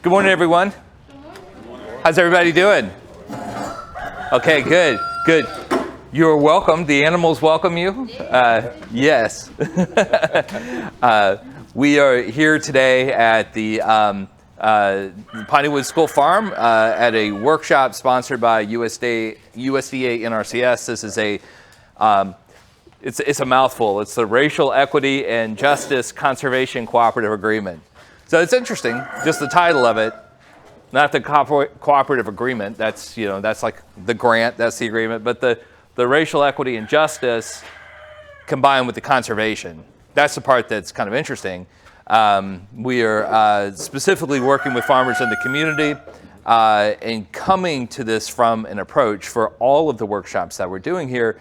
Good morning, everyone. How's everybody doing? Okay, good, good. You're welcome. The animals welcome you. Yes. We are here today at the Piney School Farm at a workshop sponsored by USDA NRCS. This is it's a mouthful. It's the Racial Equity and Justice Conservation Cooperative Agreement. So it's interesting, just the title of it, not the cooperative agreement. That's like the grant. That's the agreement. But the racial equity and justice combined with the conservation. That's the part that's kind of interesting. We are specifically working with farmers in the community and coming to this from an approach for all of the workshops that we're doing here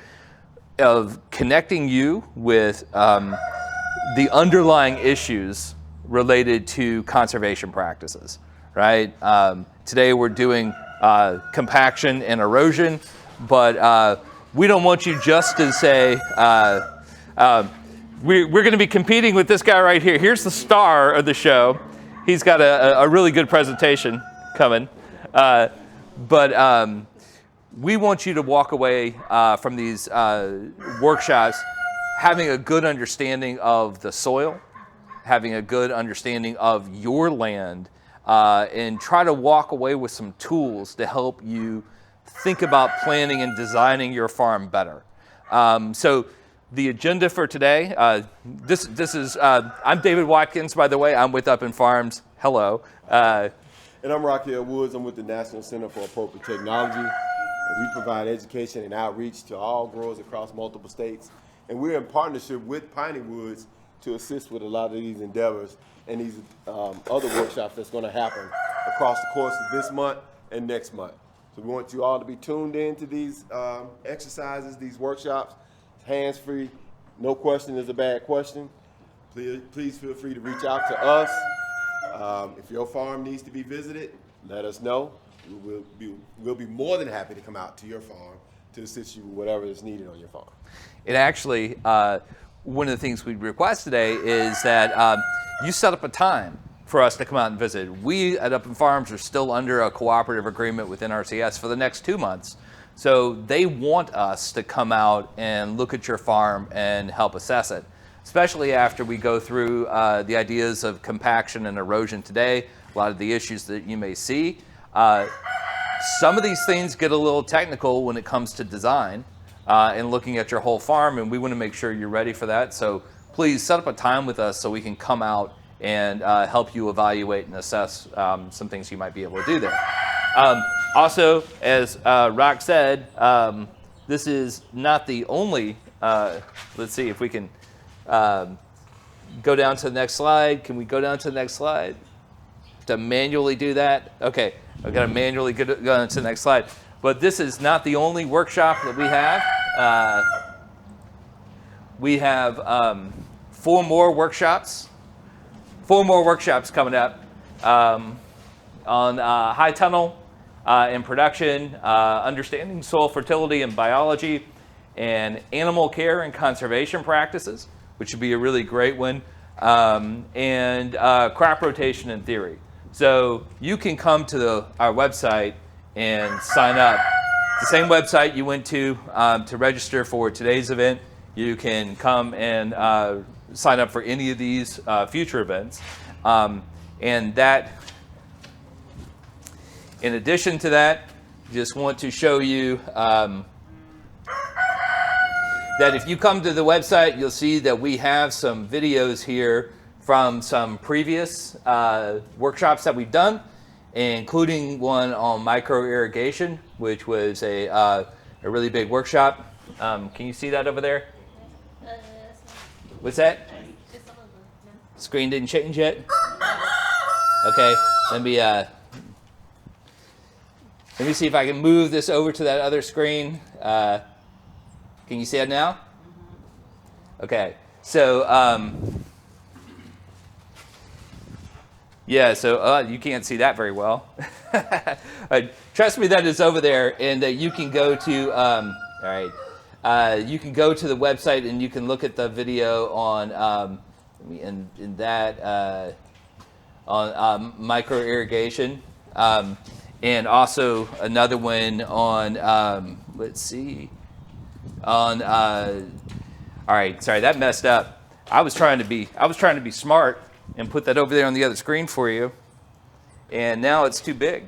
of connecting you with the underlying issues related to conservation practices, right? Today we're doing compaction and erosion, but we don't want you just to say, we're going to be competing with this guy right here. Here's the star of the show. He's got a really good presentation coming. But we want you to walk away from these workshops having a good understanding of the soil, having a good understanding of your land, and try to walk away with some tools to help you think about planning and designing your farm better. So the agenda for today, this is, I'm David Watkins, by the way. I'm with Up in Farms. Hello. And I'm Rockiell Woods. I'm with the National Center for Appropriate Technology. We provide education and outreach to all growers across multiple states. And we're in partnership with Piney Woods to assist with a lot of these endeavors and these other workshops that's going to happen across the course of this month and next month. So we want you all to be tuned in to these exercises, these workshops, hands-free. No question is a bad question. Please feel free to reach out to us. If your farm needs to be visited, let us know. We'll be more than happy to come out to your farm to assist you with whatever is needed on your farm. It actually, one of the things we request today is that you set up a time for us to come out and visit. We at Up in Farms are still under a cooperative agreement with NRCS for the next 2 months. So they want us to come out and look at your farm and help assess it, especially after we go through the ideas of compaction and erosion today, a lot of the issues that you may see. Some of these things get a little technical when it comes to design and looking at your whole farm, and we want to make sure you're ready for that. So please set up a time with us so we can come out and help you evaluate and assess some things you might be able to do there. Also, as Rock said, this is not the only, let's see if we can go down to the next slide. Can we go down to the next slide? To manually do that? Okay, I've got to manually go down to the next slide. But this is not the only workshop that we have. We have 4 more workshops. 4 more workshops coming up on high tunnel and production, understanding soil fertility and biology, and animal care and conservation practices, which would be a really great one, and crop rotation and theory. So you can come to our website and sign up. The same website you went to register for today's event. You can come and sign up for any of these future events. And that, in addition to that, just want to show you that if you come to the website, you'll see that we have some videos here from some previous workshops that we've done, including one on micro irrigation, which was a really big workshop. Can you see that over there? What's that? Screen didn't change yet? Okay, let me see if I can move this over to that other screen. Can you see it now? Okay, so yeah, so you can't see that very well. Trust me that it's over there, and that you can go to, all right, you can go to the website and you can look at the video on, in that, on micro irrigation, and also another one on let's see, on all right, sorry, that messed up. I was trying to be smart and put that over there on the other screen for you, and now it's too big.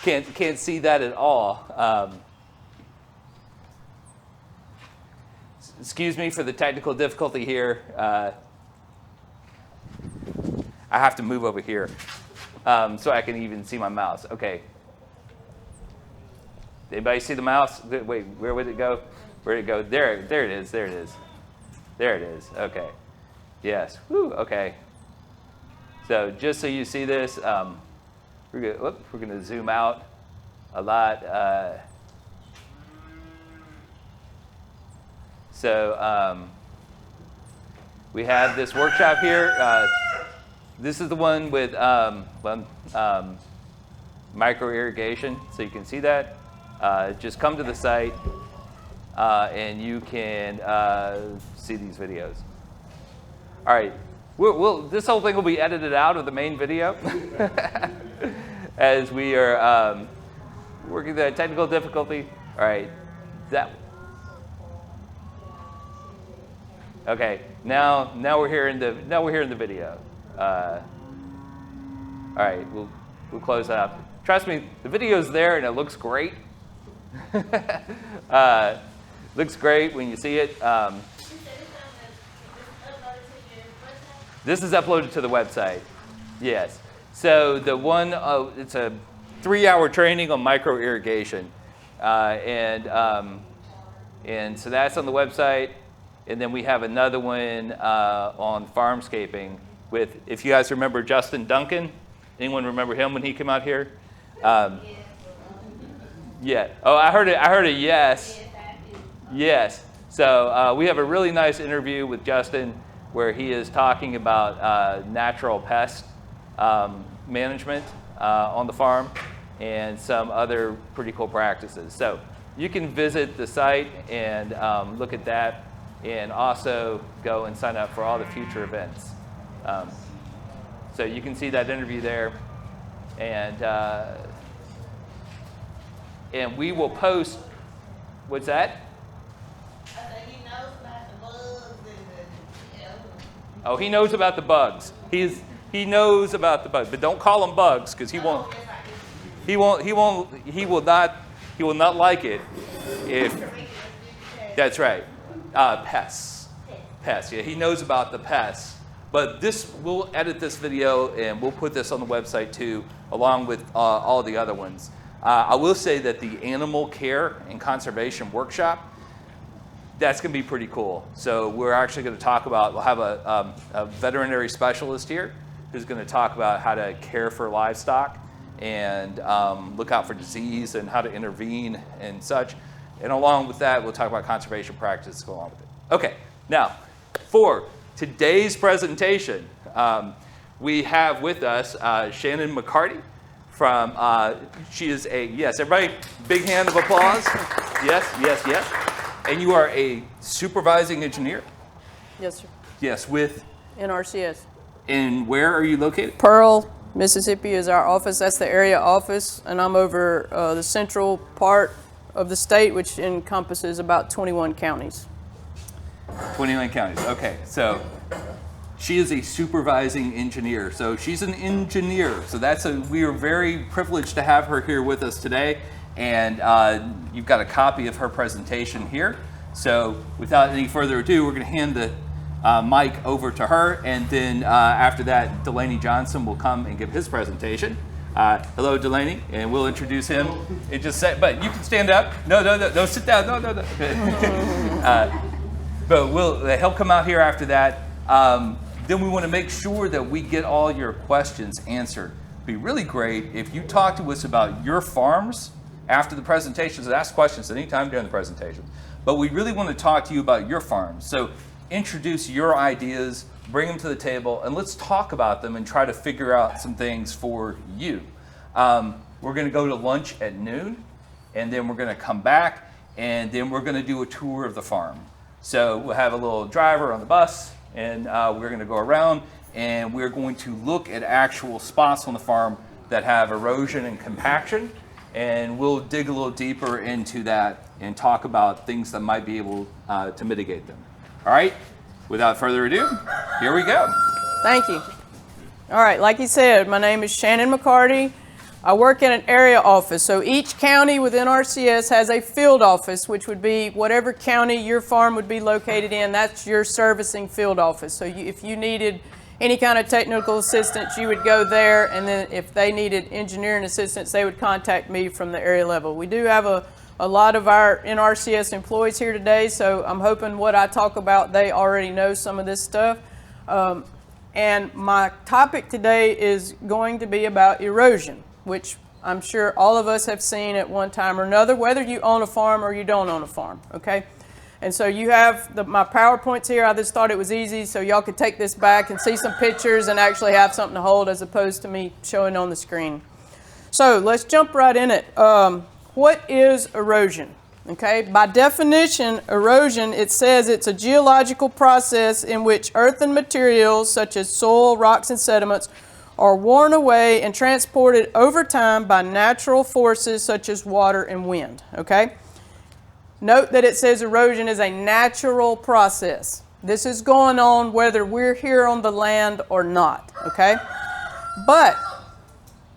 Can't see that at all. Excuse me for the technical difficulty here. I have to move over here so I can even see my mouse. Okay. Anybody see the mouse? Wait, where would it go? Where did it go? There it is. There it is. There it is. Okay. Yes. Whew, okay. So just so you see this, we're going to zoom out a lot. So we have this workshop here. This is the one with micro irrigation, so you can see that. Just come to the site and you can see these videos. All right, this whole thing will be edited out of the main video as we are working the technical difficulty. All right, okay. Now we're here in the video. All right, we'll close that up. Trust me, the video's there and it looks great. Looks great when you see it. This is uploaded to the website. Yes. So the one, it's a 3-hour training on micro irrigation, and so that's on the website. And then we have another one on farmscaping with, if you guys remember Justin Duncan. Anyone remember him when he came out here? Yeah. Oh, I heard a yes. Yes. So we have a really nice interview with Justin where he is talking about natural pest management on the farm and some other pretty cool practices. So you can visit the site and look at that, and also go and sign up for all the future events. So you can see that interview there, and we will post. What's that? Oh, he knows about the bugs. He knows about the bugs, but don't call them bugs because he will not like it if. That's right. Pests. Yeah, he knows about the pests. But we'll edit this video and we'll put this on the website too, along with all the other ones. I will say that the animal care and conservation workshop, that's going to be pretty cool. So we're actually going to talk about, we'll have a veterinary specialist here who's going to talk about how to care for livestock and look out for disease and how to intervene and such. And along with that, we'll talk about conservation practices along with it. Okay, now for today's presentation, we have with us Shannon McCarty from, she is a, yes, everybody, big hand of applause. Yes. And you are a supervising engineer? Yes, sir. Yes, with? NRCS. And where are you located? Pearl, Mississippi is our office. That's the area office. And I'm over the central part of the state, which encompasses about 21 counties. 21 counties, okay. So she is a supervising engineer. So she's an engineer. So we are very privileged to have her here with us today. And you've got a copy of her presentation here. So without any further ado, we're going to hand the mic over to her. And then after that, Delaney Johnson will come and give his presentation. Hello, Delaney, and we'll introduce him. It just said, but you can stand up. No, sit down. No. But he'll come out here after that. Then we want to make sure that we get all your questions answered. It'd be really great if you talk to us about your farms after the presentations, and ask questions anytime during the presentation. But we really want to talk to you about your farms. So introduce your ideas, bring them to the table, and let's talk about them and try to figure out some things for you. We're going to go to lunch at noon, and then we're going to come back, and then we're going to do a tour of the farm. So we'll have a little driver on the bus, and we're going to go around, and we're going to look at actual spots on the farm that have erosion and compaction, and we'll dig a little deeper into that and talk about things that might be able to mitigate them. All right, without further ado, here we go. Thank you. All right, like you said, my name is Shannon McCarty. I work in an area office, so each county within NRCS has a field office, which would be whatever county your farm would be located in, that's your servicing field office. So if you needed any kind of technical assistance, you would go there, and then if they needed engineering assistance, they would contact me from the area level. We do have a lot of our NRCS employees here today, so I'm hoping what I talk about, they already know some of this stuff. And my topic today is going to be about erosion, which I'm sure all of us have seen at one time or another, whether you own a farm or you don't own a farm, okay? And so you have my PowerPoints here. I just thought it was easy so y'all could take this back and see some pictures and actually have something to hold as opposed to me showing on the screen. So let's jump right in it. What is erosion? Okay, by definition, erosion, it says it's a geological process in which earthen materials such as soil, rocks, and sediments are worn away and transported over time by natural forces such as water and wind, okay? Note that it says erosion is a natural process. This is going on whether we're here on the land or not, okay?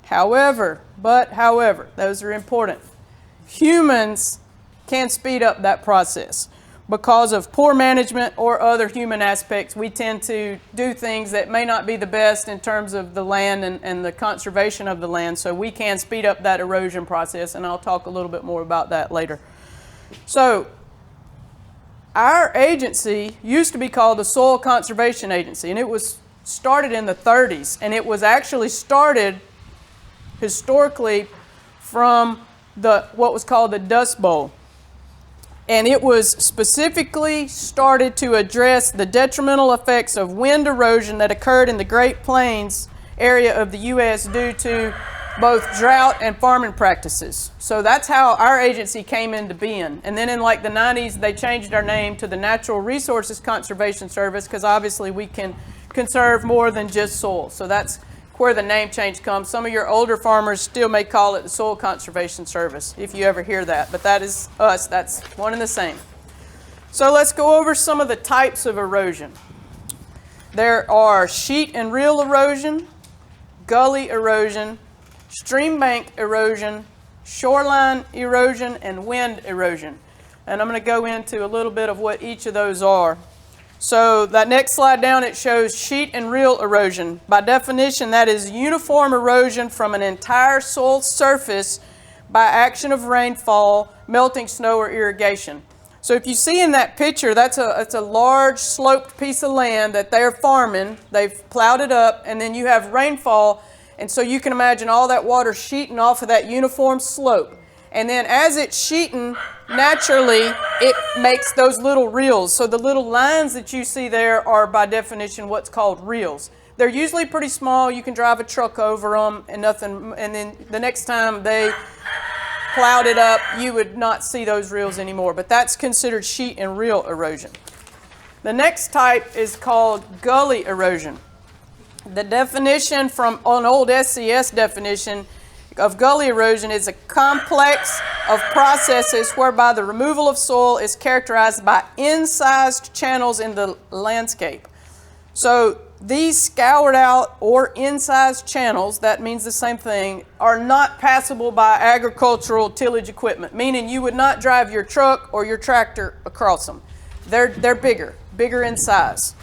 However, those are important. Humans can speed up that process. Because of poor management or other human aspects, we tend to do things that may not be the best in terms of the land and the conservation of the land, so we can speed up that erosion process, and I'll talk a little bit more about that later. So, our agency used to be called the Soil Conservation Agency, and it was started in the 30s, and it was actually started historically from what was called the Dust Bowl. And it was specifically started to address the detrimental effects of wind erosion that occurred in the Great Plains area of the U.S. due to both drought and farming practices. So that's how our agency came into being. And then in like the 90s, they changed our name to the Natural Resources Conservation Service because obviously we can conserve more than just soil. So that's where the name change comes. Some of your older farmers still may call it the Soil Conservation Service, if you ever hear that. But that is us. That's one and the same. So let's go over some of the types of erosion. There are sheet and rill erosion, gully erosion, stream bank erosion, shoreline erosion, and wind erosion. And I'm going to go into a little bit of what each of those are. So that next slide down, it shows sheet and rill erosion. By definition, that is uniform erosion from an entire soil surface by action of rainfall, melting snow, or irrigation. So if you see in that picture, that's a large sloped piece of land that they're farming. They've plowed it up, and then you have rainfall, and so you can imagine all that water sheeting off of that uniform slope. And then as it's sheeting, naturally, it makes those little rills. So the little lines that you see there are, by definition, what's called rills. They're usually pretty small. You can drive a truck over them and nothing. And then the next time they plowed it up, you would not see those rills anymore. But that's considered sheet and rill erosion. The next type is called gully erosion. The definition from an old SCS definition of gully erosion is a complex of processes whereby the removal of soil is characterized by incised channels in the landscape. So these scoured out or incised channels, that means the same thing, are not passable by agricultural tillage equipment, meaning you would not drive your truck or your tractor across them. They're bigger in size.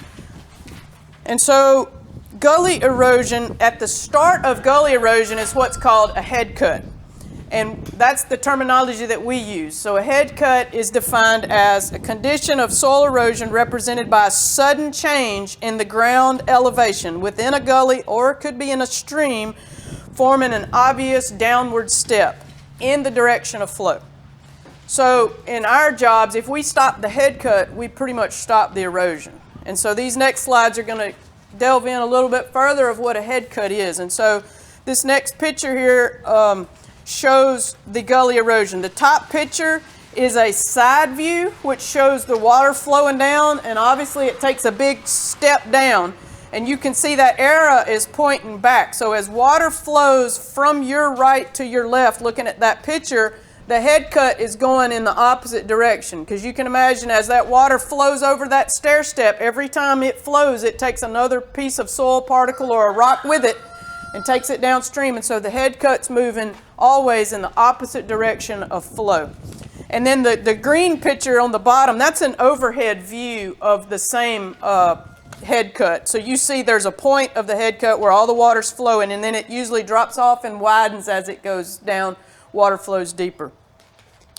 And so gully erosion, at the start of gully erosion is what's called a head cut. And that's the terminology that we use. So a head cut is defined as a condition of soil erosion represented by a sudden change in the ground elevation within a gully, or it could be in a stream, forming an obvious downward step in the direction of flow. So in our jobs, if we stop the head cut, we pretty much stop the erosion. And so these next slides are going to delve in a little bit further of what a head cut is. And so this next picture here shows the gully erosion. The top picture is a side view which shows the water flowing down, and obviously it takes a big step down. And you can see that arrow is pointing back. So as water flows from your right to your left, looking at that picture, the head cut is going in the opposite direction. Because you can imagine as that water flows over that stair step, every time it flows, it takes another piece of soil particle or a rock with it and takes it downstream. And so the head cut's moving always in the opposite direction of flow. And then the green picture on the bottom, that's an overhead view of the same head cut. So you see there's a point of the head cut where all the water's flowing, and then it usually drops off and widens as it goes down, water flows deeper.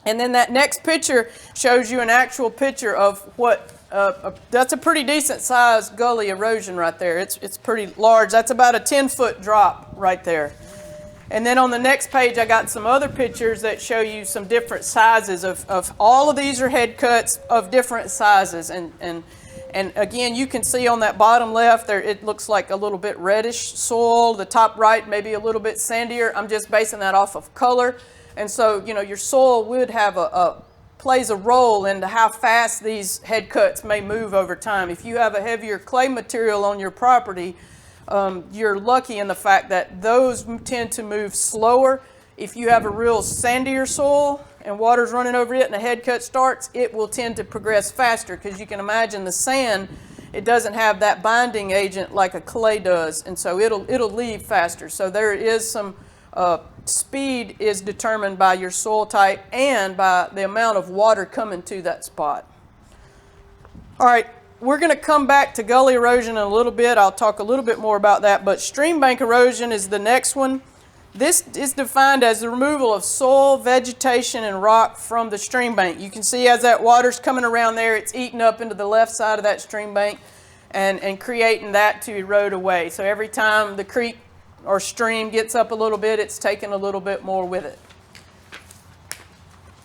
And then that next picture shows you an actual picture of what, that's a pretty decent sized gully erosion right there. It's pretty large. That's about a 10-foot drop right there. And then on the next page, I got some other pictures that show you some different sizes of all of these are head cuts of different sizes. And again, you can see on that bottom left there, it looks like a little bit reddish soil. The top right, maybe a little bit sandier. I'm just basing that off of color. And so, you know, your soil would have plays a role into how fast these head cuts may move over time. If you have a heavier clay material on your property, you're lucky in the fact that those tend to move slower. If you have a real sandier soil and water's running over it and a head cut starts, it will tend to progress faster because you can imagine the sand, it doesn't have that binding agent like a clay does, and so it'll leave faster. So there is some speed is determined by your soil type and by the amount of water coming to that spot. All right, we're going to come back to gully erosion in a little bit. I'll talk a little bit more about that, but stream bank erosion is the next one. This is defined as the removal of soil, vegetation, and rock from the stream bank. You can see as that water's coming around there, it's eating up into the left side of that stream bank and creating that to erode away. So every time the creek or stream gets up a little bit, it's taking a little bit more with it.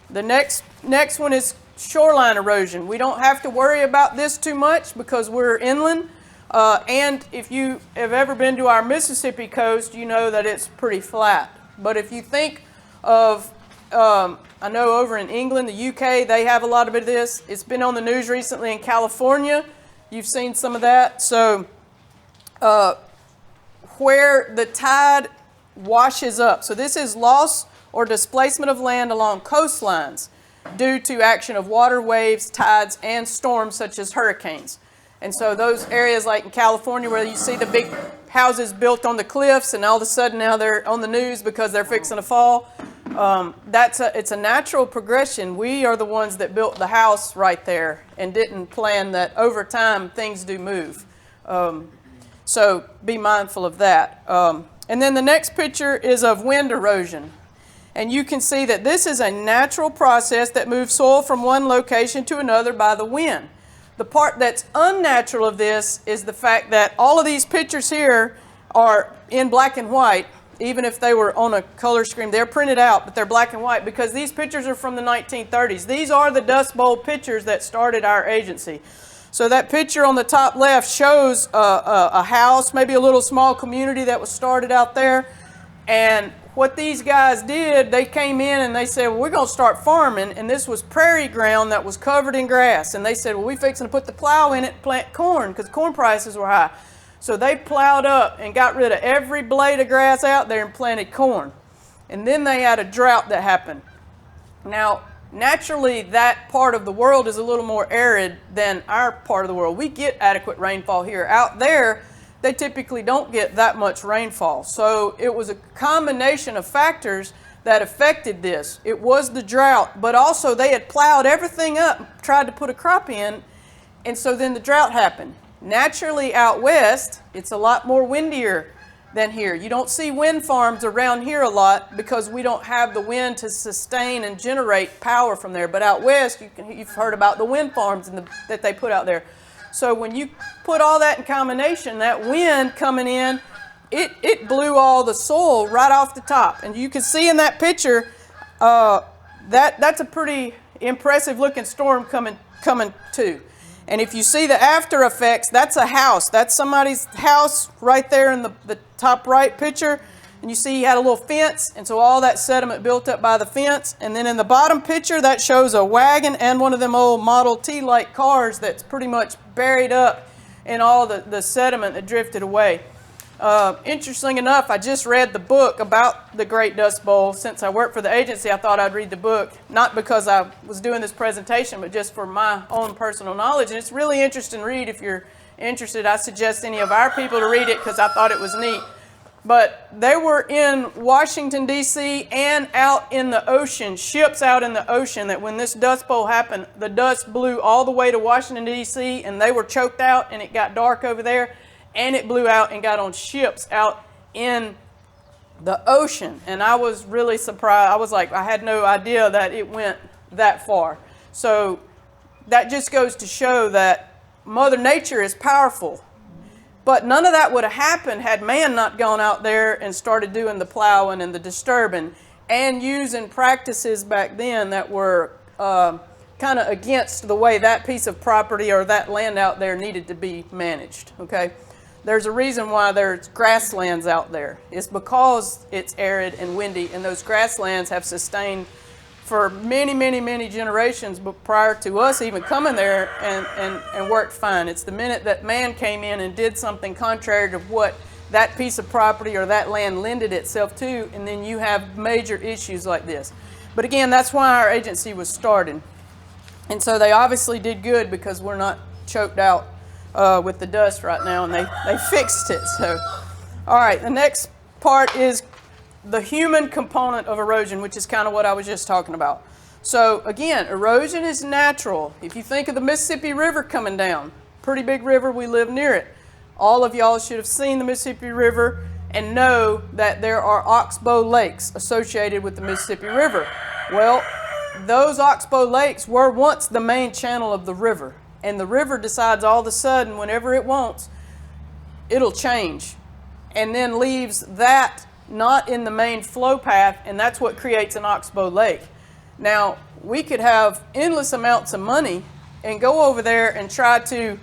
The next one is shoreline erosion. We don't have to worry about this too much because we're inland. And if you have ever been to our Mississippi coast, you know that it's pretty flat. But if you think of, I know over in England, the UK, they have a lot of this. It's been on the news recently in California. You've seen some of that. So where the tide washes up. So this is loss or displacement of land along coastlines due to action of water, waves, tides, and storms such as hurricanes. And so those areas like in California where you see the big houses built on the cliffs and all of a sudden now they're on the news because they're fixing to fall, it's a natural progression. We are the ones that built the house right there and didn't plan that over time things do move. So be mindful of that. And then the next picture is of wind erosion. And you can see that this is a natural process that moves soil from one location to another by the wind. The part that's unnatural of this is the fact that all of these pictures here are in black and white. Even if they were on a color screen, they're printed out, but they're black and white because these pictures are from the 1930s. These are the Dust Bowl pictures that started our agency. So that picture on the top left shows a house, maybe a little small community that was started out there. And what these guys did, they came in and they said, well, we're going to start farming. And this was prairie ground that was covered in grass. And they said, well, we're fixing to put the plow in it and plant corn because corn prices were high. So they plowed up and got rid of every blade of grass out there and planted corn. And then they had a drought that happened. Now, naturally, that part of the world is a little more arid than our part of the world. We get adequate rainfall here. Out there, they typically don't get that much rainfall. So it was a combination of factors that affected this. It was the drought, but also they had plowed everything up, tried to put a crop in, and so then the drought happened. Naturally, out west, it's a lot more windier than here. You don't see wind farms around here a lot because we don't have the wind to sustain and generate power from there. But out west, you've heard about the wind farms that they put out there. So when you put all that in combination, that wind coming in, it blew all the soil right off the top. And you can see in that picture, that's a pretty impressive looking storm coming too. And if you see the after effects, that's a house. That's somebody's house right there in the top right picture. And you see he had a little fence, and so all that sediment built up by the fence. And then in the bottom picture, that shows a wagon and one of them old Model T-like cars that's pretty much buried up and all the sediment that drifted away. Interesting enough, I just read the book about the Great Dust Bowl. Since I work for the agency, I thought I'd read the book, not because I was doing this presentation, but just for my own personal knowledge. And it's really interesting read. If you're interested, I suggest any of our people to read it because I thought it was neat. But they were in Washington, D.C. and out in the ocean, ships out in the ocean, that when this Dust Bowl happened, the dust blew all the way to Washington, D.C., and they were choked out, and it got dark over there. And it blew out and got on ships out in the ocean. And I was really surprised. I was like, I had no idea that it went that far. So that just goes to show that Mother Nature is powerful. But none of that would have happened had man not gone out there and started doing the plowing and the disturbing and using practices back then that were kind of against the way that piece of property or that land out there needed to be managed, okay? There's a reason why there's grasslands out there. It's because it's arid and windy, and those grasslands have sustained for many, many, many generations, but prior to us even coming there and worked fine. It's the minute that man came in and did something contrary to what that piece of property or that land lended itself to, and then you have major issues like this. But again, that's why our agency was started. And so they obviously did good because we're not choked out with the dust right now, and they fixed it. So, all right, the next part is the human component of erosion, which is kind of what I was just talking about. So again, erosion is natural. If you think of the Mississippi River coming down, pretty big river, we live near it. All of y'all should have seen the Mississippi River and know that there are oxbow lakes associated with the Mississippi River. Well, those oxbow lakes were once the main channel of the river. And the river decides all of a sudden, whenever it wants, it'll change. And then leaves that not in the main flow path, and that's what creates an oxbow lake. Now, we could have endless amounts of money and go over there and try to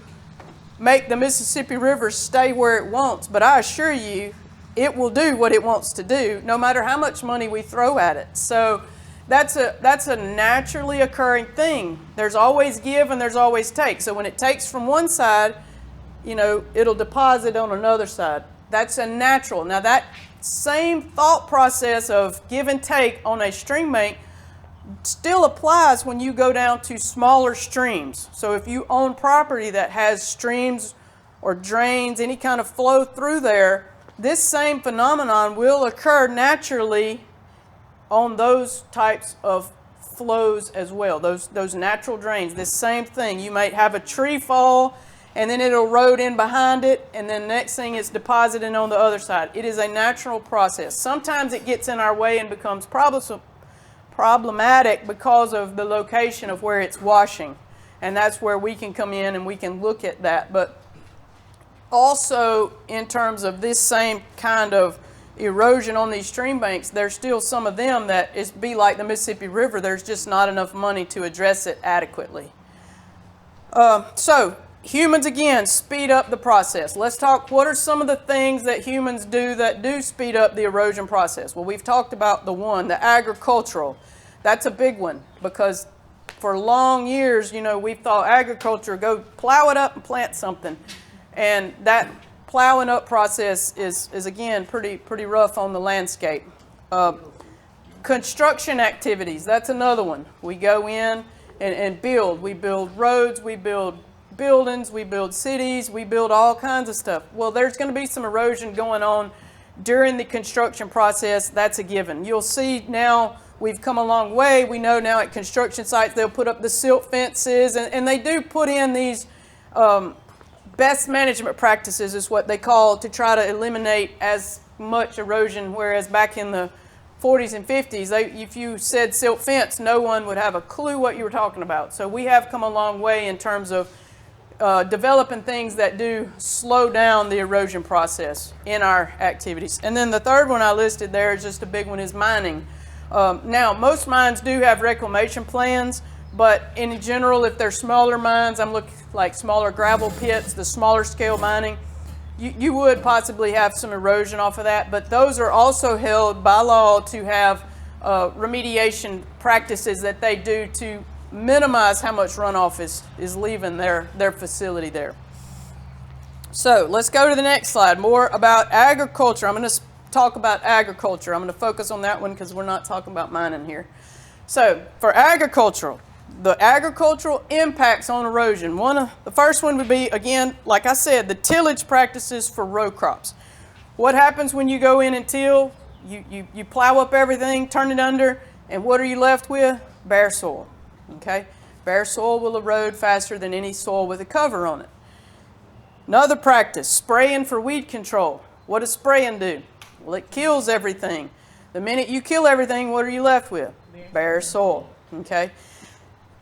make the Mississippi River stay where it wants, but I assure you, it will do what it wants to do, no matter how much money we throw at it. So that's a naturally occurring thing. There's always give and there's always take. So when it takes from one side, you know, it'll deposit on another side. That's a natural. Now that same thought process of give and take on a stream bank still applies when you go down to smaller streams. So if you own property that has streams or drains, any kind of flow through there, this same phenomenon will occur naturally on those types of flows as well, those natural drains. This same thing, you might have a tree fall and then it'll erode in behind it, and then next thing it's depositing on the other side. It is a natural process. Sometimes it gets in our way and becomes problematic because of the location of where it's washing, and that's where we can come in and we can look at that. But also in terms of this same kind of erosion on these stream banks, there's still some of them that is be like the Mississippi River. There's just not enough money to address it adequately. So humans, again, speed up the process. Let's talk, what are some of the things that humans do that do speed up the erosion process? Well, we've talked about the agricultural. That's a big one because for long years, you know, we've thought agriculture, go plow it up and plant something. And that plowing up process is again, pretty rough on the landscape. Construction activities, that's another one. We go in and build. We build roads, we build buildings, we build cities, we build all kinds of stuff. Well, there's going to be some erosion going on during the construction process. That's a given. You'll see now we've come a long way. We know now at construction sites they'll put up the silt fences, and they do put in these best management practices is what they call, to try to eliminate as much erosion, whereas back in the 40s and 50s, if you said silt fence, no one would have a clue what you were talking about. So we have come a long way in terms of developing things that do slow down the erosion process in our activities. And then the third one I listed there is just a big one, is mining. Now, most mines do have reclamation plans, but in general, if they're smaller mines, I'm looking like smaller gravel pits, the smaller scale mining, you would possibly have some erosion off of that, but those are also held by law to have remediation practices that they do to minimize how much runoff is leaving their facility there. So let's go to the next slide. More about agriculture. I'm going to talk about agriculture. I'm going to focus on that one because we're not talking about mining here. So for agricultural, the agricultural impacts on erosion. The first one would be, again, like I said, the tillage practices for row crops. What happens when you go in and till? You plow up everything, turn it under, and what are you left with? Bare soil. Okay? Bare soil will erode faster than any soil with a cover on it. Another practice, spraying for weed control. What does spraying do? Well, it kills everything. The minute you kill everything, what are you left with? Bare soil. Okay?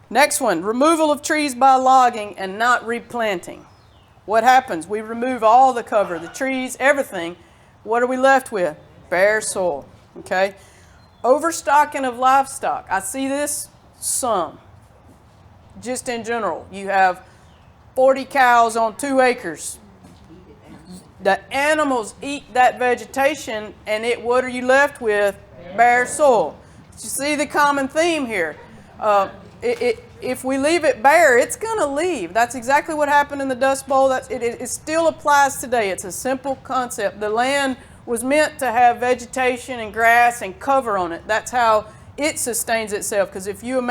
Next one, removal of trees by logging and not replanting. What happens? We remove all the cover, the trees, everything. What are we left with? Bare soil. Okay? Overstocking of livestock. I see this some. Just in general, you have 40 cows on 2 acres. The animals eat that vegetation, and what are you left with? Bare soil. You see the common theme here. If we leave it bare, it's going to leave. That's exactly what happened in the Dust Bowl. It still applies today. It's a simple concept. The land was meant to have vegetation and grass and cover on it. That's how it sustains itself. Because if you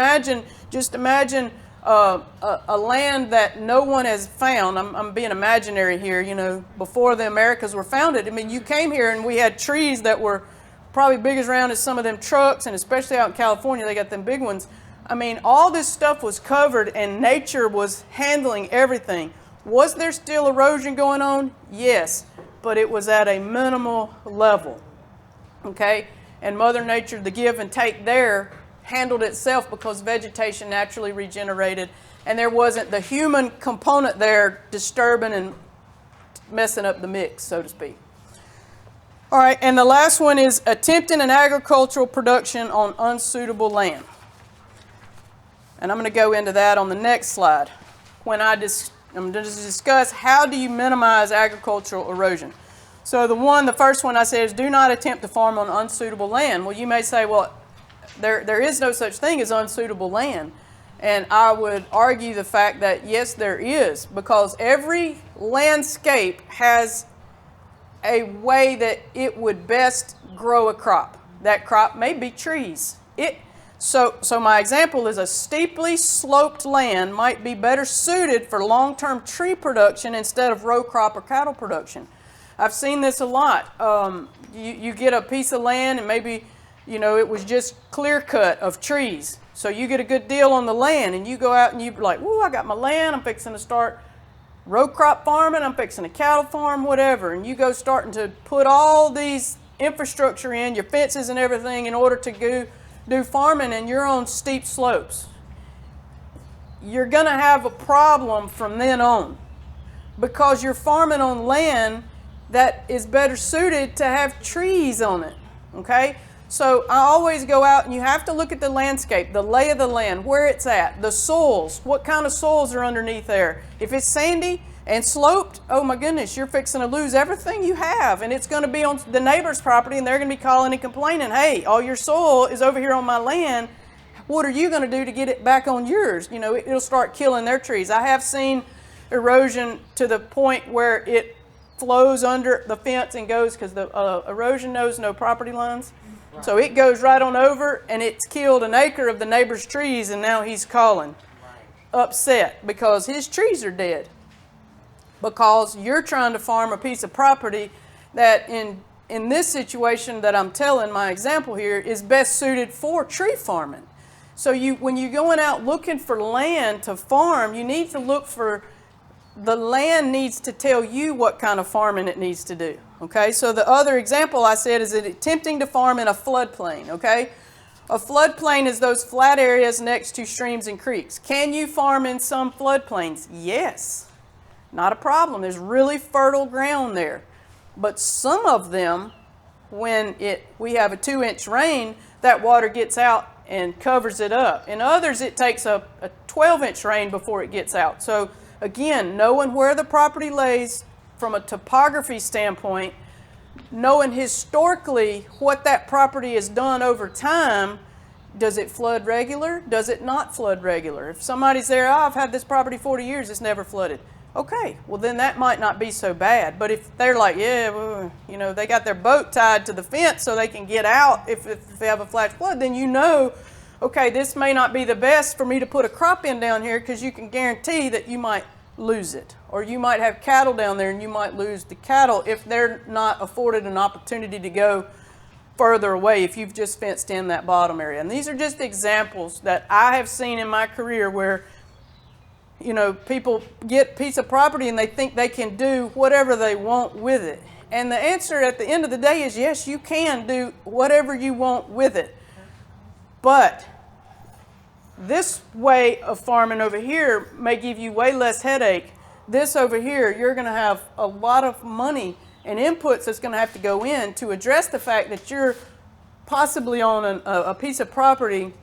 just imagine a land that no one has found. I'm being imaginary here, you know, before the Americas were founded. I mean, you came here and we had trees that were probably big as round as some of them trucks, and especially out in California, they got them big ones. I mean, all this stuff was covered and nature was handling everything. Was there still erosion going on? Yes, but it was at a minimal level, okay? And Mother Nature, the give and take there, handled itself because vegetation naturally regenerated and there wasn't the human component there disturbing and messing up the mix, so to speak. All right, and the last one is attempting an agricultural production on unsuitable land. And I'm going to go into that on the next slide when I'm going to discuss how do you minimize agricultural erosion. So the first one I said is do not attempt to farm on unsuitable land. Well, you may say, well, there is no such thing as unsuitable land. And I would argue the fact that, yes, there is, because every landscape has a way that it would best grow a crop. That crop may be trees. So my example is a steeply sloped land might be better suited for long-term tree production instead of row crop or cattle production. I've seen this a lot. You get a piece of land and maybe, you know, it was just clear cut of trees. So you get a good deal on the land and you go out and you're like, whoa, I got my land, I'm fixing to start row crop farming, I'm fixing a cattle farm, whatever. And you go starting to put all these infrastructure in, your fences and everything in order to go do farming, and you're on steep slopes. You're going to have a problem from then on because you're farming on land that is better suited to have trees on it, okay? So I always go out and you have to look at the landscape, the lay of the land, where it's at, the soils, what kind of soils are underneath there. If it's sandy and sloped, oh my goodness, you're fixing to lose everything you have, and it's going to be on the neighbor's property and they're going to be calling and complaining, hey, all your soil is over here on my land. What are you going to do to get it back on yours? You know, it'll start killing their trees. I have seen erosion to the point where it flows under the fence and goes, because the erosion knows no property lines. Right. So it goes right on over and it's killed an acre of the neighbor's trees, and now he's calling, upset because his trees are dead. Because you're trying to farm a piece of property that in this situation that I'm telling my example here is best suited for tree farming. So when you're going out looking for land to farm, you need to look for, the land needs to tell you what kind of farming it needs to do. Okay, so the other example I said is attempting to farm in a floodplain. Okay, a floodplain is those flat areas next to streams and creeks. Can you farm in some floodplains? Yes. Not a problem. There's really fertile ground there. But some of them, when we have a 2-inch rain, that water gets out and covers it up. In others, it takes a 12-inch rain before it gets out. So again, knowing where the property lays from a topography standpoint, knowing historically what that property has done over time. Does it flood regular? Does it not flood regular? If somebody's there, oh, I've had this property 40 years, it's never flooded. Okay, well then that might not be so bad. But if they're like, yeah, well, you know, they got their boat tied to the fence so they can get out if they have a flash flood, then you know, okay, this may not be the best for me to put a crop in down here because you can guarantee that you might lose it. Or you might have cattle down there and you might lose the cattle if they're not afforded an opportunity to go further away if you've just fenced in that bottom area. And these are just examples that I have seen in my career where, you know, people get a piece of property and they think they can do whatever they want with it. And the answer at the end of the day is yes, you can do whatever you want with it. But this way of farming over here may give you way less headache. This over here, you're going to have a lot of money and inputs that's going to have to go in to address the fact that you're possibly on a piece of property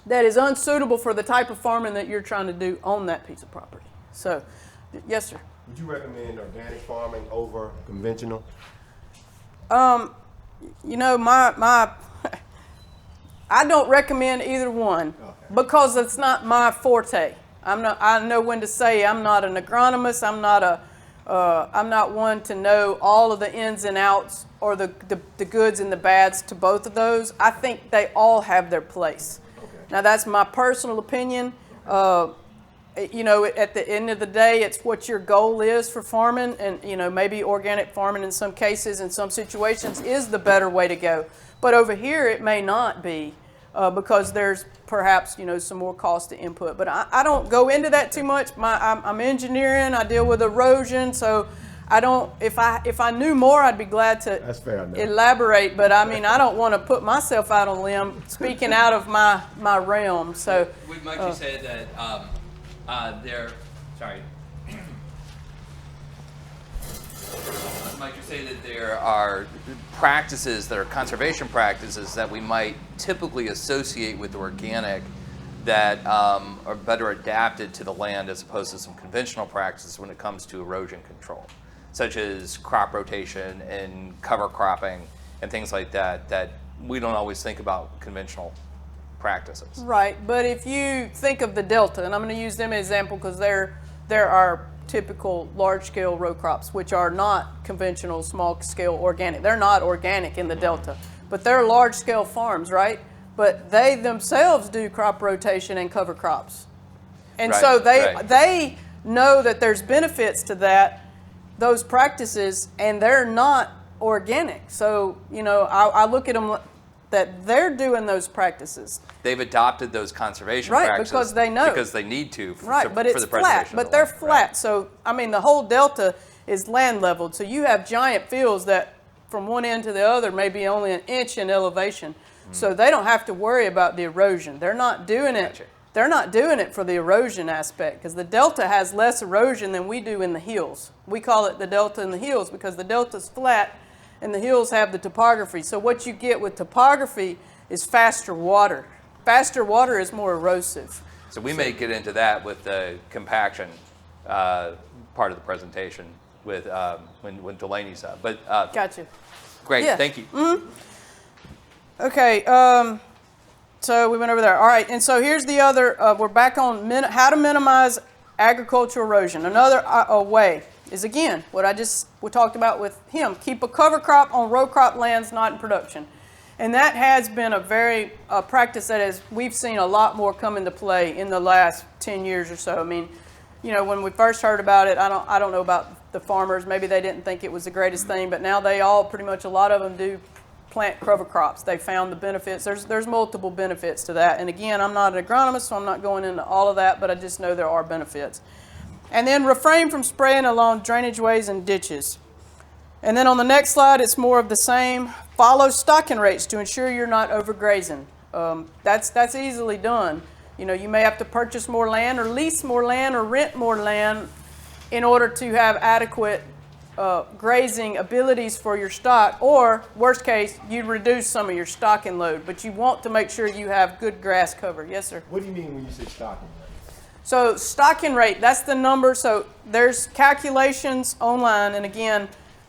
that is unsuitable for the type of farming that you're trying to do on that piece of property. So, yes, sir. Would you recommend organic farming over conventional? You know, I don't recommend either one because it's not my forte. I know when to say I'm not an agronomist. I'm not one to know all of the ins and outs or the goods and the bads to both of those. I think they all have their place. Now that's my personal opinion. You know, at the end of the day, it's what your goal is for farming, and you know, maybe organic farming in some cases, in some situations, is the better way to go. But over here, it may not be because there's perhaps, you know, some more cost to input. But I don't go into that too much. I'm engineering. I deal with erosion, so I don't. If I knew more, I'd be glad to elaborate. But I mean, I don't want to put myself out on a limb speaking out of my realm. So Might you say that Might you say that there are practices that are conservation practices that we might typically associate with organic that are better adapted to the land as opposed to some conventional practices when it comes to erosion control, such as crop rotation and cover cropping and things like that, that we don't always think about conventional practices. Right, but if you think of the Delta, and I'm going to use them as an example because there are typical large-scale row crops, which are not conventional, small-scale organic. They're not organic in the Delta, but they're large-scale farms, right? But they themselves do crop rotation and cover crops. And so they know that there's benefits to those practices, and they're not organic. So, you know, I look at them that they're doing those practices. They've adopted those conservation practices because they know. Because they need to for, but for it's the preservation flat. of But the they're land. flat. Right. So, I mean, the whole Delta is land leveled. So you have giant fields that from one end to the other may be only an inch in elevation. So they don't have to worry about the erosion. They're not doing it. Gotcha. They're not doing it for the erosion aspect because the Delta has less erosion than we do in the hills. We call it the Delta in the hills because the Delta's flat and the hills have the topography. So what you get with topography is faster water. Faster water is more erosive. So we may get into that with the compaction part of the presentation with when Delaney's up. But Gotcha. great, Yeah. thank you. Mm-hmm. Okay, so we went over there. All right, and so here's the other, we're back on how to minimize agricultural erosion. Another way is, again, what we talked about with him. Keep a cover crop on row crop lands not in production. And that has been a very practice that we've seen a lot more come into play in the last 10 years or so. I mean, you know, when we first heard about it, I don't know about the farmers. Maybe they didn't think it was the greatest thing, but now they all, pretty much a lot of them do plant cover crops. They found the benefits. There's multiple benefits to that. And again, I'm not an agronomist, so I'm not going into all of that, but I just know there are benefits. And then refrain from spraying along drainage ways and ditches. And then on the next slide, it's more of the same. Follow stocking rates to ensure you're not overgrazing. That's easily done. You know, you may have to purchase more land or lease more land or rent more land in order to have adequate grazing abilities for your stock, or worst case, you reduce some of your stocking load, but you want to make sure you have good grass cover. Yes, sir? What do you mean when you say stocking rate? So stocking rate, that's the number. So there's calculations online, and again,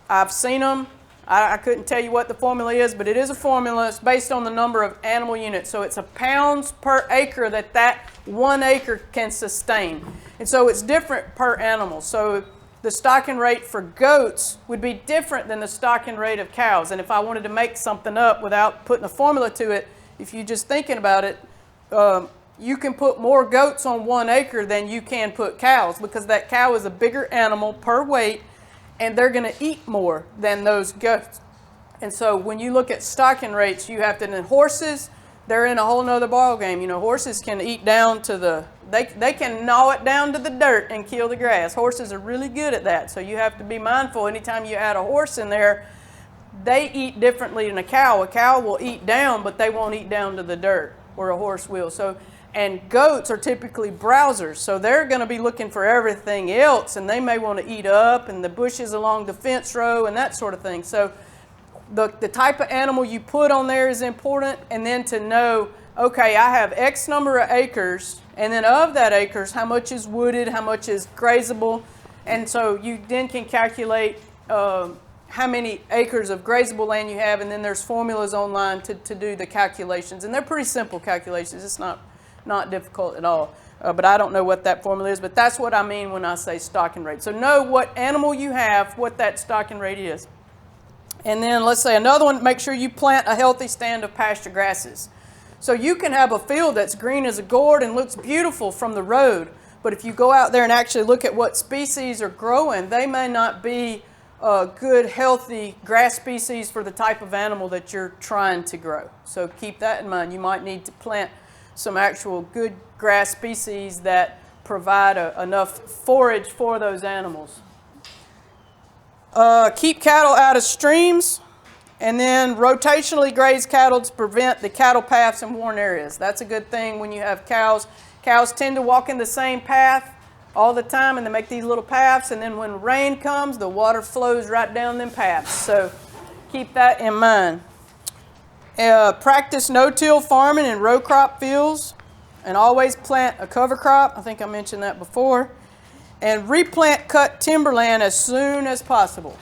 I've seen them. I couldn't tell you what the formula is, but it is a formula. It's based on the number of animal units. So it's a pounds per acre that 1 acre can sustain. And so it's different per animal. So the stocking rate for goats would be different than the stocking rate of cows. And if I wanted to make something up without putting a formula to it, if you're just thinking about it, you can put more goats on 1 acre than you can put cows, because that cow is a bigger animal per weight, and they're going to eat more than those goats. And so when you look at stocking rates, you have to, and then horses, they're in a whole nother ball game. You know, horses can eat down to the, they can gnaw it down to the dirt and kill the grass. Horses are really good at that. So you have to be mindful anytime you add a horse in there, they eat differently than a cow. A cow will eat down, but they won't eat down to the dirt, where a horse will. So, and goats are typically browsers, so they're going to be looking for everything else, and they may want to eat up and the bushes along the fence row and that sort of thing. So the type of animal you put on there is important, and then to know, okay, I have X number of acres, and then of that acres, how much is wooded, how much is grazable, and so you then can calculate how many acres of grazable land you have, and then there's formulas online to do the calculations, and they're pretty simple calculations. It's not difficult at all, but I don't know what that formula is, but that's what I mean when I say stocking rate. So know what animal you have, what that stocking rate is. And then let's say another one, make sure you plant a healthy stand of pasture grasses. So you can have a field that's green as a gourd and looks beautiful from the road, but if you go out there and actually look at what species are growing, they may not be good, healthy grass species for the type of animal that you're trying to grow. So keep that in mind. You might need to plant some actual good grass species that provide enough forage for those animals. Keep cattle out of streams, and then rotationally graze cattle to prevent the cattle paths in worn areas. That's a good thing when you have cows. Cows tend to walk in the same path all the time, and they make these little paths, and then when rain comes, the water flows right down them paths. So keep that in mind. Practice no-till farming in row crop fields, and always plant a cover crop. I think I mentioned that before. And replant cut timberland as soon as possible.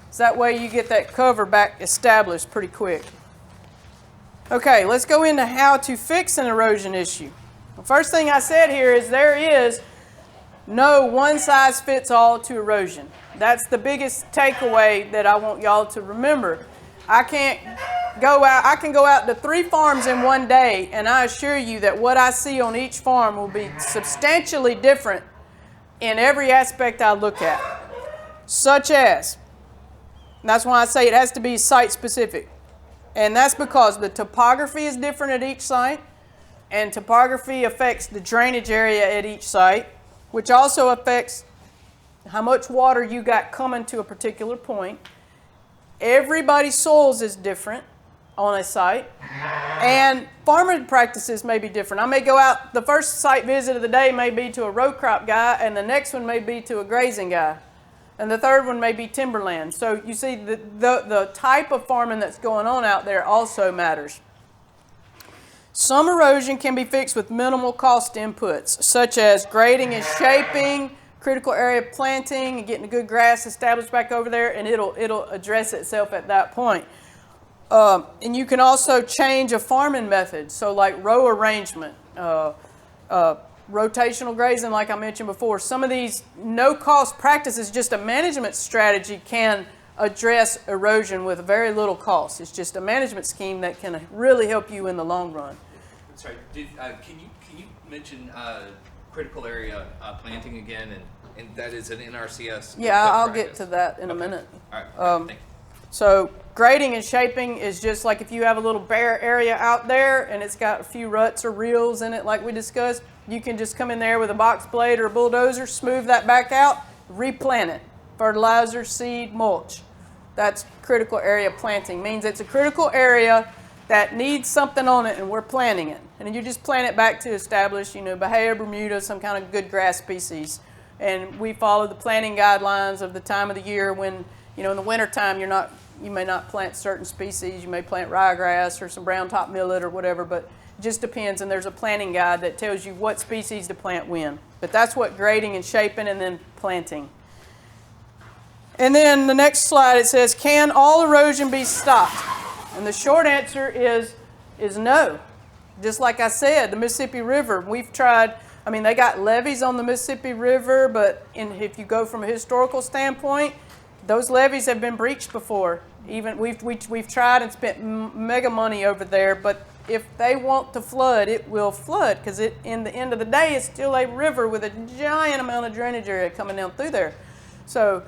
So that way you get that cover back established pretty quick. Okay, let's go into how to fix an erosion issue. The first thing I said here is there is no one-size-fits-all to erosion. That's the biggest takeaway that I want y'all to remember. I can go out to 3 farms in one day, and I assure you that what I see on each farm will be substantially different in every aspect I look at. Such as, and that's why I say it has to be site-specific. And that's because the topography is different at each site, and topography affects the drainage area at each site, which also affects how much water you got coming to a particular point. Everybody's soils is different on a site, and farming practices may be different. I may go out, the first site visit of the day may be to a row crop guy, and the next one may be to a grazing guy, and the third one may be timberland. So you see the type of farming that's going on out there also matters. Some erosion can be fixed with minimal cost inputs, such as grading and shaping, critical area planting, and getting a good grass established back over there, and it'll address itself at that point. And you can also change a farming method, so like row arrangement, rotational grazing, like I mentioned before. Some of these no-cost practices, just a management strategy, can address erosion with very little cost. It's just a management scheme that can really help you in the long run. Sorry, can you mention critical area planting again, and that is an NRCS? Yeah, I'll get to that in a minute. All right. Thank you. So grading and shaping is just like if you have a little bare area out there and it's got a few ruts or rills in it like we discussed, you can just come in there with a box blade or a bulldozer, smooth that back out, replant it. Fertilizer, seed, mulch. That's critical area planting. Means it's a critical area that needs something on it and we're planting it. And then you just plant it back to establish, Bahia, Bermuda, some kind of good grass species. And we follow the planting guidelines of the time of the year when, in the wintertime you may not plant certain species. You may plant ryegrass or some brown top millet or whatever, but it just depends. And there's a planting guide that tells you what species to plant when. But that's what grading and shaping and then planting. And then the next slide, it says, can all erosion be stopped? And the short answer is no. Just like I said, the Mississippi River, we've tried I mean, they got levees on the Mississippi River, but if you go from a historical standpoint, those levees have been breached before. Even we've tried and spent mega money over there, but if they want to flood, it will flood, because in the end of the day, it's still a river with a giant amount of drainage area coming down through there. So,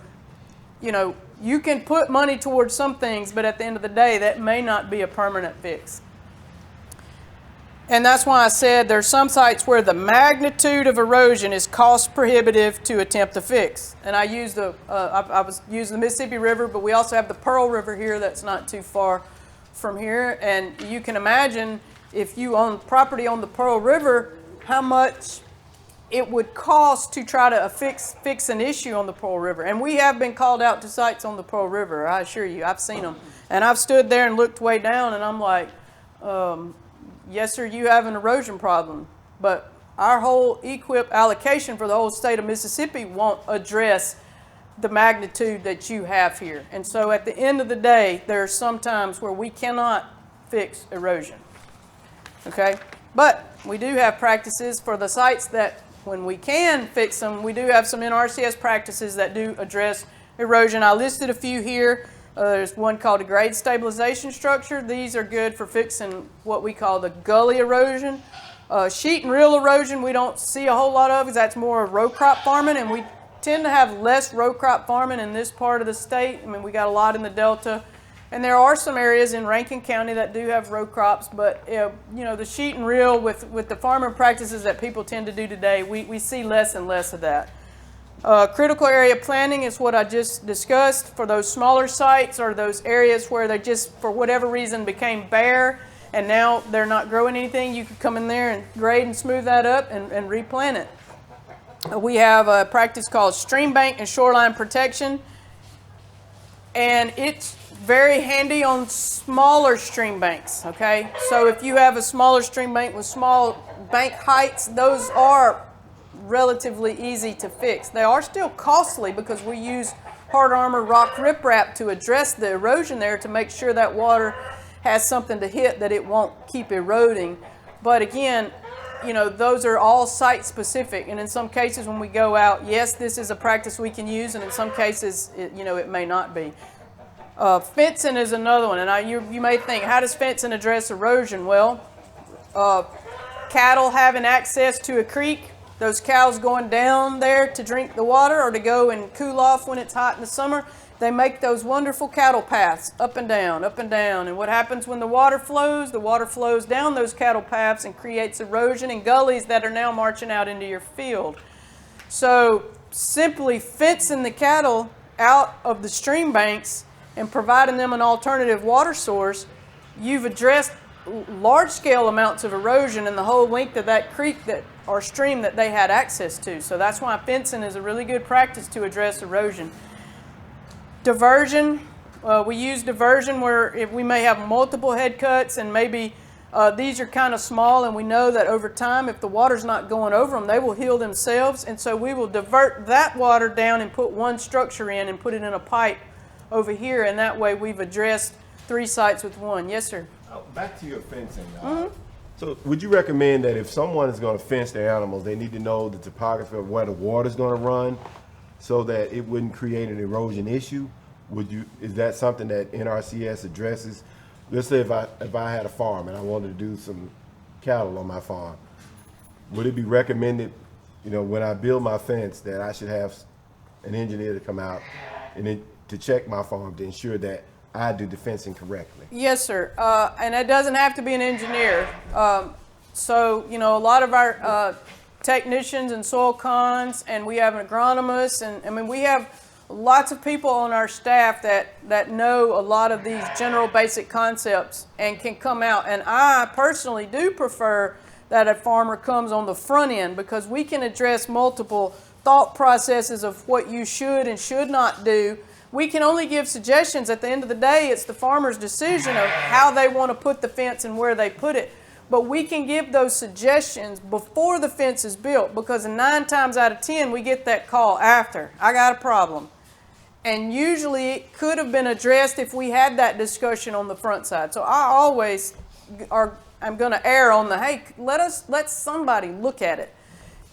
you know, you can put money towards some things, but at the end of the day, that may not be a permanent fix. And that's why I said there's some sites where the magnitude of erosion is cost prohibitive to attempt to fix. And I used I was using the Mississippi River, but we also have the Pearl River here that's not too far from here. And you can imagine if you own property on the Pearl River, how much it would cost to try to fix an issue on the Pearl River. And we have been called out to sites on the Pearl River, I assure you. I've seen them. And I've stood there and looked way down, and I'm like, yes, sir, you have an erosion problem, but our whole EQIP allocation for the whole state of Mississippi won't address the magnitude that you have here. And so at the end of the day, there are some times where we cannot fix erosion, okay? But we do have practices for the sites that when we can fix them, we do have some NRCS practices that do address erosion. I listed a few here. There's one called a grade stabilization structure. These are good for fixing what we call the gully erosion. Sheet and rill erosion we don't see a whole lot of, because that's more row crop farming, and we tend to have less row crop farming in this part of the state. I mean, we got a lot in the Delta, and there are some areas in Rankin County that do have row crops, but you know, the sheet and rill with the farming practices that people tend to do today, we see less and less of that. Critical area planning is what I just discussed for those smaller sites, or those areas where they just, for whatever reason, became bare and now they're not growing anything. You could come in there and grade and smooth that up and replant it. We have a practice called stream bank and shoreline protection, and it's very handy on smaller stream banks, okay? So if you have a smaller stream bank with small bank heights, those are relatively easy to fix. They are still costly because we use hard armor rock riprap to address the erosion there to make sure that water has something to hit that it won't keep eroding. But again, you know, those are all site specific, and in some cases when we go out, yes, this is a practice we can use, and in some cases, it may not be. Fencing is another one, and you may think, how does fencing address erosion? Well, cattle having access to a creek, those cows going down there to drink the water or to go and cool off when it's hot in the summer, they make those wonderful cattle paths up and down, and what happens when the water flows down those cattle paths and creates erosion and gullies that are now marching out into your field. So simply fencing the cattle out of the stream banks and providing them an alternative water source, you've addressed large-scale amounts of erosion in the whole length of that creek or stream that they had access to. So that's why fencing is a really good practice to address erosion. Diversion, we use diversion where if we may have multiple head cuts, and maybe these are kind of small, and we know that over time, if the water's not going over them, they will heal themselves, and so we will divert that water down and put one structure in and put it in a pipe over here, and that way we've addressed 3 sites with one. Yes, sir? Back to your fencing. So would you recommend that if someone is going to fence their animals, they need to know the topography of where the water is going to run so that it wouldn't create an erosion issue? Is that something that NRCS addresses? Let's say if I had a farm and I wanted to do some cattle on my farm, would it be recommended, when I build my fence, that I should have an engineer to come out and then to check my farm to ensure that I do the fencing correctly? Yes, sir. And it doesn't have to be an engineer. So, a lot of our technicians and soil cons, and we have an agronomist, and we have lots of people on our staff that know a lot of these general basic concepts and can come out. And I personally do prefer that a farmer comes on the front end, because we can address multiple thought processes of what you should and should not do. We can only give suggestions. At the end of the day, it's the farmer's decision of how they want to put the fence and where they put it. But we can give those suggestions before the fence is built, because 9 times out of 10, we get that call after. I got a problem. And usually it could have been addressed if we had that discussion on the front side. So I always I'm going to err on the, hey, let somebody look at it.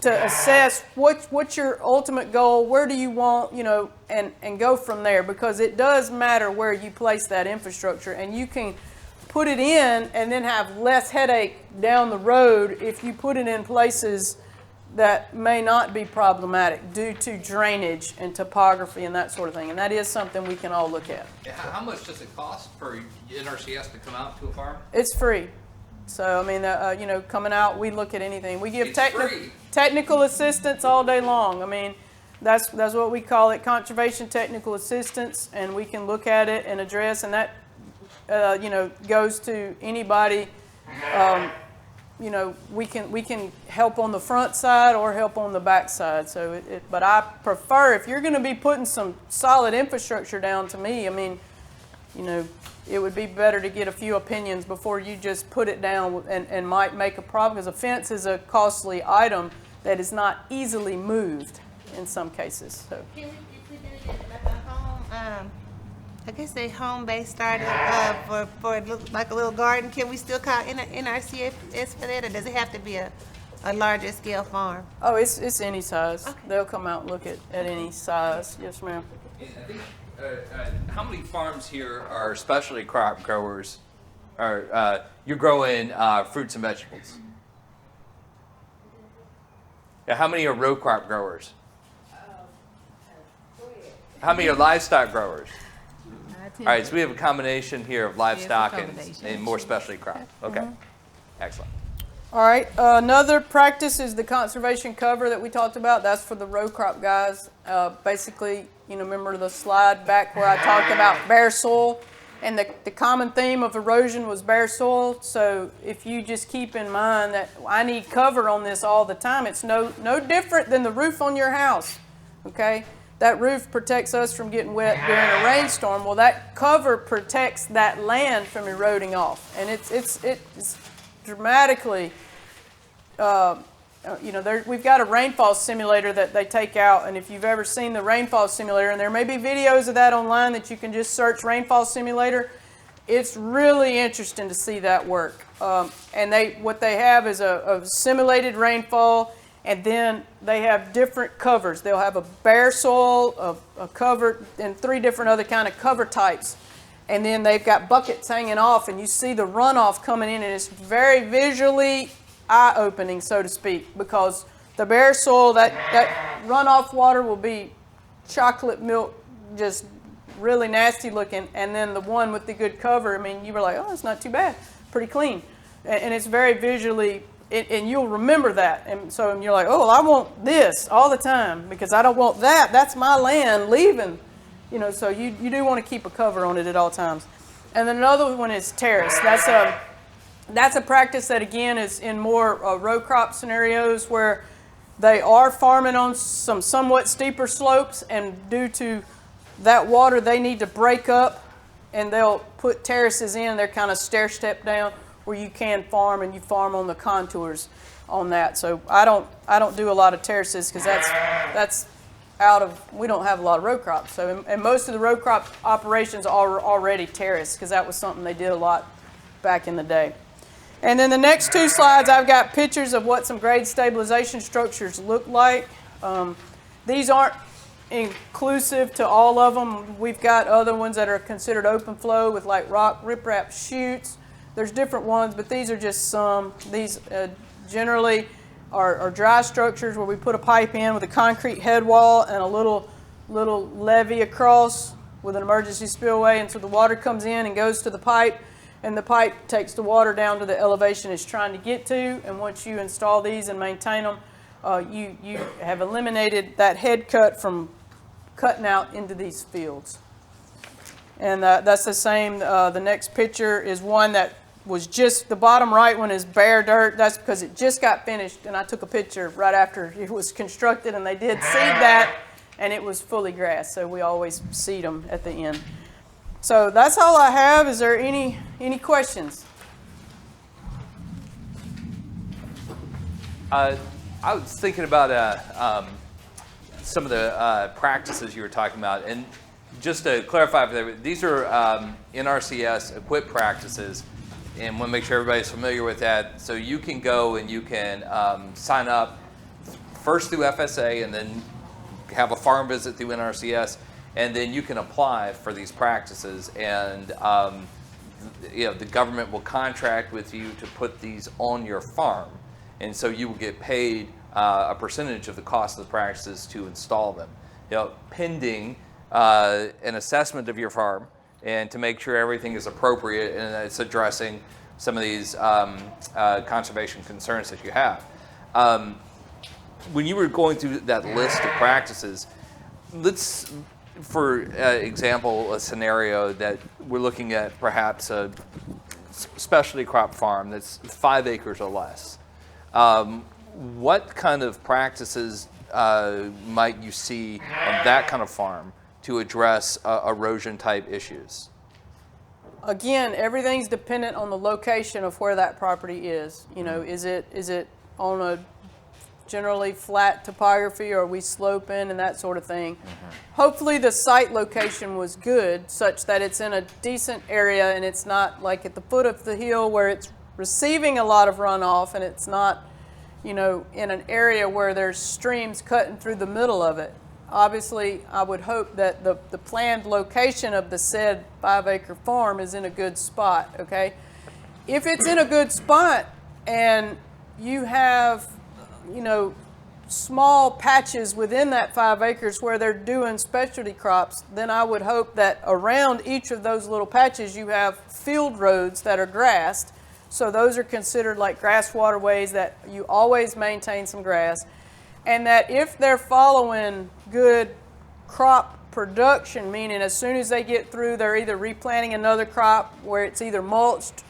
to assess what's your ultimate goal, where do you want, and go from there, because it does matter where you place that infrastructure, and you can put it in and then have less headache down the road if you put it in places that may not be problematic due to drainage and topography and that sort of thing. And that is something we can all look at. How much does it cost for NRCS to come out to a farm? It's free. So, I mean, coming out, we look at anything. We give It's technical assistance all day long. I mean, that's what we call it, conservation technical assistance, and we can look at it and address, and that, goes to anybody. We can help on the front side or help on the back side. So, but I prefer, if you're going to be putting some solid infrastructure down, to me, I mean, it would be better to get a few opinions before you just put it down and might make a problem, because a fence is a costly item that is not easily moved in some cases. So. Can we, if we do it like a home, I guess they home-based started for like a little garden, can we still call NRCS for that, or does it have to be a larger scale farm? Oh, it's any size. Okay. They'll come out and look at any size. Yes, ma'am. I think, how many farms here are specialty crop growers? Or you're growing fruits and vegetables? Yeah, how many are row crop growers? How many are livestock growers? All right, so we have a combination here of livestock and more specialty crop. Okay, excellent. All right, another practice is the conservation cover that we talked about. That's for the row crop guys. Basically, remember the slide back where I talked about bare soil, and the common theme of erosion was bare soil. So if you just keep in mind that I need cover on this all the time, it's no different than the roof on your house, okay? That roof protects us from getting wet during a rainstorm. Well, that cover protects that land from eroding off, and it's dramatically. We've got a rainfall simulator that they take out, and if you've ever seen the rainfall simulator, and there may be videos of that online that you can just search rainfall simulator, it's really interesting to see that work. And what they have is a simulated rainfall. And then they have different covers. They'll have a bare soil, a cover, and 3 different other kind of cover types. And then they've got buckets hanging off, and you see the runoff coming in, and it's very visually eye-opening, so to speak, because the bare soil, that runoff water will be chocolate milk, just really nasty looking. And then the one with the good cover, I mean, you were like, oh, it's not too bad, pretty clean. And it's very visually. And you'll remember that. And so you're like, oh, well, I want this all the time because I don't want that. That's my land leaving. So you do want to keep a cover on it at all times. And then another one is terrace. That's a practice that, again, is in more row crop scenarios where they are farming on some somewhat steeper slopes, and due to that water, they need to break up, and they'll put terraces in. They're kind of stair-step down, where you can farm, and you farm on the contours on that. So I don't do a lot of terraces because that's we don't have a lot of row crops. So and most of the row crop operations are already terraced because that was something they did a lot back in the day. And then the next 2 slides, I've got pictures of what some grade stabilization structures look like. These aren't inclusive to all of them. We've got other ones that are considered open flow with like rock riprap chutes. There's different ones, but these are just some. These generally are dry structures where we put a pipe in with a concrete head wall and a little levee across with an emergency spillway, and so the water comes in and goes to the pipe, and the pipe takes the water down to the elevation it's trying to get to. And once you install these and maintain them, you have eliminated that head cut from cutting out into these fields. And that's the same. The next picture is one that was just, the bottom right one is bare dirt. That's because it just got finished, and I took a picture right after it was constructed, and they did seed that, and it was fully grass. So we always seed them at the end. So that's all I have. Is there any questions? I was thinking about some of the practices you were talking about, and just to clarify, these are NRCS equipped practices, and want to make sure everybody's familiar with that. So you can go and you can sign up first through FSA and then have a farm visit through NRCS, and then you can apply for these practices, and the government will contract with you to put these on your farm, and so you will get paid a percentage of the cost of the practices to install them. Pending an assessment of your farm and to make sure everything is appropriate and it's addressing some of these conservation concerns that you have. When you were going through that list of practices, let's, for example, a scenario that we're looking at, perhaps a specialty crop farm that's 5 acres or less. What kind of practices might you see on that kind of farm to address erosion type issues? Again, everything's dependent on the location of where that property is. Is it on a generally flat topography, or are we sloping and that sort of thing? Hopefully the site location was good, such that it's in a decent area and it's not like at the foot of the hill where it's receiving a lot of runoff, and it's not in an area where there's streams cutting through the middle of it. Obviously, I would hope that the planned location of the said 5-acre farm is in a good spot, okay? If it's in a good spot and you have, small patches within that 5 acres where they're doing specialty crops, then I would hope that around each of those little patches you have field roads that are grassed. So those are considered like grass waterways, that you always maintain some grass. And that if they're following good crop production, meaning as soon as they get through, they're either replanting another crop where it's either mulched,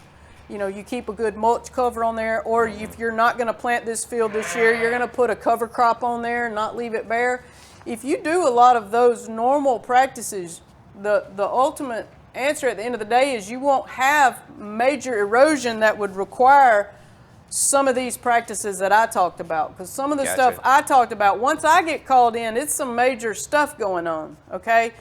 you keep a good mulch cover on there, or if you're not going to plant this field this year, you're going to put a cover crop on there and not leave it bare. If you do a lot of those normal practices, the ultimate answer at the end of the day is you won't have major erosion that would require some of these practices that I talked about. Because some of the stuff I talked about, once I get called in, it's some major stuff going on, okay?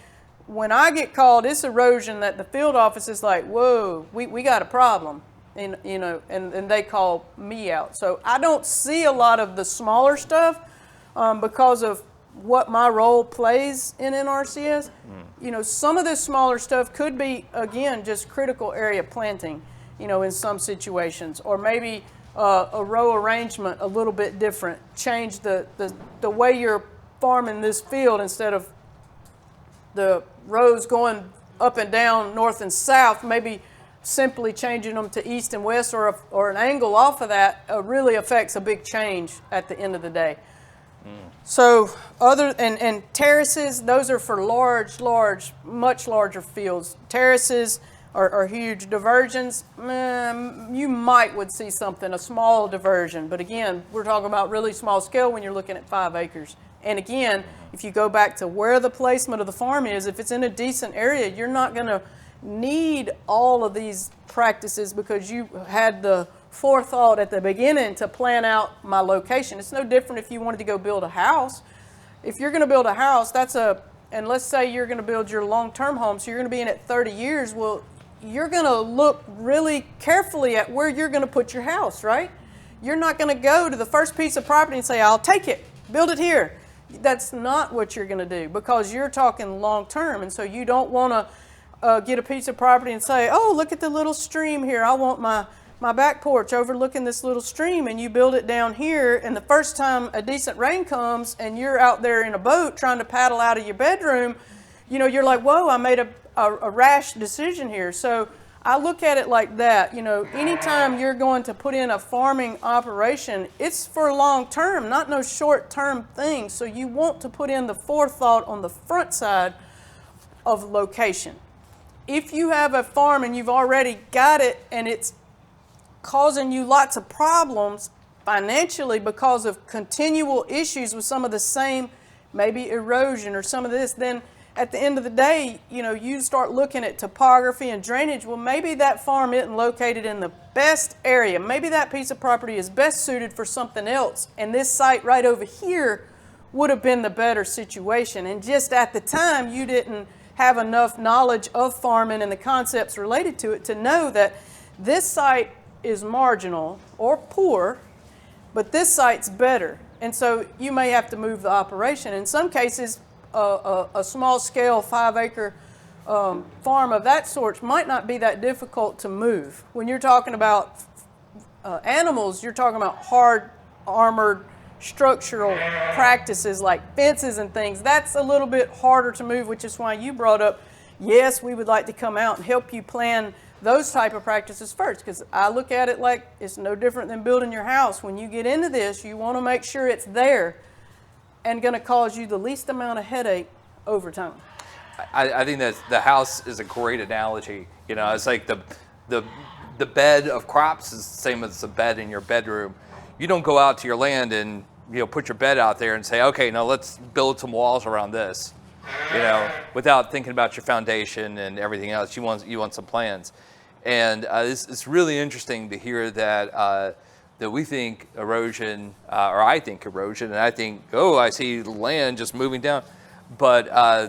When I get called, it's erosion that the field office is like, whoa, we got a problem. And they call me out. So I don't see a lot of the smaller stuff because of what my role plays in NRCS. Some of this smaller stuff could be, again, just critical area planting, in some situations, or maybe a row arrangement a little bit different. Change the way you're farming this field, instead of the rows going up and down, north and south, maybe simply changing them to east and west, or an angle off of that really affects a big change at the end of the day. So and terraces, those are for large, much larger fields. Terraces are huge. Diversions, you would see something, a small diversion. But again, we're talking about really small scale when you're looking at 5 acres. And again, if you go back to where the placement of the farm is, if it's in a decent area, you're not going to need all of these practices because you had the forethought at the beginning to plan out my location. It's no different if you wanted to go build a house. If you're going to build a house, and let's say you're going to build your long-term home, so you're going to be in it 30 years, well, you're going to look really carefully at where you're going to put your house, right? You're not going to go to the first piece of property and say, I'll take it, build it here. That's not what you're going to do, because you're talking long-term, and so you don't want to get a piece of property and say, oh, look at the little stream here. I want my back porch overlooking this little stream, and you build it down here, and the first time a decent rain comes and you're out there in a boat trying to paddle out of your bedroom, you're like, whoa, I made a rash decision here. So I look at it like that. Anytime you're going to put in a farming operation, it's for long term, not no short term thing. So you want to put in the forethought on the front side of location. If you have a farm and you've already got it and it's causing you lots of problems financially because of continual issues with some of the same, maybe erosion or some of this, then at the end of the day, you start looking at topography and drainage. Well, maybe that farm isn't located in the best area. Maybe that piece of property is best suited for something else, and this site right over here would have been the better situation. And just at the time, you didn't have enough knowledge of farming and the concepts related to it to know that this site is marginal or poor, but this site's better. And so you may have to move the operation. In some cases, a small scale 5-acre farm of that sort might not be that difficult to move. When you're talking about animals, you're talking about hard armored structural practices like fences and things. That's a little bit harder to move, which is why you brought up, yes, we would like to come out and help you plan those type of practices first, because I look at it like it's no different than building your house. When you get into this, you want to make sure it's there and going to cause you the least amount of headache over time. I think that the house is a great analogy. You know, it's like the bed of crops is the same as the bed in your bedroom. You don't go out to your land and, you know, put your bed out there and say, okay, now let's build some walls around this, you know, without thinking about your foundation and everything else. You want some plans. And it's really interesting to hear that that we think erosion, or I think erosion, and I think, oh, I see land just moving down. But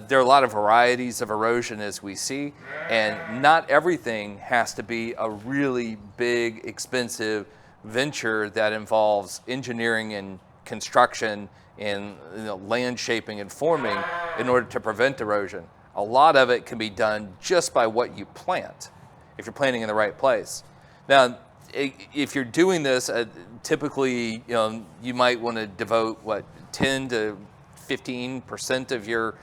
there are a lot of varieties of erosion as we see, and not everything has to be a really big, expensive venture that involves engineering and construction and, you know, land shaping and forming in order to prevent erosion. A lot of it can be done just by what you plant, if you're planting in the right place. Now, if you're doing this, typically, you know, you might want to devote 10 to 15% of your,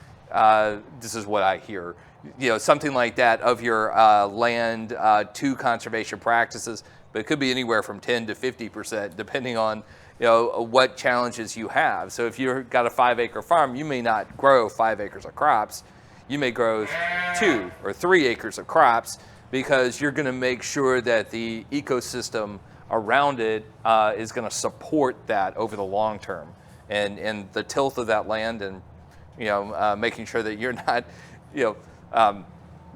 this is what I hear, you know, something like that of your land to conservation practices, but it could be anywhere from 10 to 50% depending on, you know, what challenges you have. So if you've got a 5-acre farm, you may not grow 5 acres of crops. You may grow 2 or 3 acres of crops, because you're going to make sure that the ecosystem around it is going to support that over the long term, and the tilth of that land, and, you know, making sure that you're not, you know,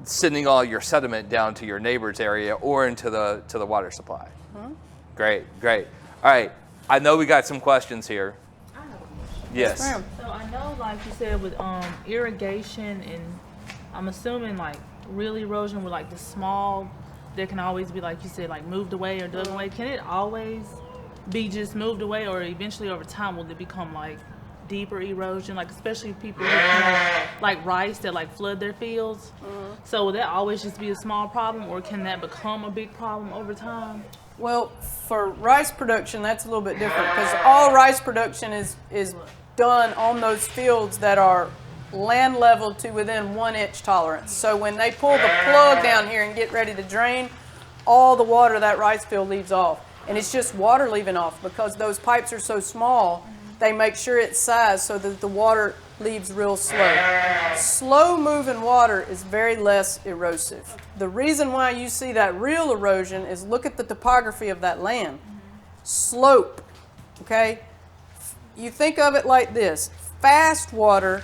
sending all your sediment down to your neighbor's area or into the water supply. Mm-hmm. Great. All right, I know we got some questions here. I have a question. Yes. So I know, like you said, with irrigation, and I'm assuming like real erosion with like the small, there can always be, like you said, like moved away or dug away. Can it always be just moved away, or eventually over time will it become like deeper erosion, like especially people who plant like rice that like flood their fields? So will that always just be a small problem, or can that become a big problem over time? Well, for rice production, that's a little bit different, because all rice production is done on those fields that are land level to within 1 inch tolerance. So when they pull the plug down here and get ready to drain, all the water of that rice field leaves off. And it's just water leaving off, because those pipes are so small, they make sure it's sized so that the water leaves real slow. Slow moving water is very less erosive. The reason why you see that real erosion is, look at the topography of that land. Slope, okay? You think of it like this. Fast water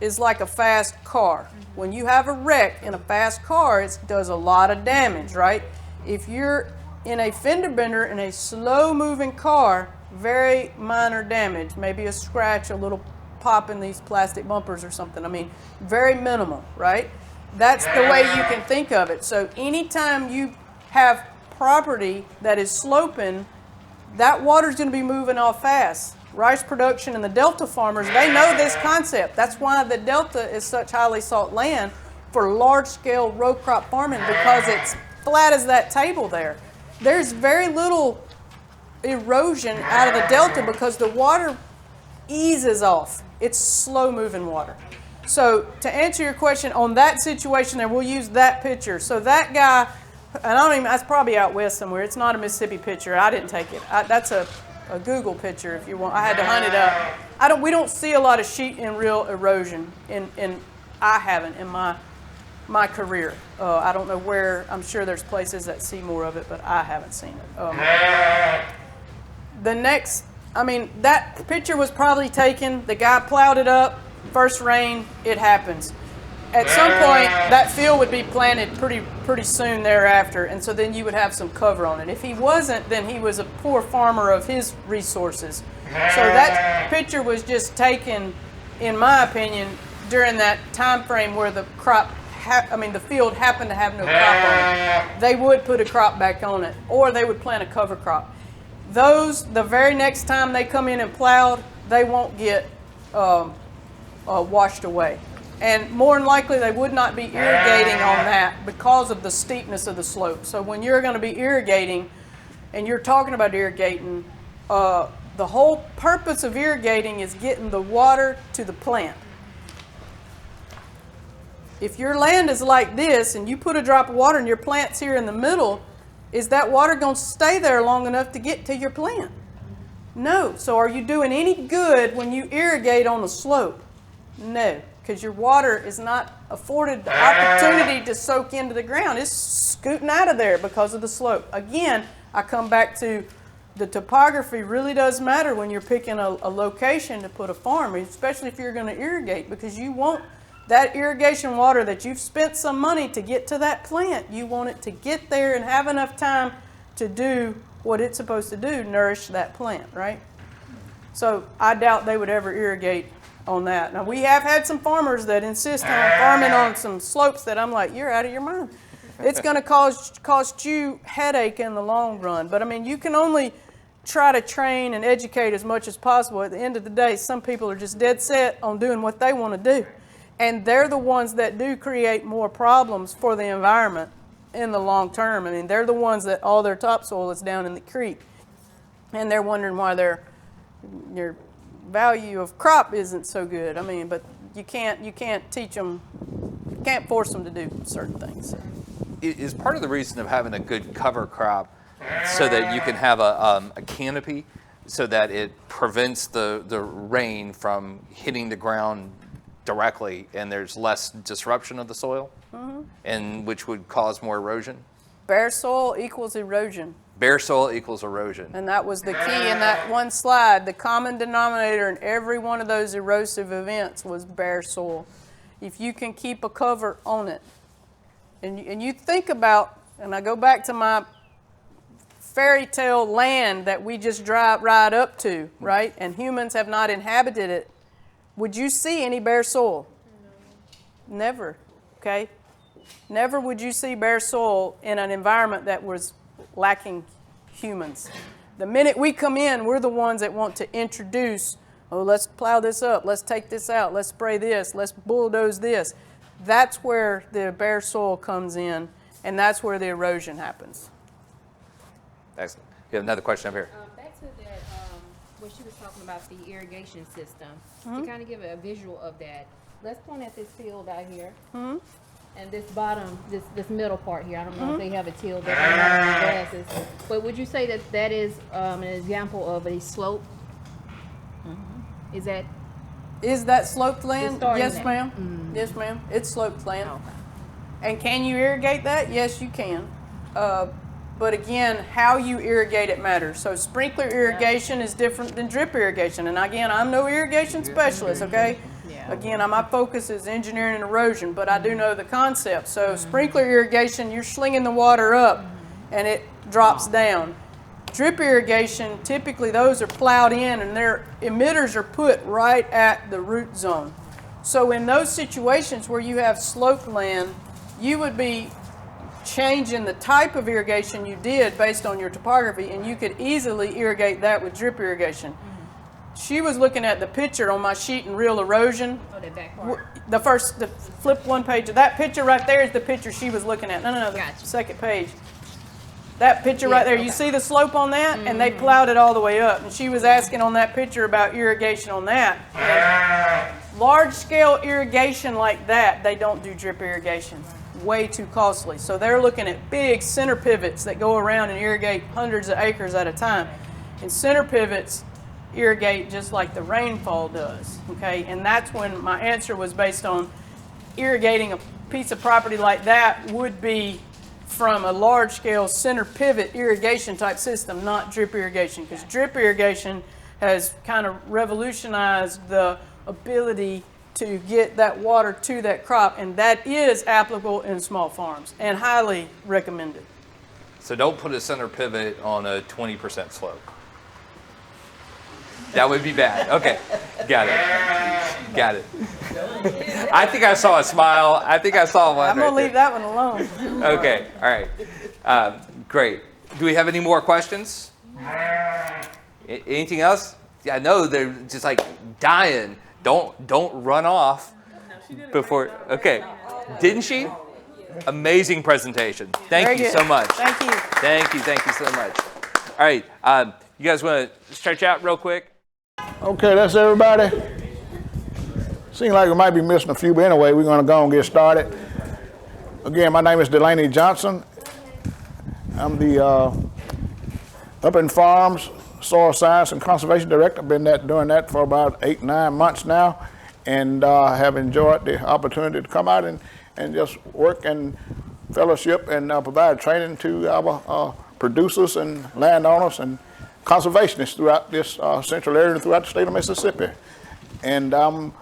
is like a fast car. When you have a wreck in a fast car, it does a lot of damage, right? If you're in a fender bender in a slow moving car, very minor damage, maybe a scratch, a little pop in these plastic bumpers or something. I mean, very minimal, right? That's the way you can think of it. So anytime you have property that is sloping, that water's going to be moving off fast. Rice production and the Delta farmers, they know this concept. That's why the Delta is such highly sought land for large-scale row crop farming, because it's flat as that table there. There's very little erosion out of the Delta because the water eases off. It's slow-moving water. So to answer your question on that situation there, we'll use that picture. So that guy, and that's probably out west somewhere. It's not a Mississippi picture. I didn't take it. That's a Google picture if you want. I had to hunt it up. We don't see a lot of sheet and reel erosion I haven't in my career. I don't know where. I'm sure there's places that see more of it, but I haven't seen it. That picture was probably taken. The guy plowed it up. First rain, it happens. At some point, that field would be planted pretty soon thereafter, and so then you would have some cover on it. If he wasn't, then he was a poor farmer of his resources. So that picture was just taken, in my opinion, during that time frame where the the field happened to have no crop on it. They would put a crop back on it, or they would plant a cover crop. the very next time they come in and plowed, they won't get washed away. And more than likely, they would not be irrigating on that because of the steepness of the slope. So when you're going to be irrigating, and you're talking about irrigating, the whole purpose of irrigating is getting the water to the plant. If your land is like this and you put a drop of water and your plant's here in the middle, is that water going to stay there long enough to get to your plant? No. So are you doing any good when you irrigate on the slope? No, because your water is not afforded the opportunity to soak into the ground. It's scooting out of there because of the slope. Again, I come back to the topography really does matter when you're picking a location to put a farm, especially if you're going to irrigate, because you want that irrigation water that you've spent some money to get to that plant. You want it to get there and have enough time to do what it's supposed to do, nourish that plant, right? So I doubt they would ever irrigate on that. Now, we have had some farmers that insist on farming on some slopes that I'm like, you're out of your mind. It's going to cost you headache in the long run. But I mean, you can only try to train and educate as much as possible. At the end of the day, some people are just dead set on doing what they want to do. And they're the ones that do create more problems for the environment in the long term. I mean, they're the ones that all their topsoil is down in the creek. And they're wondering why their value of crop isn't so good. I mean, but you can't teach them, you can't force them to do certain things. So. Is part of the reason of having a good cover crop so that you can have a canopy so that it prevents the rain from hitting the ground directly and there's less disruption of the soil, and which would cause more erosion? Bare soil equals erosion. Bare soil equals erosion. And that was the key in that one slide. The common denominator in every one of those erosive events was bare soil. If you can keep a cover on it, and you think about, and I go back to my fairy tale land that we just ride up to, right? And humans have not inhabited it. Would you see any bare soil? No. Never, okay? Never would you see bare soil in an environment that was lacking humans. The minute we come in, we're the ones that want to introduce, oh, let's plow this up, let's take this out, let's spray this, let's bulldoze this. That's where the bare soil comes in, and that's where the erosion happens. Excellent. You have another question over here. Back to that, when she was talking about the irrigation system, to kind of give a visual of that, let's point at this field out here. And this bottom, this middle part here, I don't know if they have a till there on glasses, but would you say that that is an example of a slope? Is that sloped land? Yes, ma'am. Yes, ma'am. It's sloped land. Okay. And can you irrigate that? Yes, you can. But again, how you irrigate it matters. So sprinkler irrigation is different than drip irrigation. And again, I'm no irrigation specialist, okay? Again, my focus is engineering and erosion, but I do know the concept. So sprinkler irrigation, you're slinging the water up and it drops down. Drip irrigation, typically those are plowed in and their emitters are put right at the root zone. So in those situations where you have sloped land, you would be changing the type of irrigation you did based on your topography, and you could easily irrigate that with drip irrigation. She was looking at the picture on my sheet in real erosion. Oh, that back part. The flip one page. That picture right there is the picture she was looking at. No, the Gotcha. second page. That picture right there, you see the slope on that? And they plowed it all the way up. And she was asking on that picture about irrigation on that. And large scale irrigation like that, they don't do drip irrigation. Way too costly. So they're looking at big center pivots that go around and irrigate hundreds of acres at a time. And center pivots irrigate just like the rainfall does, okay? And that's when my answer was based on irrigating a piece of property like that would be from a large-scale center pivot irrigation type system, not drip irrigation, because drip irrigation has kind of revolutionized the ability to get that water to that crop, and that is applicable in small farms and highly recommended. So don't put a center pivot on a 20% slope. That would be bad. Okay, got it. I think I saw a smile. I think I saw one. I'm going to leave that one alone. Okay, all right. Great. Do we have any more questions? Anything else? Yeah, I know they're just like dying. Don't run off before. Okay, didn't she? Amazing presentation. Thank Very you good. so much. Thank you. Thank you so much. All right, you guys want to stretch out real quick? Okay, that's everybody. Seems like we might be missing a few, but anyway, we're going to go and get started. Again, my name is Delaney Johnson. I'm the Up in Farms Soil Science and Conservation Director. I've been doing that for about 8-9 months now, and have enjoyed the opportunity to come out and just work and fellowship and provide training to our producers and landowners and conservationists throughout this central area and throughout the state of Mississippi. And I'm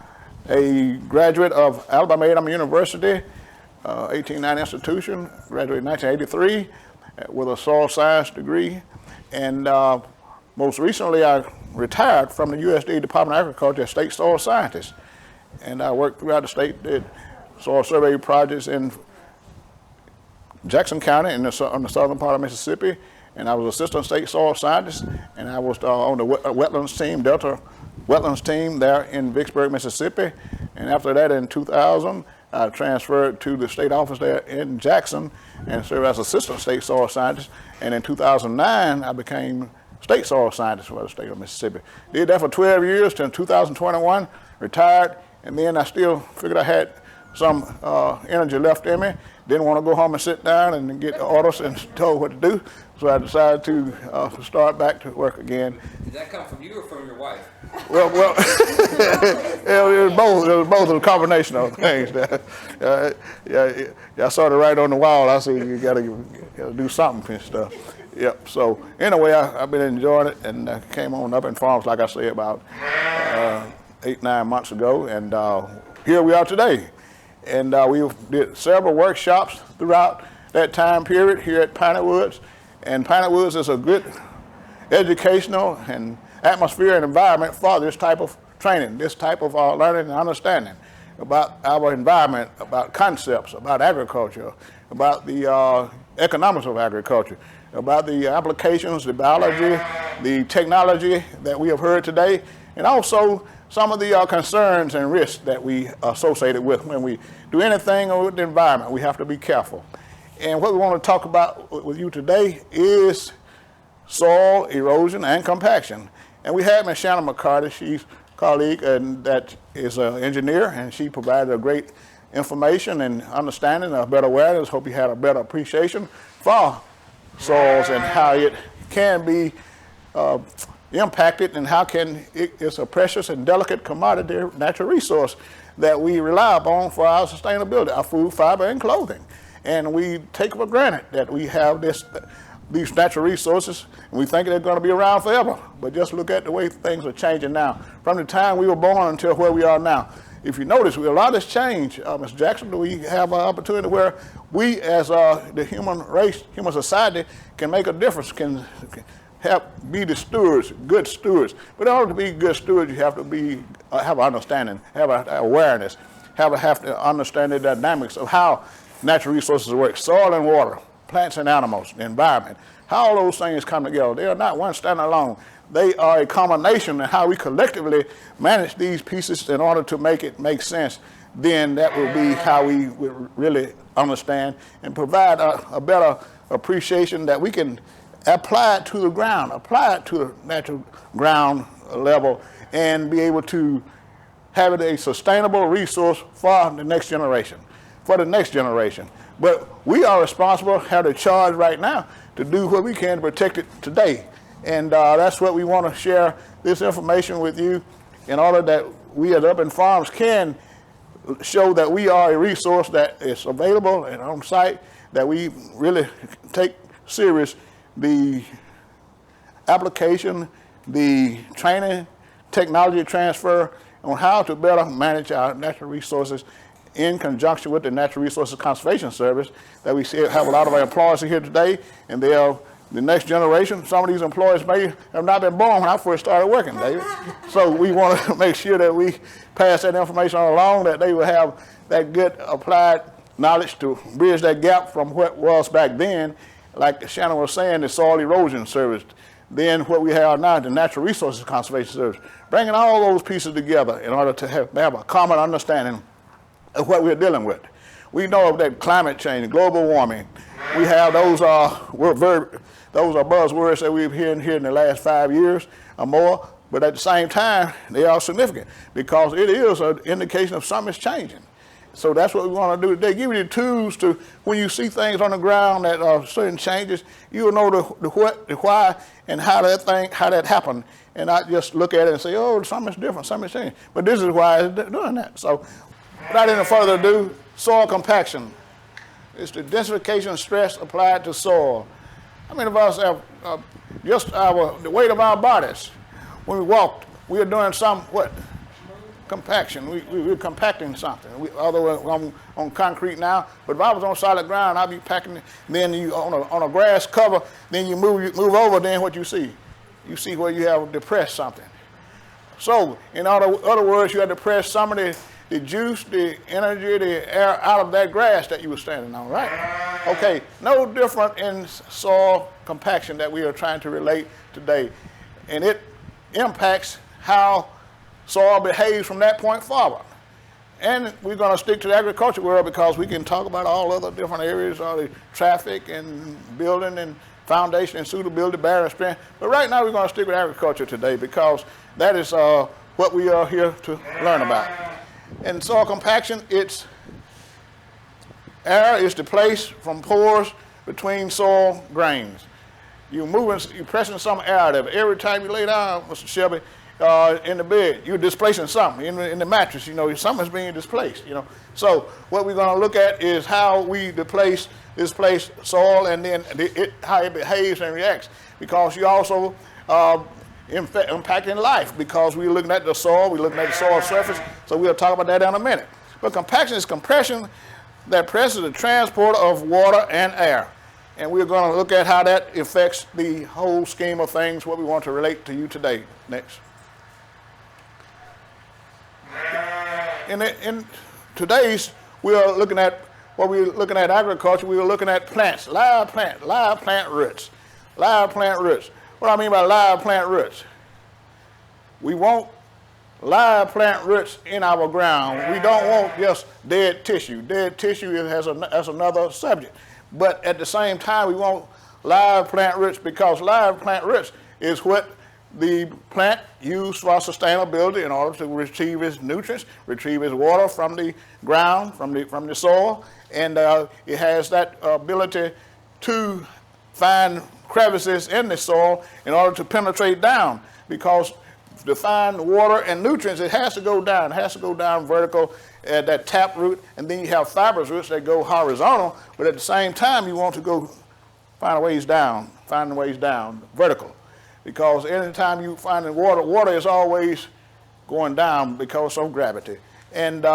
a graduate of Alabama A&M University, 1890 institution, graduated in 1983 with a soil science degree. And most recently I retired from the USDA Department of Agriculture as state soil scientist. And I worked throughout the state, did soil survey projects in Jackson County on the southern part of Mississippi. And I was assistant state soil scientist, and I was on the wetlands team, Delta Wetlands team there in Vicksburg, Mississippi. And after that, in 2000, I transferred to the state office there in Jackson and served as assistant state soil scientist. And in 2009, I became state soil scientist for the state of Mississippi. Did that for 12 years till 2021, retired, and then I still figured I had some energy left in me. Didn't want to go home and sit down and get orders and told what to do. So I decided to start back to work again. Did that come from you or from your wife? Well, it was both a combination of things. I saw it right on the wall. I said, you gotta do something and stuff. Yep. So anyway, I've been enjoying it, and came on Up in Farms, like I say, about 8-9 months ago, and here we are today. And we did several workshops throughout that time period here at Piney Woods. And Piney Woods is a good educational and atmosphere and environment for this type of training, this type of learning and understanding about our environment, about concepts, about agriculture, about the economics of agriculture, about the applications, the biology, the technology that we have heard today, and also some of the concerns and risks that we associated with when we do anything with the environment. We have to be careful. And what we want to talk about with you today is soil erosion and compaction. And we have Ms. Shannon McCarty. She's a colleague and that is an engineer, and she provided a great information and understanding, a better awareness. Hope you had a better appreciation for soils and how it can be impacted, and how it's a precious and delicate commodity, natural resource that we rely upon for our sustainability, our food, fiber, and clothing. And we take for granted that we have these natural resources, and we think they're going to be around forever. But just look at the way things are changing now, from the time we were born until where we are now. If you notice, a lot has changed, Ms. Jackson. We have an opportunity where we, as the human race, human society, can make a difference, can be the stewards, good stewards. But in order to be good stewards, you have to have an understanding, have an awareness, have to understand the dynamics of how natural resources work, soil and water, plants and animals, the environment, how all those things come together. They are not one standing alone. They are a combination of how we collectively manage these pieces in order to make it make sense. Then that will be how we will really understand and provide a better appreciation that we can apply it to the ground, apply it to the natural ground level, and be able to have it a sustainable resource for the next generation. But we are responsible, have the charge right now to do what we can to protect it today. And that's what we want to share this information with you, in order that we at Up in Farms can show that we are a resource that is available and on site, that we really take serious the application, the training, technology transfer on how to better manage our natural resources in conjunction with the Natural Resources Conservation Service that we see have a lot of our employees here today, and they are the next generation. Some of these employees may have not been born when I first started working, David. So we want to make sure that we pass that information along, that they will have that good applied knowledge to bridge that gap from what was back then. Like Shannon was saying, the soil erosion service, then what we have now, the Natural Resources Conservation Service, bringing all those pieces together in order to have a common understanding of what we're dealing with. We know that climate change, global warming, we have those buzzwords that we've heard here in the last 5 years or more, but at the same time, they are significant because it is an indication of something's changing. So that's what we want to do today. Give you the tools to, when you see things on the ground that are certain changes, you'll know the what, the why, and how that happened, and not just look at it and say, oh, something's different, something's changing. But this is why it's doing that. So without any further ado, soil compaction. It's the densification stress applied to soil. How many of us have just the weight of our bodies? When we walked, we are doing some, what? Compaction. We're compacting something. Although I'm on concrete now, but if I was on solid ground, I'd be packing. Then you on a grass cover, then you move over. Then what you see where you have depressed something. So in other words, you have depressed some of the juice, the energy, the air out of that grass that you were standing on, right? Okay, no different in soil compaction that we are trying to relate today, and it impacts how soil behaves from that point forward. And we're going to stick to the agriculture world because we can talk about all other different areas, all the traffic and building and foundation and suitability, barrier strength. But right now we're going to stick with agriculture today because that is what we are here to learn about. In soil compaction, air is displaced from pores between soil grains. You're pressing some air out of it. Every time you lay down, Mr. Shelby, in the bed, you're displacing something. In the mattress, something's being displaced, So what we're going to look at is how we displace soil and then how it behaves and reacts. Because you also impacting life because we're looking at the soil, we're looking at the soil surface, so we'll talk about that in a minute. But compaction is compression that presses the transport of water and air. And we're going to look at how that affects the whole scheme of things, what we want to relate to you today. Next. In today's, we are looking at agriculture, we are looking at plants, live plant roots. What I mean by live plant roots? We want live plant roots in our ground. We don't want just dead tissue. Dead tissue has another subject. But at the same time, we want live plant roots because live plant roots is what the plant used for sustainability in order to retrieve its nutrients, retrieve its water from the ground, from the soil, and it has that ability to find crevices in the soil in order to penetrate down, because to find water and nutrients, it has to go down. It has to go down vertical at that tap root, and then you have fibrous roots that go horizontal, but at the same time, you want to go find ways down vertical. Because anytime you find the water is always going down because of gravity. And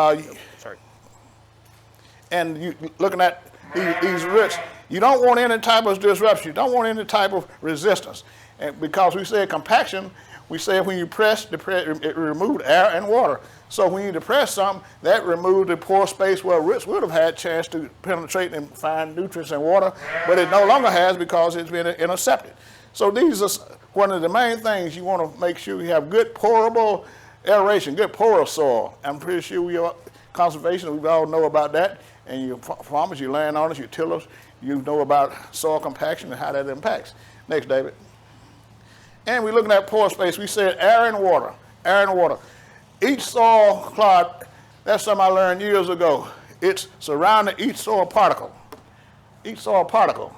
and you looking at these roots, you don't want any type of disruption. You don't want any type of resistance. And because we said compaction, we said when you press, it removed air and water. So when you depress something, that removed the pore space where roots would have had a chance to penetrate and find nutrients and water, but it no longer has because it's been intercepted. So these are one of the main things you want to make sure you have good pourable aeration, good porous soil. I'm pretty sure we are conservation, we all know about that. And your farmers, your landowners, your tillers, you know about soil compaction and how that impacts. Next, David. And we're looking at pore space. We said air and water, air and water. Each soil clod, that's something I learned years ago. It's surrounding each soil particle. Each soil particle,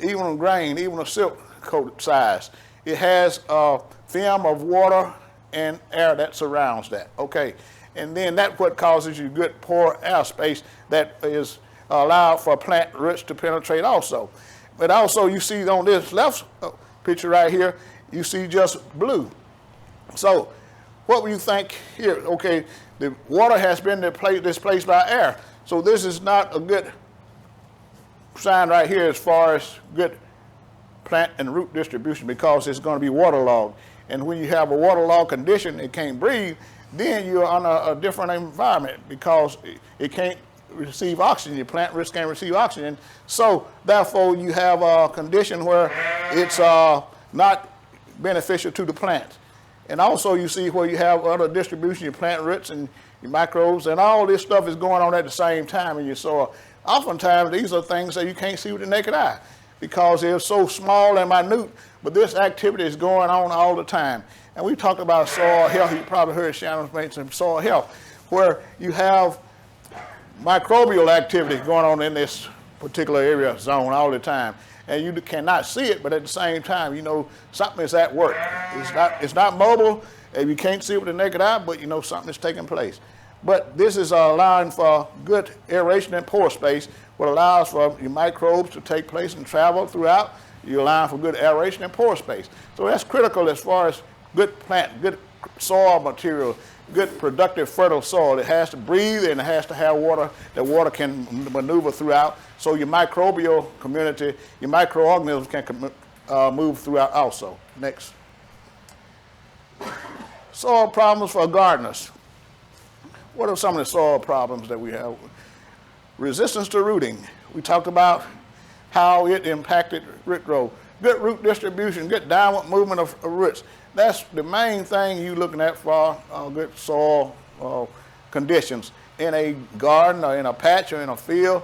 even a grain, even a silk coat size, it has a film of water and air that surrounds that, okay? And then that's what causes you good pore air space that is allowed for plant roots to penetrate also. But also you see on this left picture right here, you see just blue. So what would you think here? Okay, the water has been displaced by air. So this is not a good sign right here as far as good plant and root distribution because it's going to be waterlogged. And when you have a waterlogged condition, it can't breathe, then you're on a different environment because it can't receive oxygen. Your plant roots can't receive oxygen. So therefore you have a condition where it's not beneficial to the plants. And also you see where you have other distribution, your plant roots and your microbes, and all this stuff is going on at the same time in your soil. Oftentimes these are things that you can't see with the naked eye because they're so small and minute, but this activity is going on all the time. And we talked about soil health. You probably heard Shannon mention soil health, where you have microbial activity going on in this particular area zone all the time. And you cannot see it, but at the same time, you know something is at work. It's not mobile, and you can't see it with the naked eye, but you know something is taking place. But this is allowing for good aeration and pore space, what allows for your microbes to take place and travel throughout. You're allowing for good aeration and pore space. So that's critical as far as good plant, good soil material, good productive fertile soil. It has to breathe and it has to have water that water can maneuver throughout, so your microbial community, your microorganisms can move throughout also. Next. Soil problems for gardeners. What are some of the soil problems that we have? Resistance to rooting. We talked about how it impacted root growth. Good root distribution, good downward movement of roots. That's the main thing you're looking at for good soil conditions in a garden or in a patch or in a field.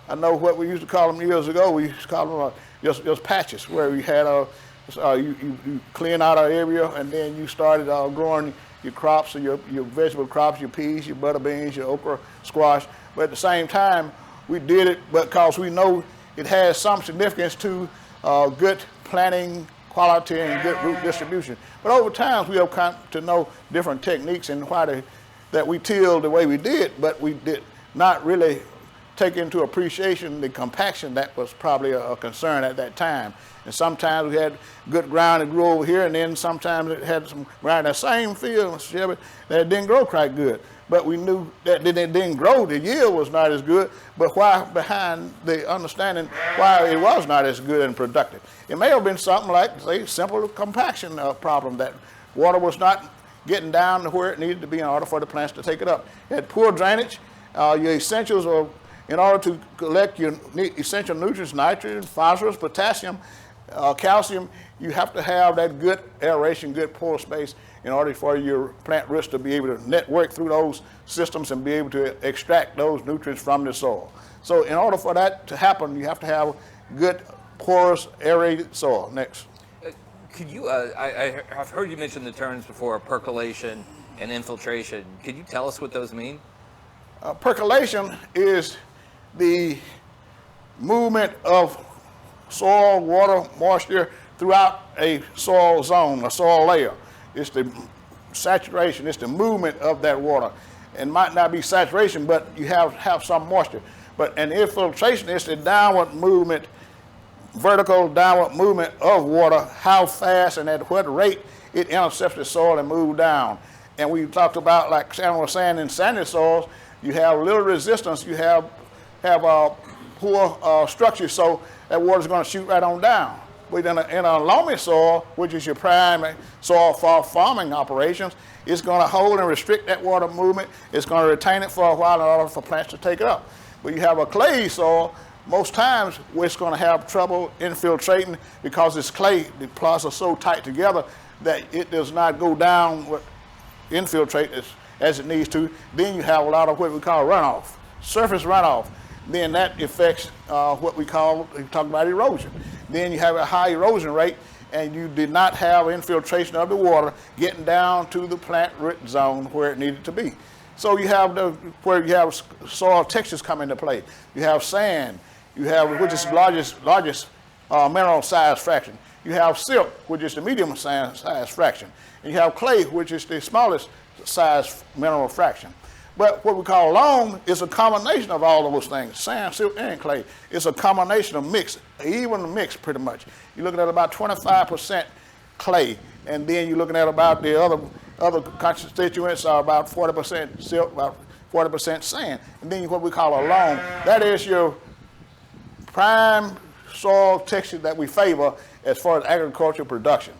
I know what we used to call them years ago. We used to call them just patches, where we had you clean out an area and then you started growing your crops, or your vegetable crops, your peas, your butter beans, your okra, squash. But at the same time, we did it because we know it has some significance to good planting quality and good root distribution. But over time, we have come to know different techniques and why that we tilled the way we did, but we did not really take into appreciation the compaction that was probably a concern at that time. And sometimes we had good ground that grew over here, and then sometimes it had some ground in that same field that it didn't grow quite good. But we knew that it didn't grow, the yield was not as good, but why behind the understanding why it was not as good and productive. It may have been something like, say, simple compaction problem, that water was not getting down to where it needed to be in order for the plants to take it up. It had poor drainage. Your essentials were, in order to collect your essential nutrients, nitrogen, phosphorus, potassium, calcium, you have to have that good aeration, good pore space in order for your plant roots to be able to network through those systems and be able to extract those nutrients from the soil. So in order for that to happen, you have to have good, porous, aerated soil. Next. Could you, I've heard you mention the terms before, percolation and infiltration. Could you tell us what those mean? Percolation is the movement of soil, water, moisture throughout a soil zone, a soil layer. It's the saturation, it's the movement of that water. It might not be saturation, but you have some moisture. But an infiltration is the downward movement, vertical downward movement of water, how fast and at what rate it intercepts the soil and moves down. And we talked about, like Shannon was saying, in sandy soils, you have little resistance, you have poor structure, so that water's going to shoot right on down. But in a loamy soil, which is your prime soil for farming operations, it's going to hold and restrict that water movement. It's going to retain it for a while in order for plants to take it up. But you have a clay soil, most times it's going to have trouble infiltrating because it's clay. The plots are so tight together that it does not go down, infiltrate as it needs to. Then you have a lot of what we call runoff, surface runoff. Then that affects what we talk about erosion. Then you have a high erosion rate, and you did not have infiltration of the water getting down to the plant root zone where it needed to be. So you have where you have soil textures come into play. You have sand, you have, which is the largest mineral size fraction. You have silt, which is the medium size fraction. And you have clay, which is the smallest size mineral fraction. But what we call loam is a combination of all of those things, sand, silt, and clay. It's a combination of mix, even mix pretty much. You're looking at about 25% clay, and then you're looking at about the other constituents are about 40% silt, about 40% sand. And then what we call a loam, that is your prime soil texture that we favor as far as agricultural production.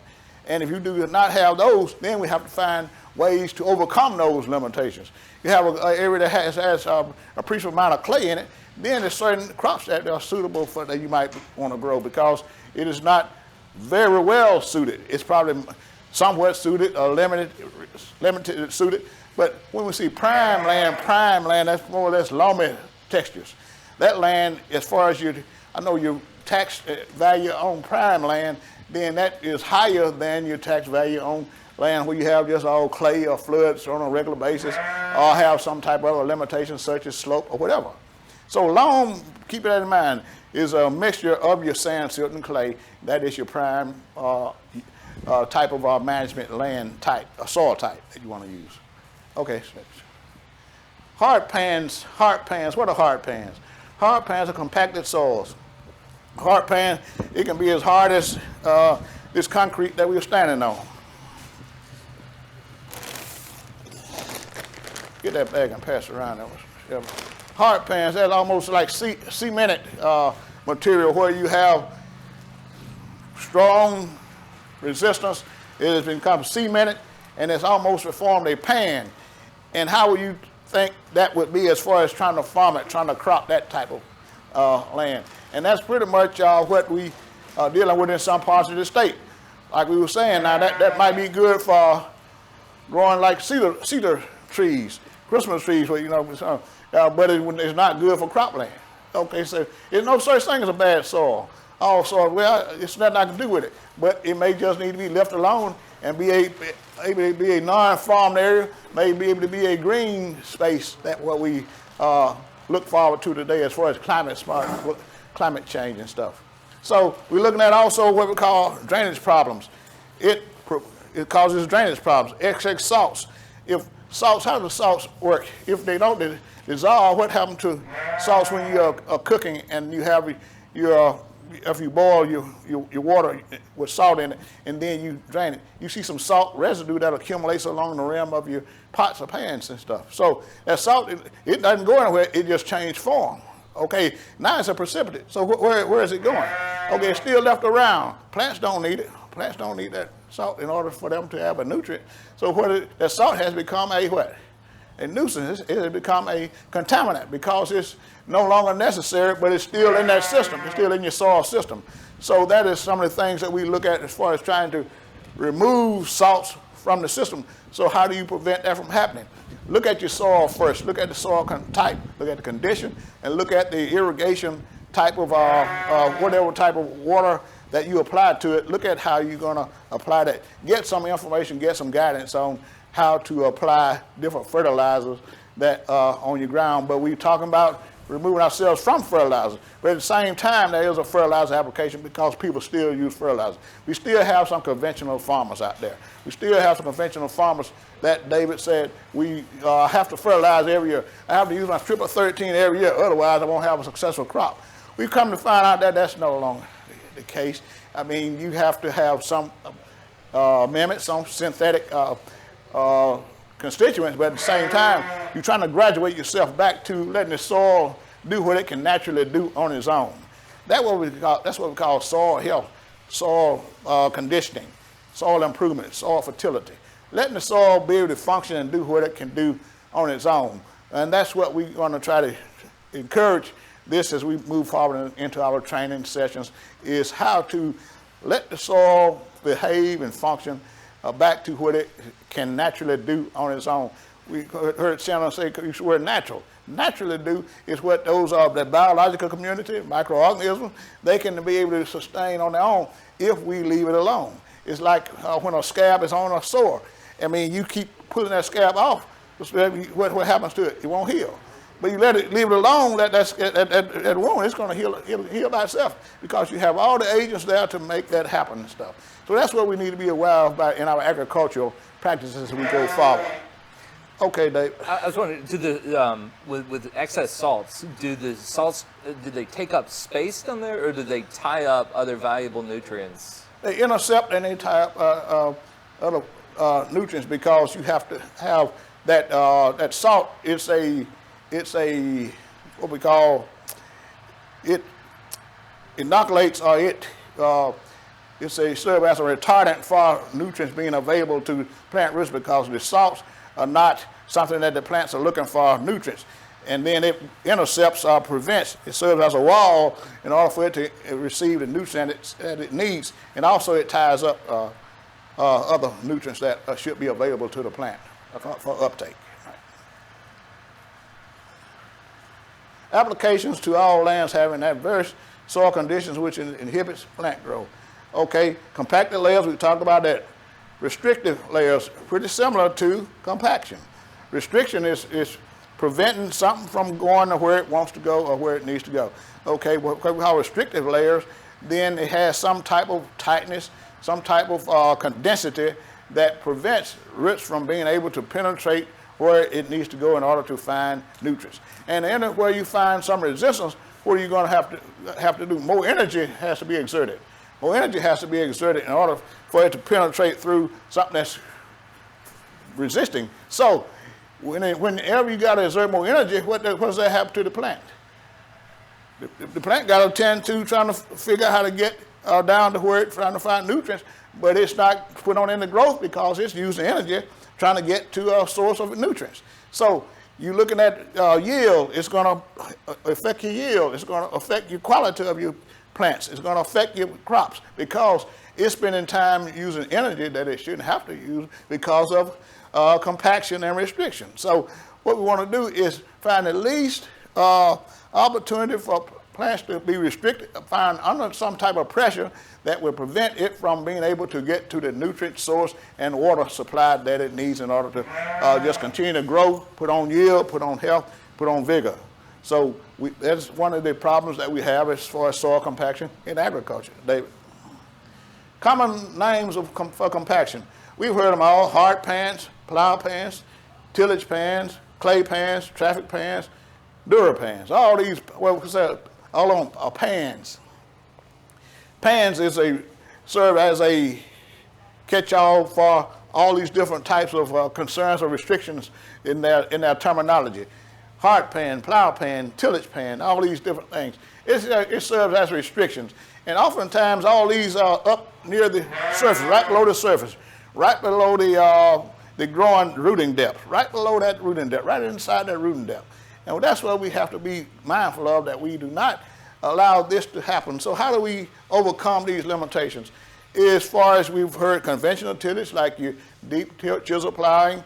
And if you do not have those, then we have to find ways to overcome those limitations. You have an area that has a appreciable amount of clay in it, then there's certain crops that are suitable for that you might want to grow because it is not very well suited. It's probably somewhat suited or limited suited. But when we see prime land, that's more or less loamy textures. That land, as far as I know your tax value on prime land, then that is higher than your tax value on land where you have just all clay or floods on a regular basis, or have some type of limitation such as slope or whatever. So loam, keep that in mind, is a mixture of your sand, silt, and clay. That is your prime type of management land type, soil type that you want to use. Okay. Hard pans, what are hard pans? Hard pans are compacted soils. Hard pan, it can be as hard as this concrete that we're standing on. Get that bag and pass it around. Hard pans, that's almost like cemented material where you have strong resistance. It has become cemented and it's almost formed a pan. And how would you think that would be as far as trying to farm it, trying to crop that type of land? And that's pretty much what we are dealing with in some parts of the state. Like we were saying, now that might be good for growing like cedar trees, Christmas trees, where, but it's not good for cropland. Okay, so there's no such thing as a bad soil. All soil, well, it's nothing I can do with it, but it may just need to be left alone and be able to be a non-farmed area, may be able to be a green space. That's what we look forward to today as far as climate change and stuff. So we're looking at also what we call drainage problems. It causes drainage problems. Excess salts. How do salts work? If they don't dissolve, what happens to salts when you are cooking and you have if you boil your water with salt in it and then you drain it, you see some salt residue that accumulates along the rim of your pots or pans and stuff. So that salt, it doesn't go anywhere, it just changed form. Okay, now it's a precipitate. So where is it going? Okay, it's still left around. Plants don't need it. Plants don't need that salt in order for them to have a nutrient. So that salt has become a what? A nuisance. It has become a contaminant because it's no longer necessary, but it's still in that system. It's still in your soil system. So that is some of the things that we look at as far as trying to remove salts from the system. So how do you prevent that from happening? Look at your soil first. Look at the soil type. Look at the condition, and look at the irrigation type of whatever type of water that you apply to it. Look at how you're going to apply that. Get some information, get some guidance on how to apply different fertilizers that on your ground. But we're talking about removing ourselves from fertilizer. But at the same time, there is a fertilizer application because people still use fertilizer. We still have some conventional farmers out there. We still have some conventional farmers that David said we have to fertilize every year. I have to use my triple 13 every year, otherwise I won't have a successful crop. We've come to find out that that's no longer the case. I mean, you have to have some amendments, some synthetic constituents, but at the same time, you're trying to graduate yourself back to letting the soil do what it can naturally do on its own. That's what we call soil health, soil conditioning, soil improvement, soil fertility. Letting the soil be able to function and do what it can do on its own. And that's what we're going to try to encourage this as we move forward into our training sessions, is how to let the soil behave and function back to what it can naturally do on its own. We heard Shannon say the word natural. Naturally do is what those are, the biological community, microorganisms, they can be able to sustain on their own if we leave it alone. It's like when a scab is on a sore. I mean, you keep pulling that scab off, what happens to it? It won't heal. But you leave it alone, that wound, it's going to heal by itself because you have all the agents there to make that happen and stuff. So that's what we need to be aware of in our agricultural practices as we go forward. Okay, Dave. I was wondering, with excess salts, do they take up space down there, or do they tie up other valuable nutrients? They intercept and they tie up other nutrients because you have to have that salt. It's a what we call it inoculates, or it's a serve as a retardant for nutrients being available to plant roots because the salts are not something that the plants are looking for nutrients. and then it intercepts or prevents. It serves as a wall in order for it to receive the nutrients that it needs, and also it ties up other nutrients that should be available to the plant for uptake. Applications to all lands having adverse soil conditions which inhibits plant growth. Okay, compacted layers, we talked about that. Restrictive layers, pretty similar to compaction. Restriction is preventing something from going to where it wants to go or where it needs to go. Okay, what we call restrictive layers, then it has some type of tightness, some type of condensity that prevents roots from being able to penetrate where it needs to go in order to find nutrients. And then where you find some resistance, what are you going to have to do? More energy has to be exerted. More energy has to be exerted in order for it to penetrate through something that's resisting. So whenever you got to exert more energy, what does that happen to the plant? The plant got to tend to trying to figure out how to get down to where it's trying to find nutrients, but it's not put on in the growth because it's using energy trying to get to a source of nutrients. So you're looking at yield, it's going to affect your yield, it's going to affect your quality of your plants, it's going to affect your crops because it's spending time using energy that it shouldn't have to use because of compaction and restriction. So what we want to do is find the least opportunity for plants to be restricted, find under some type of pressure that will prevent it from being able to get to the nutrient source and water supply that it needs in order to just continue to grow, put on yield, put on health, put on vigor. So that's one of the problems that we have as far as soil compaction in agriculture. David. Common names for compaction. We've heard them all: hard pans, plow pans, tillage pans, clay pans, traffic pans, dura pans. All these, well, all of them are pans. Pans serve as a catch-all for all these different types of concerns or restrictions in their terminology. Hard pan, plow pan, tillage pan, all these different things. It serves as restrictions. And oftentimes all these are up near the surface, right below the surface, right below the growing rooting depth, right below that rooting depth, right inside that rooting depth. And that's what we have to be mindful of, that we do not allow this to happen. So how do we overcome these limitations? As far as we've heard, conventional tillage, like your deep chisel plowing,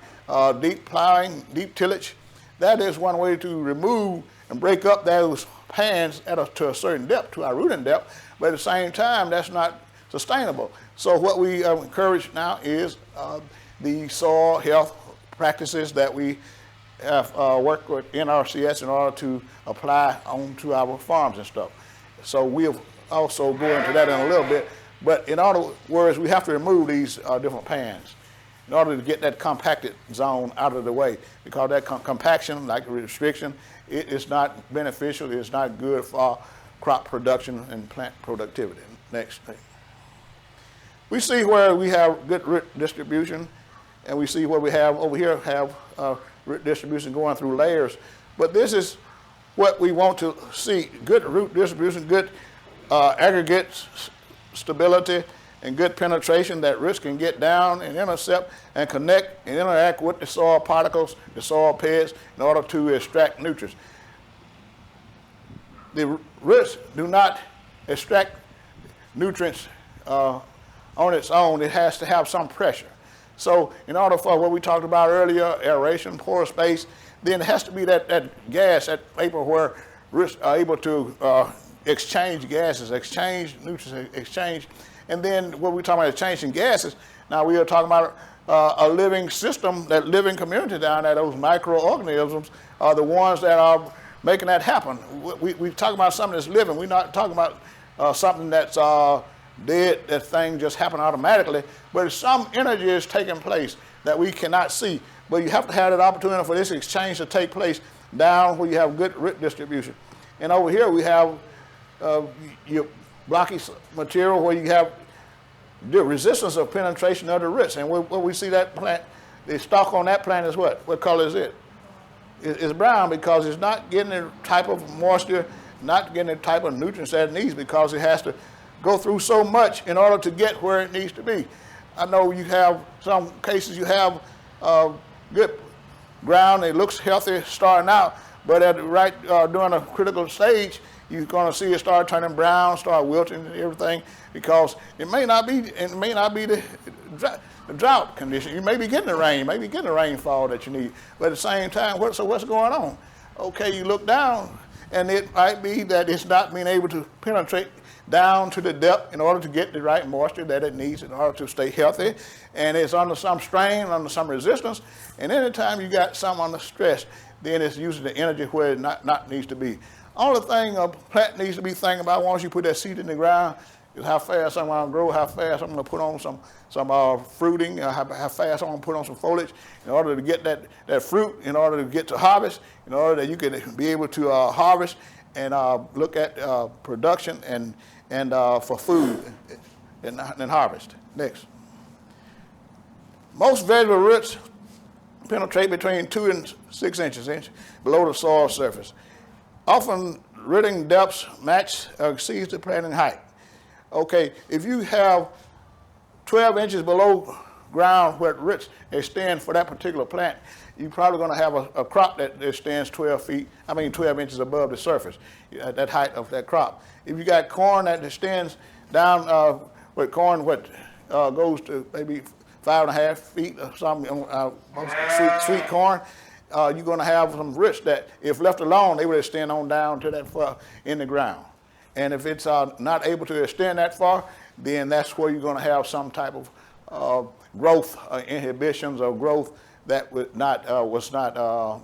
deep tillage, that is one way to remove and break up those pans to a certain depth, to our rooting depth, but at the same time, that's not sustainable. So what we encourage now is the soil health practices that we have worked with NRCS in order to apply onto our farms and stuff. So we'll also go into that in a little bit, but in other words, we have to remove these different pans in order to get that compacted zone out of the way, because that compaction, like restriction, it is not beneficial, it's not good for crop production and plant productivity. Next thing. We see where we have good root distribution, and we see where we have over here have root distribution going through layers. But this is what we want to see: good root distribution, good aggregate stability, and good penetration, that roots can get down and intercept and connect and interact with the soil particles, the soil beds, in order to extract nutrients. The roots do not extract nutrients on its own. It has to have some pressure. So in order for what we talked about earlier, aeration, pore space, then it has to be that gas, that vapor, where roots are able to exchange gases, exchange nutrients, exchange. And then what we're talking about is changing gases. Now we are talking about a living system, that living community down there. Those microorganisms are the ones that are making that happen. We're talking about something that's living. We're not talking about something that's dead, that thing just happened automatically. But some energy is taking place that we cannot see. But you have to have that opportunity for this exchange to take place down where you have good root distribution. And over here we have your blocky material where you have the resistance of penetration of the roots. And where we see that plant, the stalk on that plant is what? What color is it? It's brown, because it's not getting the type of moisture, not getting the type of nutrients that it needs, because it has to go through so much in order to get where it needs to be. I know you have some cases, you have good ground, it looks healthy starting out, But at during a critical stage, you're going to see it start turning brown, start wilting and everything, because it may not be the drought condition. You may be getting the rain, you may be getting the rainfall that you need, but at the same time, what's going on? Okay, you look down, and it might be that it's not being able to penetrate down to the depth in order to get the right moisture that it needs in order to stay healthy, and it's under some strain, under some resistance, and anytime you got some under stress, then it's using the energy where it not needs to be. Only thing a plant needs to be thinking about once you put that seed in the ground is how fast I'm going to grow, how fast I'm going to put on some fruiting, how fast I'm going to put on some foliage in order to get that fruit, in order to get to harvest, in order that you can be able to harvest and look at production and for food and harvest. Next. Most vegetable roots penetrate between 2 and 6 inches below the soil surface. Often rooting depths match or exceeds the planting height. Okay, if you have 12 inches below ground where roots extend for that particular plant, you're probably going to have a crop that extends 12 inches above the surface, at that height of that crop. If you got corn that extends down, goes to maybe 5.5 feet or something, sweet corn, you're going to have some roots that, if left alone, they would extend on down to that far in the ground. And if it's not able to extend that far, then that's where you're going to have some type of growth inhibitions or growth that was not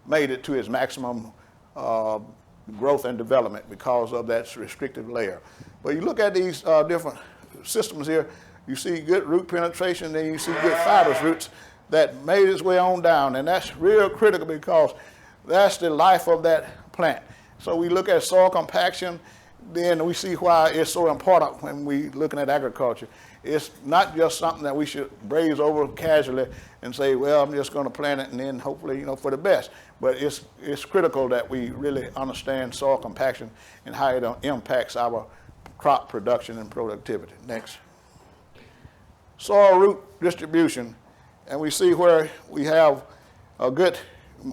made it to its maximum growth and development because of that restrictive layer. But you look at these different systems here, you see good root penetration, then you see good fibrous roots that made its way on down, and that's real critical because that's the life of that plant. So we look at soil compaction, then we see why it's so important when we looking at agriculture. It's not just something that we should graze over casually and say, well, I'm just going to plant it and then hopefully, for the best. But it's critical that we really understand soil compaction and how it impacts our crop production and productivity. Next. Soil root distribution. And we see where we have a good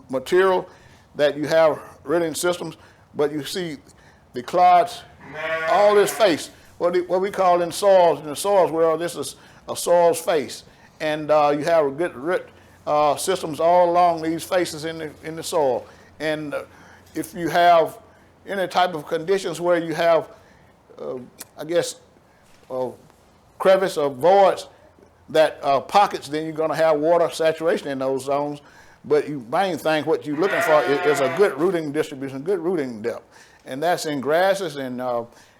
material that you have rooting systems, but you see the clods, all this face, what we call in the soils world, this is a soil's face. And you have good root systems all along these faces in the soil. And if you have any type of conditions where you have, crevice or voids, that pockets, then you're going to have water saturation in those zones. But main thing, what you're looking for is a good rooting distribution, good rooting depth. And that's in grasses and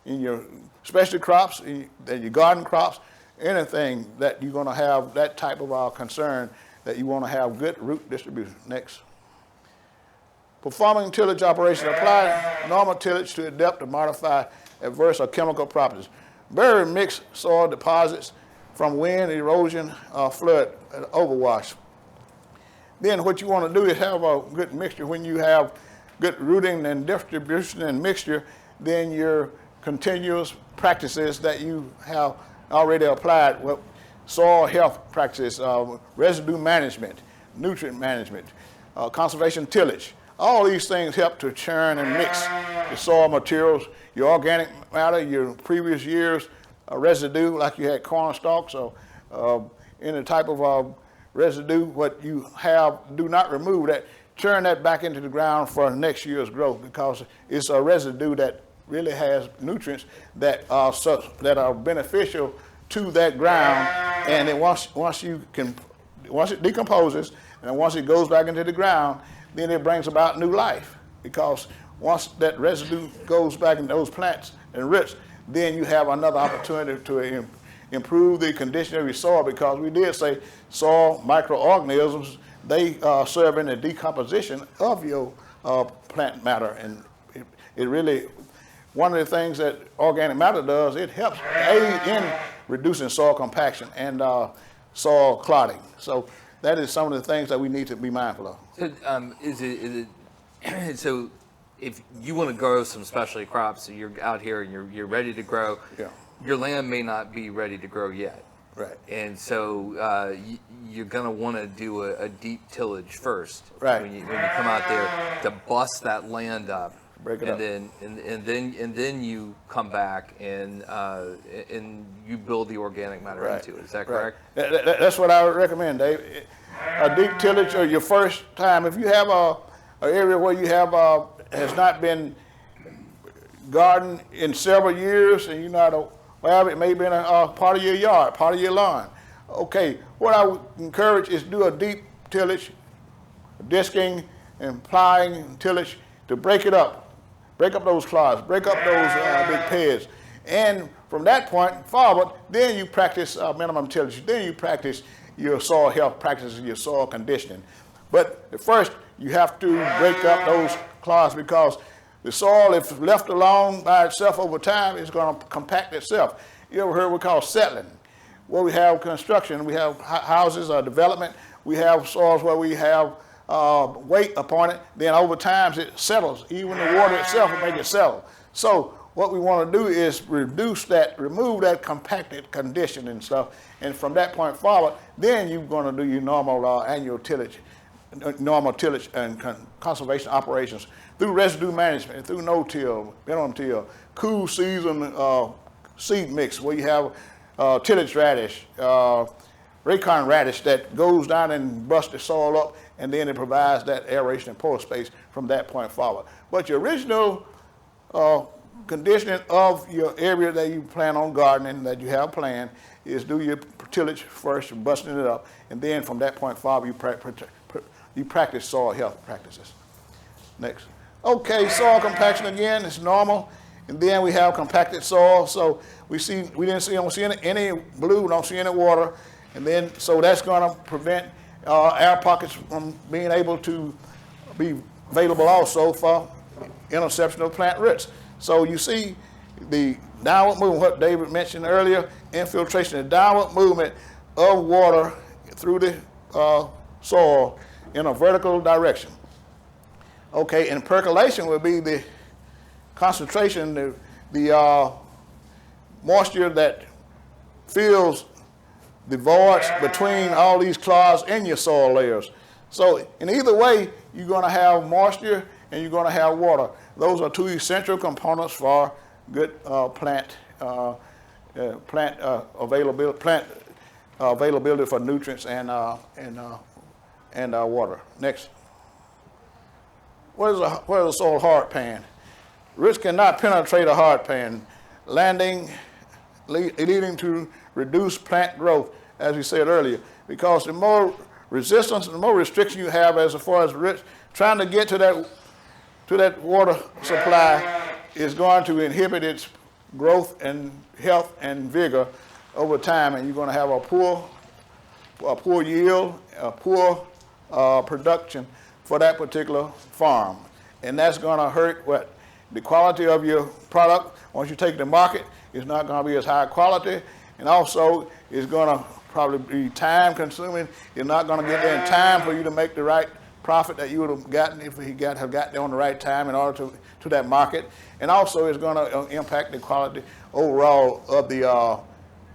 in your specialty crops, in your garden crops, anything that you're going to have that type of concern that you want to have good root distribution. Next. Performing tillage operations, apply normal tillage to a depth to modify adverse or chemical properties. Bury mixed soil deposits from wind, erosion, flood, overwash. Then what you want to do is have a good mixture. When you have good rooting and distribution and mixture, then your continuous practices that you have already applied, soil health practices, residue management, nutrient management, conservation tillage, all these things help to churn and mix the soil materials, your organic matter, your previous year's residue, like you had corn stalks, or any type of residue, what you have, do not remove that. Churn that back into the ground for next year's growth, because it's a residue that really has nutrients that are beneficial to that ground. And then once it decomposes and once it goes back into the ground, then it brings about new life, because once that residue goes back in those plants and roots, then you have another opportunity to improve the condition of your soil, because we did say soil microorganisms, they serve in the decomposition of your plant matter. And it really, one of the things that organic matter does, it helps aid in reducing soil compaction and soil clotting. So that is some of the things that we need to be mindful of. So, so if you want to grow some specialty crops, so you're out here and you're ready to grow, yeah. Your land may not be ready to grow yet. Right. And so you're going to want to do a deep tillage first. Right. When you come out there to bust that land up. Break it and up. Then then you come back and you build the organic matter Right. into it. Is that Right. correct? That's what I would recommend, Dave. A deep tillage or your first time, if you have an area where you have has not been gardened in several years, and you're not well, it may have been a part of your yard, part of your lawn. Okay, what I would encourage is do a deep tillage, disking and plying tillage to break it up. Break up those clods, break up those big beds. And from that point forward, then you practice minimum tillage. Then you practice your soil health practices, your soil conditioning. But at first, you have to break up those clods because the soil, if left alone by itself over time, is going to compact itself. You ever heard what we call settling? Where we have construction, we have houses or development, we have soils where we have weight upon it, then over time it settles. Even the water itself will make it settle. So what we want to do is remove that compacted condition and stuff, and from that point forward, then you're going to do your normal annual tillage, and conservation operations through residue management, through no-till, minimum till, cool season seed mix, where you have tillage radish, raycon radish that goes down and busts the soil up, and then it provides that aeration and pore space from that point forward. But your original conditioning of your area that you plan on gardening, that you have planned, is do your tillage first, busting it up, and then from that point forward, you practice soil health practices. Next. Okay, soil compaction again is normal, and then we have compacted soil. So we don't see any blue, don't see any water, and then so that's going to prevent air pockets from being able to be available also for interception of plant roots. So you see the downward movement, what David mentioned earlier, infiltration, the downward movement of water through the soil in a vertical direction. Okay, and percolation would be the concentration, the moisture that fills the voids between all these clods in your soil layers. So in either way, you're going to have moisture and you're going to have water. Those are two essential components for good plant availability for nutrients and water. Next. What is a soil hard pan? Roots cannot penetrate a hard pan, leading to reduced plant growth, as we said earlier, because the more resistance, the more restriction you have as far as roots trying to get to that water supply is going to inhibit its growth and health and vigor over time, and you're going to have a poor yield, a poor production for that particular farm. And that's going to hurt what? The quality of your product. Once you take it to market, it's not going to be as high quality, and also it's going to probably be time consuming. You're not going to get there in time for you to make the right profit that you would have gotten if you have got there on the right time in order to that market. And also it's going to impact the quality overall of the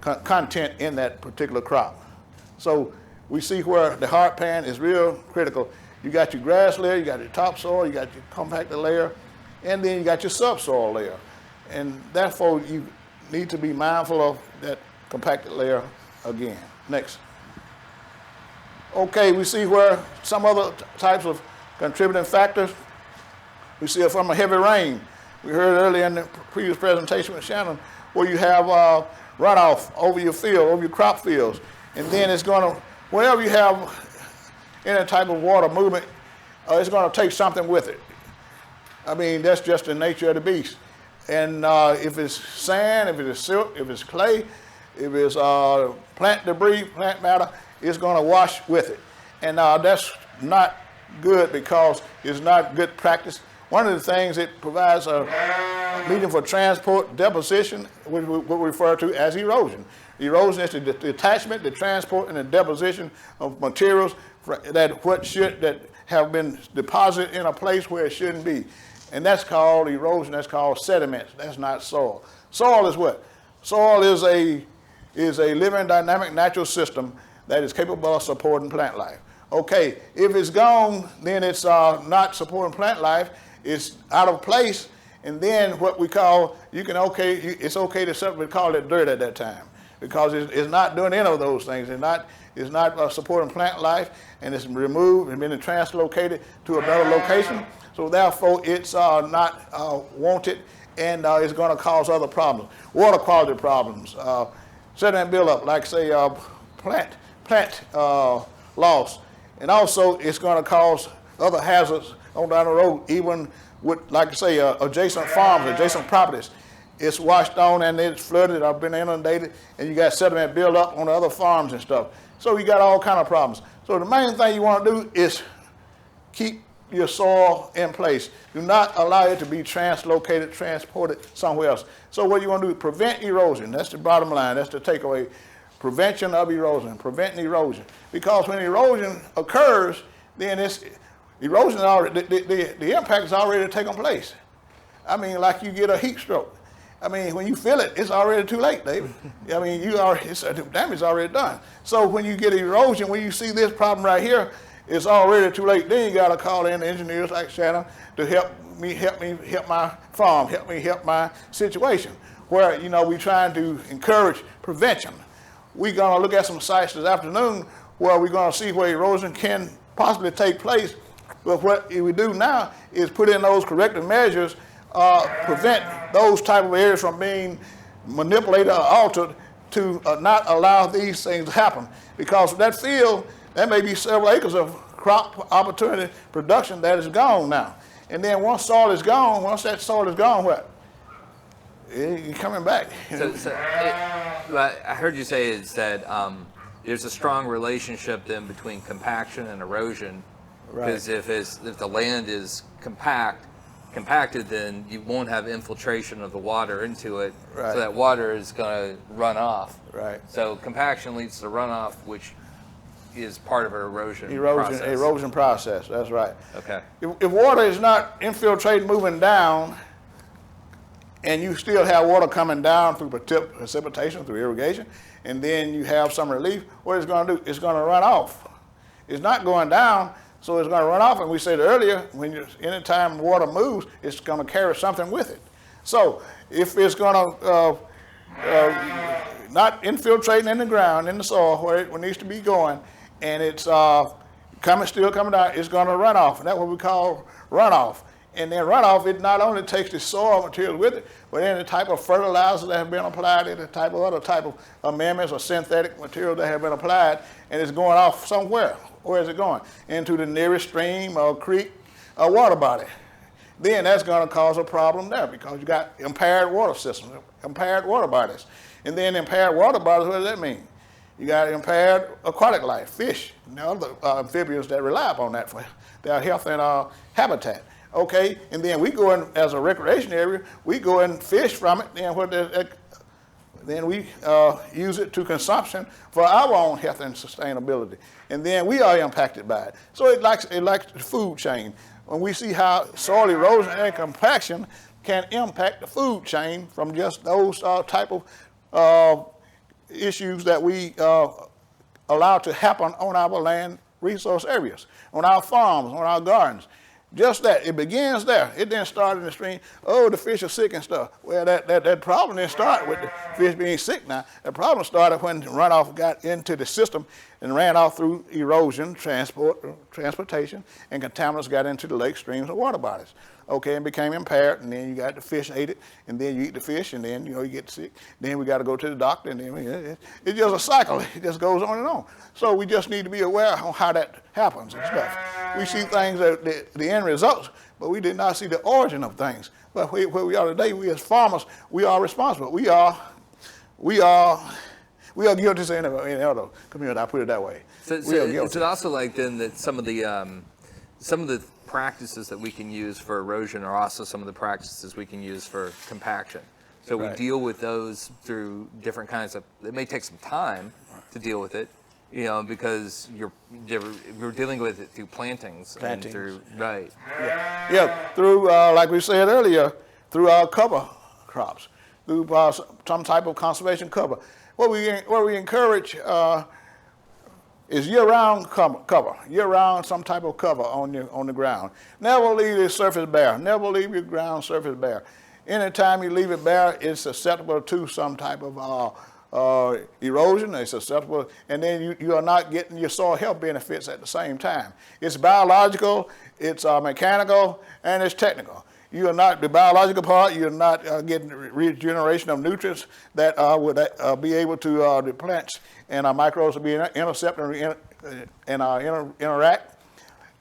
content in that particular crop. So we see where the hard pan is real critical. You got your grass layer, you got your topsoil, you got your compacted layer, and then you got your subsoil layer. And therefore, you need to be mindful of that compacted layer again. Next. Okay, we see where some other types of contributing factors. We see it from a heavy rain. We heard earlier in the previous presentation with Shannon where you have runoff over your field, over your crop fields. And then it's going to, wherever you have any type of water movement, it's going to take something with it. I mean, that's just the nature of the beast. And if it's sand, if it's silt, if it's clay, if it's plant debris, plant matter, it's going to wash with it. And that's not good because it's not good practice. One of the things it provides a medium for transport, deposition, which we refer to as erosion. Erosion is the detachment, the transport, and the deposition of materials that have been deposited in a place where it shouldn't be. And that's called erosion, that's called sediments, that's not soil. Soil is what? Soil is a is a living, dynamic, natural system that is capable of supporting plant life. Okay, if it's gone, then it's not supporting plant life, it's out of place, and then what we call, it's okay to simply call it dirt at that time, because it's not doing any of those things. It's not supporting plant life, and it's removed and been translocated to a better location. So therefore, it's not wanted, and it's going to cause other problems, water quality problems, sediment buildup, like say plant loss, and also it's going to cause other hazards on down the road, even with, like I say, adjacent farms, adjacent properties. It's washed on and it's flooded or been inundated, and you got sediment build up on the other farms and stuff. So you got all kind of problems. So the main thing you want to do is keep your soil in place. Do not allow it to be translocated, transported somewhere else. So what you want to do is prevent erosion. That's the bottom line. That's the takeaway. Prevention of erosion, preventing erosion. Because when erosion occurs, then erosion already, the impact has already taken place. I mean, like you get a heat stroke. I mean, when you feel it, it's already too late, David. I mean, the damage is already done. So when you get erosion, when you see this problem right here, it's already too late. Then you got to call in engineers like Shannon to help my farm, help my situation. Where, we're trying to encourage prevention. We're going to look at some sites this afternoon where we're going to see where erosion can possibly take place. But what we do now is put in those corrective measures, prevent those type of areas from being manipulated or altered to not allow these things to happen. Because that field, there may be several acres of crop opportunity production that is gone now. And then once that soil is gone, what? You're coming back. I heard you say is that there's a strong relationship then between compaction and erosion. Right. Because if the land is compacted, then you won't have infiltration of the water into it. Right. So that water is going to run off. Right. So compaction leads to runoff, which is part of an erosion process. Erosion process, that's right. Okay. If water is not infiltrating, moving down, and you still have water coming down through precipitation, through irrigation, and then you have some relief, what it's going to do? It's going to run off. It's not going down, so it's going to run off. And we said earlier, anytime water moves, it's going to carry something with it. So if it's going to not infiltrating in the ground, in the soil, where it needs to be going, and it's still coming down, it's going to run off. And that's what we call runoff. And then runoff, it not only takes the soil material with it, but any type of fertilizer that have been applied, any type of other type of amendments or synthetic material that have been applied, and it's going off somewhere. Where is it going? Into the nearest stream or creek or water body. Then that's going to cause a problem there, because you got impaired water systems, impaired water bodies. And then impaired water bodies, what does that mean? You got impaired aquatic life, fish, and other amphibians that rely upon that for their health and habitat. Okay, and then we go in as a recreation area, we go and fish from it, then we use it to consumption for our own health and sustainability. And then we are impacted by it. So it likes the food chain. When we see how soil erosion and compaction can impact the food chain from just those type of issues that we allow to happen on our land resource areas, on our farms, on our gardens. Just that, it begins there. It didn't start in the stream, oh, the fish are sick and stuff. Well, that problem didn't start with the fish being sick now. The problem started when runoff got into the system and ran off through erosion, transportation, and contaminants got into the lake, streams, and water bodies. Okay, and became impaired, and then you got the fish ate it, and then you eat the fish, and then you get sick. Then we got to go to the doctor, and then it's just a cycle. It just goes on and on. So we just need to be aware of how that happens and stuff. We see things that the end results, but we did not see the origin of things. But where we are today, we as farmers, we are responsible. We are guilty in the community. I put it that way. So is it also like then that some of the practices that we can use for erosion are also some of the practices we can use for compaction? So we deal with those through different kinds of. It may take some time to deal with it, because you're dealing with it through plantings. And through through like we said earlier, through our cover crops. through some type of conservation cover. What we encourage is year-round cover, year-round some type of cover on the ground. Never leave the surface bare. Never leave your ground surface bare. Anytime you leave it bare, it's susceptible to some type of erosion. It's susceptible, and then you are not getting your soil health benefits at the same time. It's biological, it's mechanical, and it's technical. You are not, the biological part, you're not getting regeneration of nutrients that would be able to, the plants and microbes to be intercept and interact.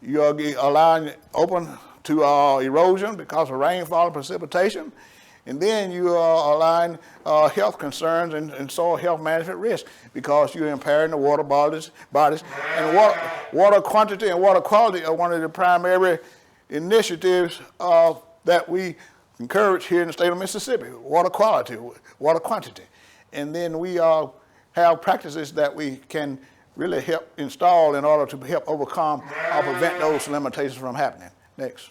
You are allowing it open to erosion because of rainfall and precipitation. And then you are allowing health concerns and soil health management risk because you're impairing the water bodies. And water quantity and water quality are one of the primary initiatives that we encourage here in the state of Mississippi, water quality, water quantity. And then we have practices that we can really help install in order to help overcome or prevent those limitations from happening. Next.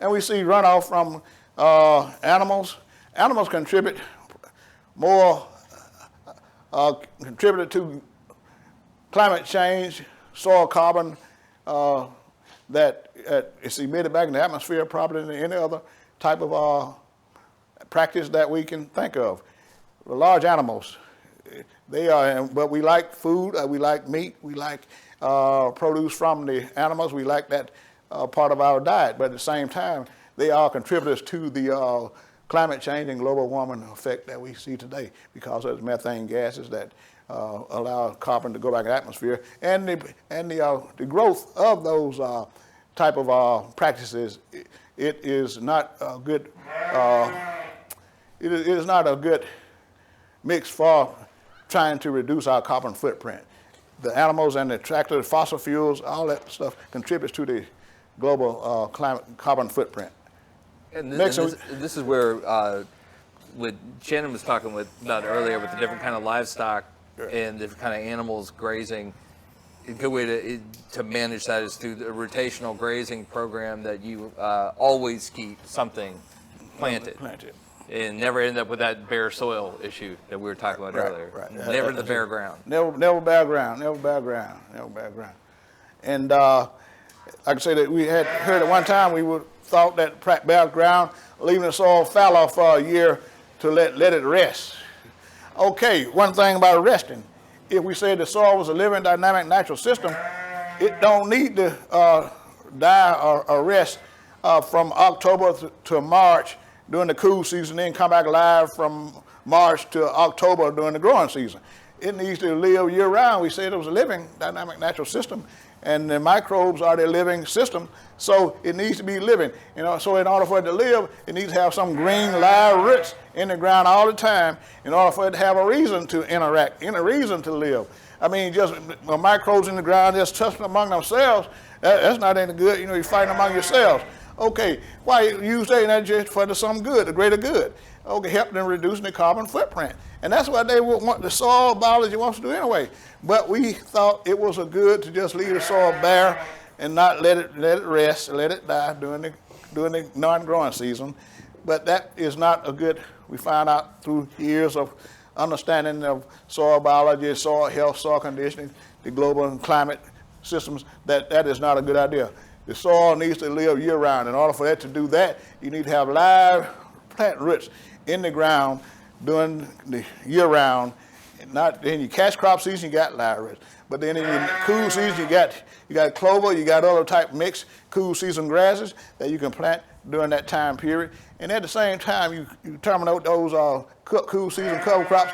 And we see runoff from animals. Animals contribute more, contributed to climate change, soil carbon, that is emitted back in the atmosphere probably than any other type of practice that we can think of. Large animals, they are, but we like food, we like meat, we like produce from the animals, we like that part of our diet, but at the same time, they are contributors to the climate change and global warming effect that we see today because of methane gases that allow carbon to go back in the atmosphere, and the growth of those type of practices. It is not a good. It is not a good mix for trying to reduce our carbon footprint. The animals and the tractors, fossil fuels, all that stuff contributes to the global carbon footprint. And this is where what Shannon was talking about earlier with the different kind of livestock and different kind of animals grazing. A good way to manage that is through the rotational grazing program that you always keep something planted. And never end up with that bare soil issue that we were talking about earlier. Right. Never the bare ground. Never bare ground. Never bare ground. Never bare ground. And like I say, that we had heard at one time we thought that bare ground, leaving the soil fallow for a year to let it rest. Okay, one thing about resting, if we say the soil was a living, dynamic, natural system, it don't need to die or rest from October to March during the cool season, then come back alive from March to October during the growing season. It needs to live year-round. We said it was a living, dynamic, natural system, and the microbes are the living system, so it needs to be living. So in order for it to live, it needs to have some green, live roots in the ground all the time in order for it to have a reason to interact, a reason to live. I mean, just microbes in the ground just tussling among themselves, that's not any good. You're fighting among yourselves. Okay, why use that just for some good, the greater good? Okay, help them reducing the carbon footprint. And that's what they would want, the soil biology wants to do anyway. But we thought it was a good to just leave the soil bare and not let it rest, let it die during the non-growing season. But that is not a good, we find out through years of understanding of soil biology, soil health, soil conditioning, the global and climate systems, that is not a good idea. The soil needs to live year-round. In order for it to do that, you need to have live plant roots in the ground during the year-round. Not in your cash crop season, you got live roots, but then in your cool season, you got clover, you got other type mixed cool season grasses that you can plant during that time period. And at the same time, you terminate those cool season cover crops.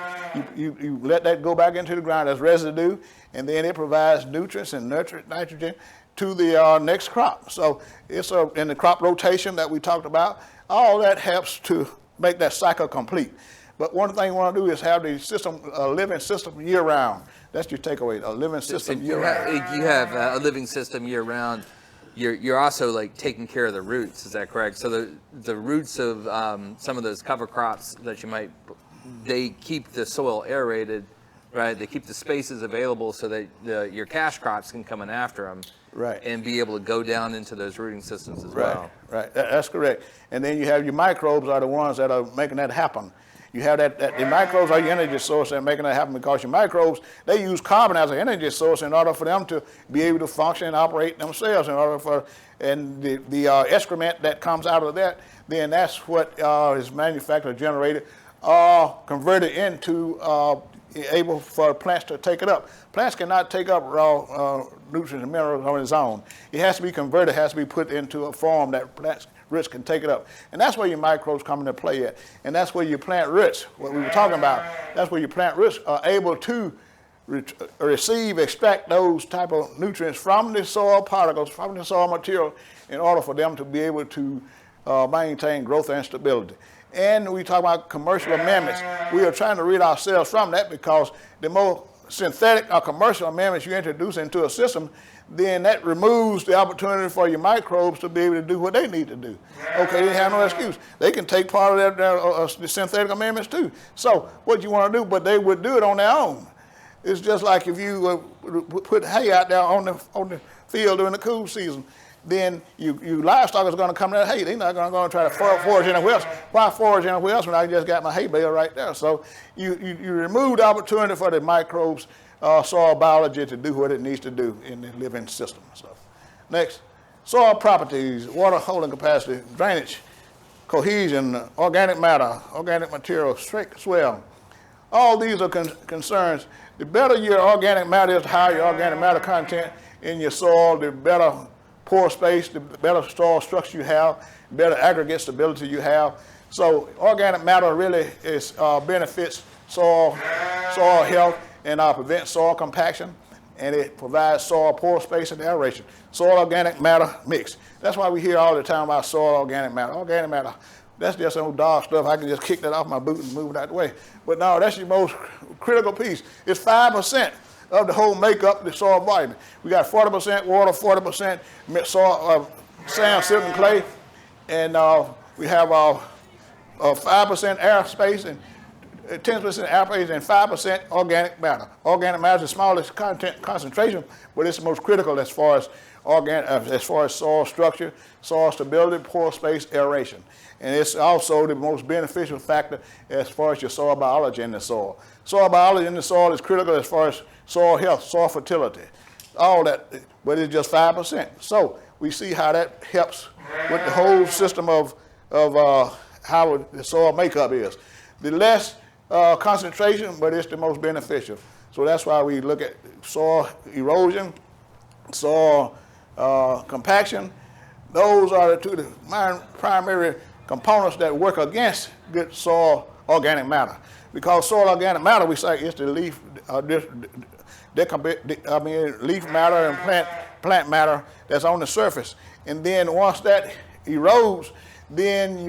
You let that go back into the ground as residue, and then it provides nutrients and nitrogen to the next crop. So it's in the crop rotation that we talked about. All that helps to make that cycle complete. But one thing we want to do is have the system, a living system year-round. That's your takeaway, a living system year-round. You have a living system year-round. You're also like taking care of the roots. Is that correct? So the roots of some of those cover crops that you they keep the soil aerated, right? They keep the spaces available so that your cash crops can come in after them. Right. and be able to go down into those rooting systems as well. Right. That's correct. And then you have your microbes are the ones that are making that happen. You have the microbes are your energy source that are making that happen, because your microbes, they use carbon as an energy source in order for them to be able to function and operate themselves. In order for, and the excrement that comes out of that, then that's what is manufactured, generated, converted into able for plants to take it up. Plants cannot take up raw nutrients and minerals on its own. It has to be converted, has to be put into a form that plants roots can take it up. And that's where your microbes come into play at. And that's where your plant roots, what we were talking about, that's where your plant roots are able to receive, extract those type of nutrients from the soil particles, from the soil material, in order for them to be able to maintain growth and stability. And we talk about commercial amendments. We are trying to rid ourselves from that, because the more synthetic or commercial amendments you introduce into a system, then that removes the opportunity for your microbes to be able to do what they need to do. Okay, they have no excuse. They can take part of the synthetic amendments too. So what you want to do, but they would do it on their own. It's just like if you put hay out there on the field during the cool season, then your livestock is going to come to that hay. They're not going to try to forage anywhere else. Why forage anywhere else when I just got my hay bale right there? So you remove the opportunity for the microbes, soil biology to do what it needs to do in the living system. So, next, soil properties, water holding capacity, drainage, cohesion, organic matter, organic material, swell. All these are concerns. The better your organic matter is, the higher your organic matter content in your soil, the better pore space, the better soil structure you have, the better aggregate stability you have. So organic matter really is benefits soil health, and prevents soil compaction, and it provides soil pore space and aeration. Soil organic matter mix. That's why we hear all the time about soil organic matter. Organic matter, that's just some dog stuff. I can just kick that off my boot and move it out the way. But no, that's your most critical piece. It's 5% of the whole makeup of the soil volume. We got 40% water, 40% soil, sand, silt, and clay, and we have 5% air space, and 10% air space, and 5% organic matter. Organic matter is the smallest content concentration, but it's the most critical as far as soil structure, soil stability, pore space, aeration. And it's also the most beneficial factor as far as your soil biology in the soil. Soil biology in the soil is critical as far as soil health, soil fertility, all that, but it's just 5%. So we see how that helps with the whole system of how the soil makeup is. The less concentration, but it's the most beneficial. So that's why we look at soil erosion, soil compaction. Those are the two primary components that work against good soil organic matter. Because soil organic matter, we say, it's the leaf, leaf matter and plant matter that's on the surface. And then once that erodes, then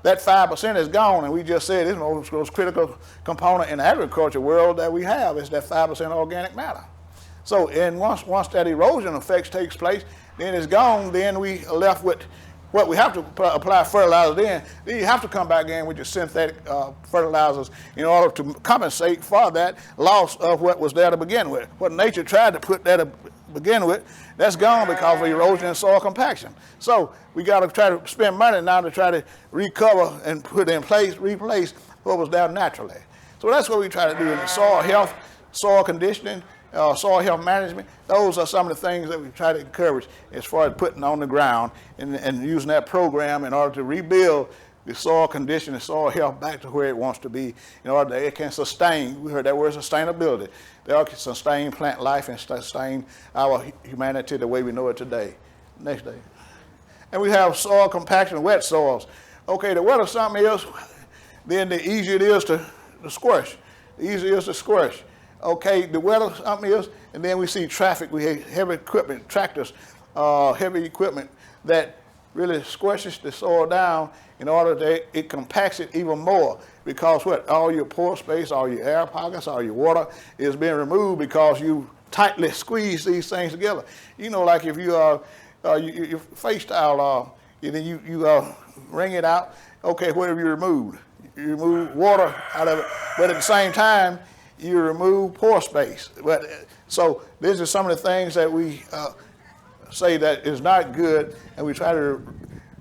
that 5% is gone. And we just said it's the most critical component in the agriculture world that we have is that 5% organic matter. So, and once that erosion effects takes place, then it's gone. Then we are left with what we have to apply fertilizer. Then you have to come back in with your synthetic fertilizers in order to compensate for that loss of what was there to begin with. What nature tried to put there to begin with, that's gone because of erosion and soil compaction. So we got to try to spend money now to try to recover and put in place, replace what was there naturally. So that's what we try to do in the soil health, soil conditioning, soil health management. Those are some of the things that we try to encourage as far as putting on the ground and using that program in order to rebuild the soil condition and soil health back to where it wants to be in order that it can sustain. We heard that word sustainability. That can sustain plant life and sustain our humanity the way we know it today. Next day. And we have soil compaction, wet soils. Okay, the wetter something is, then the easier it is to squash. The easier it is to squash. Okay, the wetter something is, and then we see traffic. We have heavy equipment, tractors, heavy equipment that really squishes the soil down in order that it compacts it even more. Because what? All your pore space, all your air pockets, all your water is being removed because you tightly squeeze these things together. You know, like if you your face towel, and then you wring it out. Okay, what have you removed? You remove water out of it, but at the same time, you remove pore space. But so these are some of the things that we say that is not good, and we try to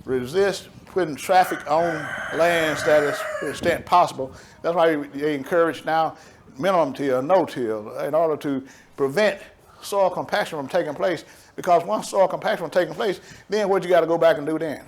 resist putting traffic on lands that is to the extent possible. That's why they encourage now minimum till, no till, in order to prevent soil compaction from taking place. Because once soil compaction from taking place, then what you got to go back and do then?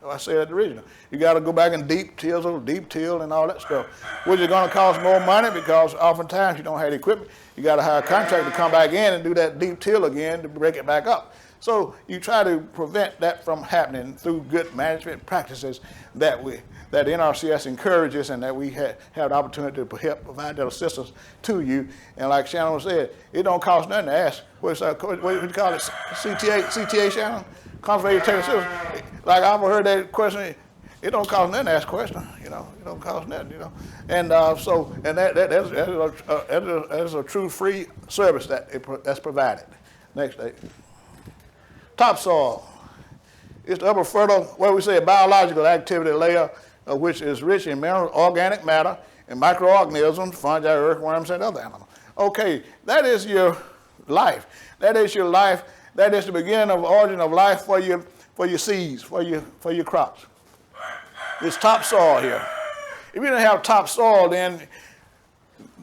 I said at the original, you got to go back and deep till and all that stuff, which is going to cost more money because oftentimes you don't have the equipment. You got to hire a contractor to come back in and do that deep till again to break it back up. So you try to prevent that from happening through good management practices that the NRCS encourages, and that we have the opportunity to help provide that assistance to you. And like Shannon said, it don't cost nothing to ask. What do you call it? CTA, Shannon? Conservation Technical Assistance. Like I've heard that question. It don't cost nothing to ask a question, you know. It don't cost nothing, you know. And that is a true free service that's provided. Next day. Topsoil. It's the upper fertile, what we say, biological activity layer, which is rich in mineral organic matter and microorganisms, fungi, earthworms, and other animals. Okay, that is your life. That is your life. That is the beginning of origin of life for your seeds, for your crops. It's topsoil here. If you don't have topsoil, then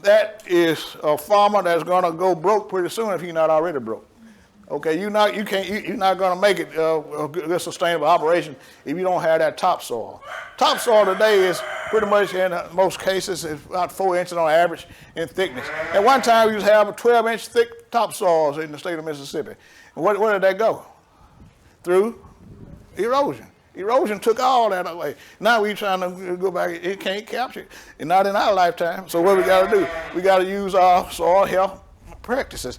that is a farmer that's going to go broke pretty soon if he's not already broke. Okay, you're not going to make it a good sustainable operation if you don't have that topsoil. Topsoil today is pretty much, in most cases, is about 4 inches on average in thickness. At one time, we used to have 12-inch thick topsoils in the state of Mississippi. And where did that go? Through erosion. Erosion took all that away. Now we're trying to go back. It can't capture it, and not in our lifetime. So what we got to do? We got to use our soil health practices,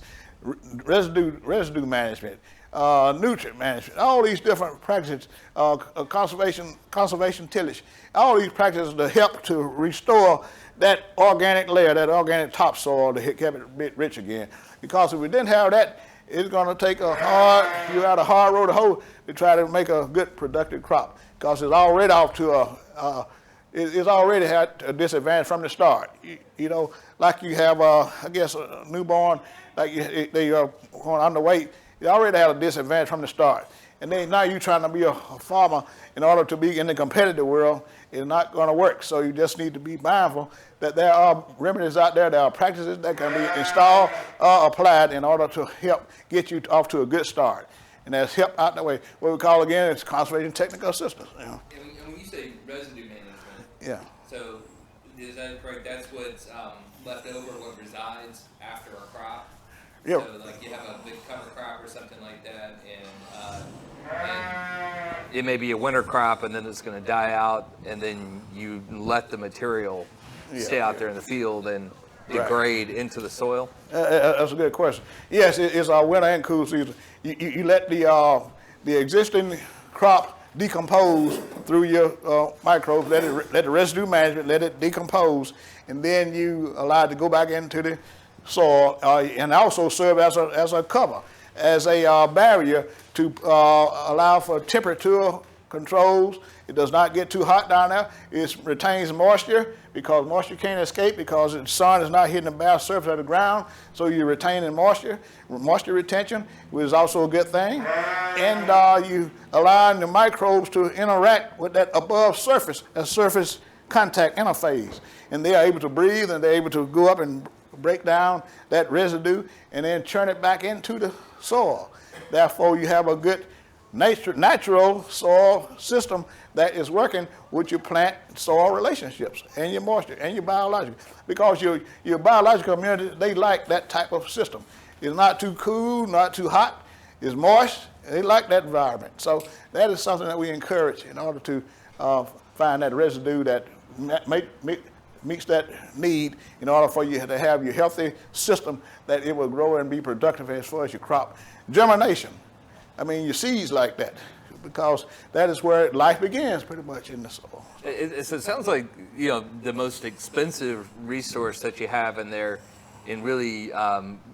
residue management, nutrient management, all these different practices, conservation tillage, all these practices to help to restore that organic layer, that organic topsoil to keep it a bit rich again. Because if we didn't have that, it's going to take a hard road to hoe to try to make a good productive crop, because it's already off to it's already had a disadvantage from the start. You know, like you have, I guess, a newborn, like they are going underweight, you already have a disadvantage from the start. And then now you're trying to be a farmer in order to be in the competitive world, it's not going to work. So you just need to be mindful that there are remedies out there, there are practices that can be installed or applied in order to help get you off to a good start. And that's help out that way. What we call again is conservation technical assistance. You know. And when you say residue management, yeah. So is that correct? That's what's left over, what resides after a crop? Yeah. So like you have a big cover crop or something like that, and it may be a winter crop, and then it's going to die out, and then you let the material stay out there in the field and degrade into the soil? That's a good question. Yes, it's our winter and cool season. You let the existing crop decompose through your microbes, let the residue management, let it decompose, and then you allow it to go back into the soil and also serve as a cover, as a barrier to allow for temperature controls. It does not get too hot down there. It retains moisture because moisture can't escape because the sun is not hitting the bare surface of the ground. So you're retaining moisture retention, which is also a good thing. And you allowing the microbes to interact with that above surface, a surface contact interface. And they are able to breathe, and they're able to go up and break down that residue and then churn it back into the soil. Therefore, you have a good natural soil system that is working with your plant soil relationships and your moisture and your biological, because your biological community, they like that type of system. It's not too cool, not too hot, it's moist, they like that environment. So that is something that we encourage in order to find that residue that meets that need in order for you to have your healthy system that it will grow and be productive as far as your crop. Germination. I mean, your seeds like that, because that is where life begins pretty much in the soil. It sounds like, you know, the most expensive resource that you have in there in really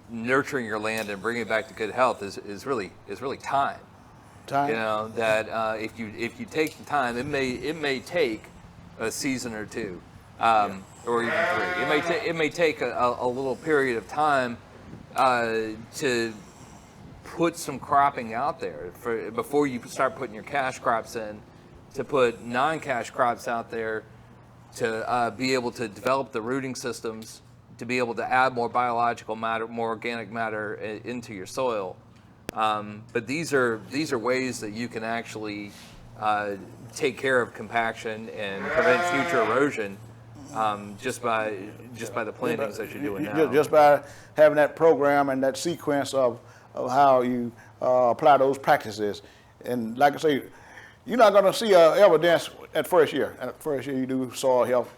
nurturing your land and bringing it back to good health is really time. Time. You know, that if you take the time, it may take a season or two, or even 3. It may take a little period of time to put some cropping out there before you start putting your cash crops in, to put non-cash crops out there, to be able to develop the rooting systems, to be able to add more biological matter, more organic matter into your soil. But these are ways that you can actually take care of compaction and prevent future erosion just by the plantings that you're doing now. Just by having that program and that sequence of how you apply those practices. And like I say, you're not going to see evidence at first year. At first year you do soil health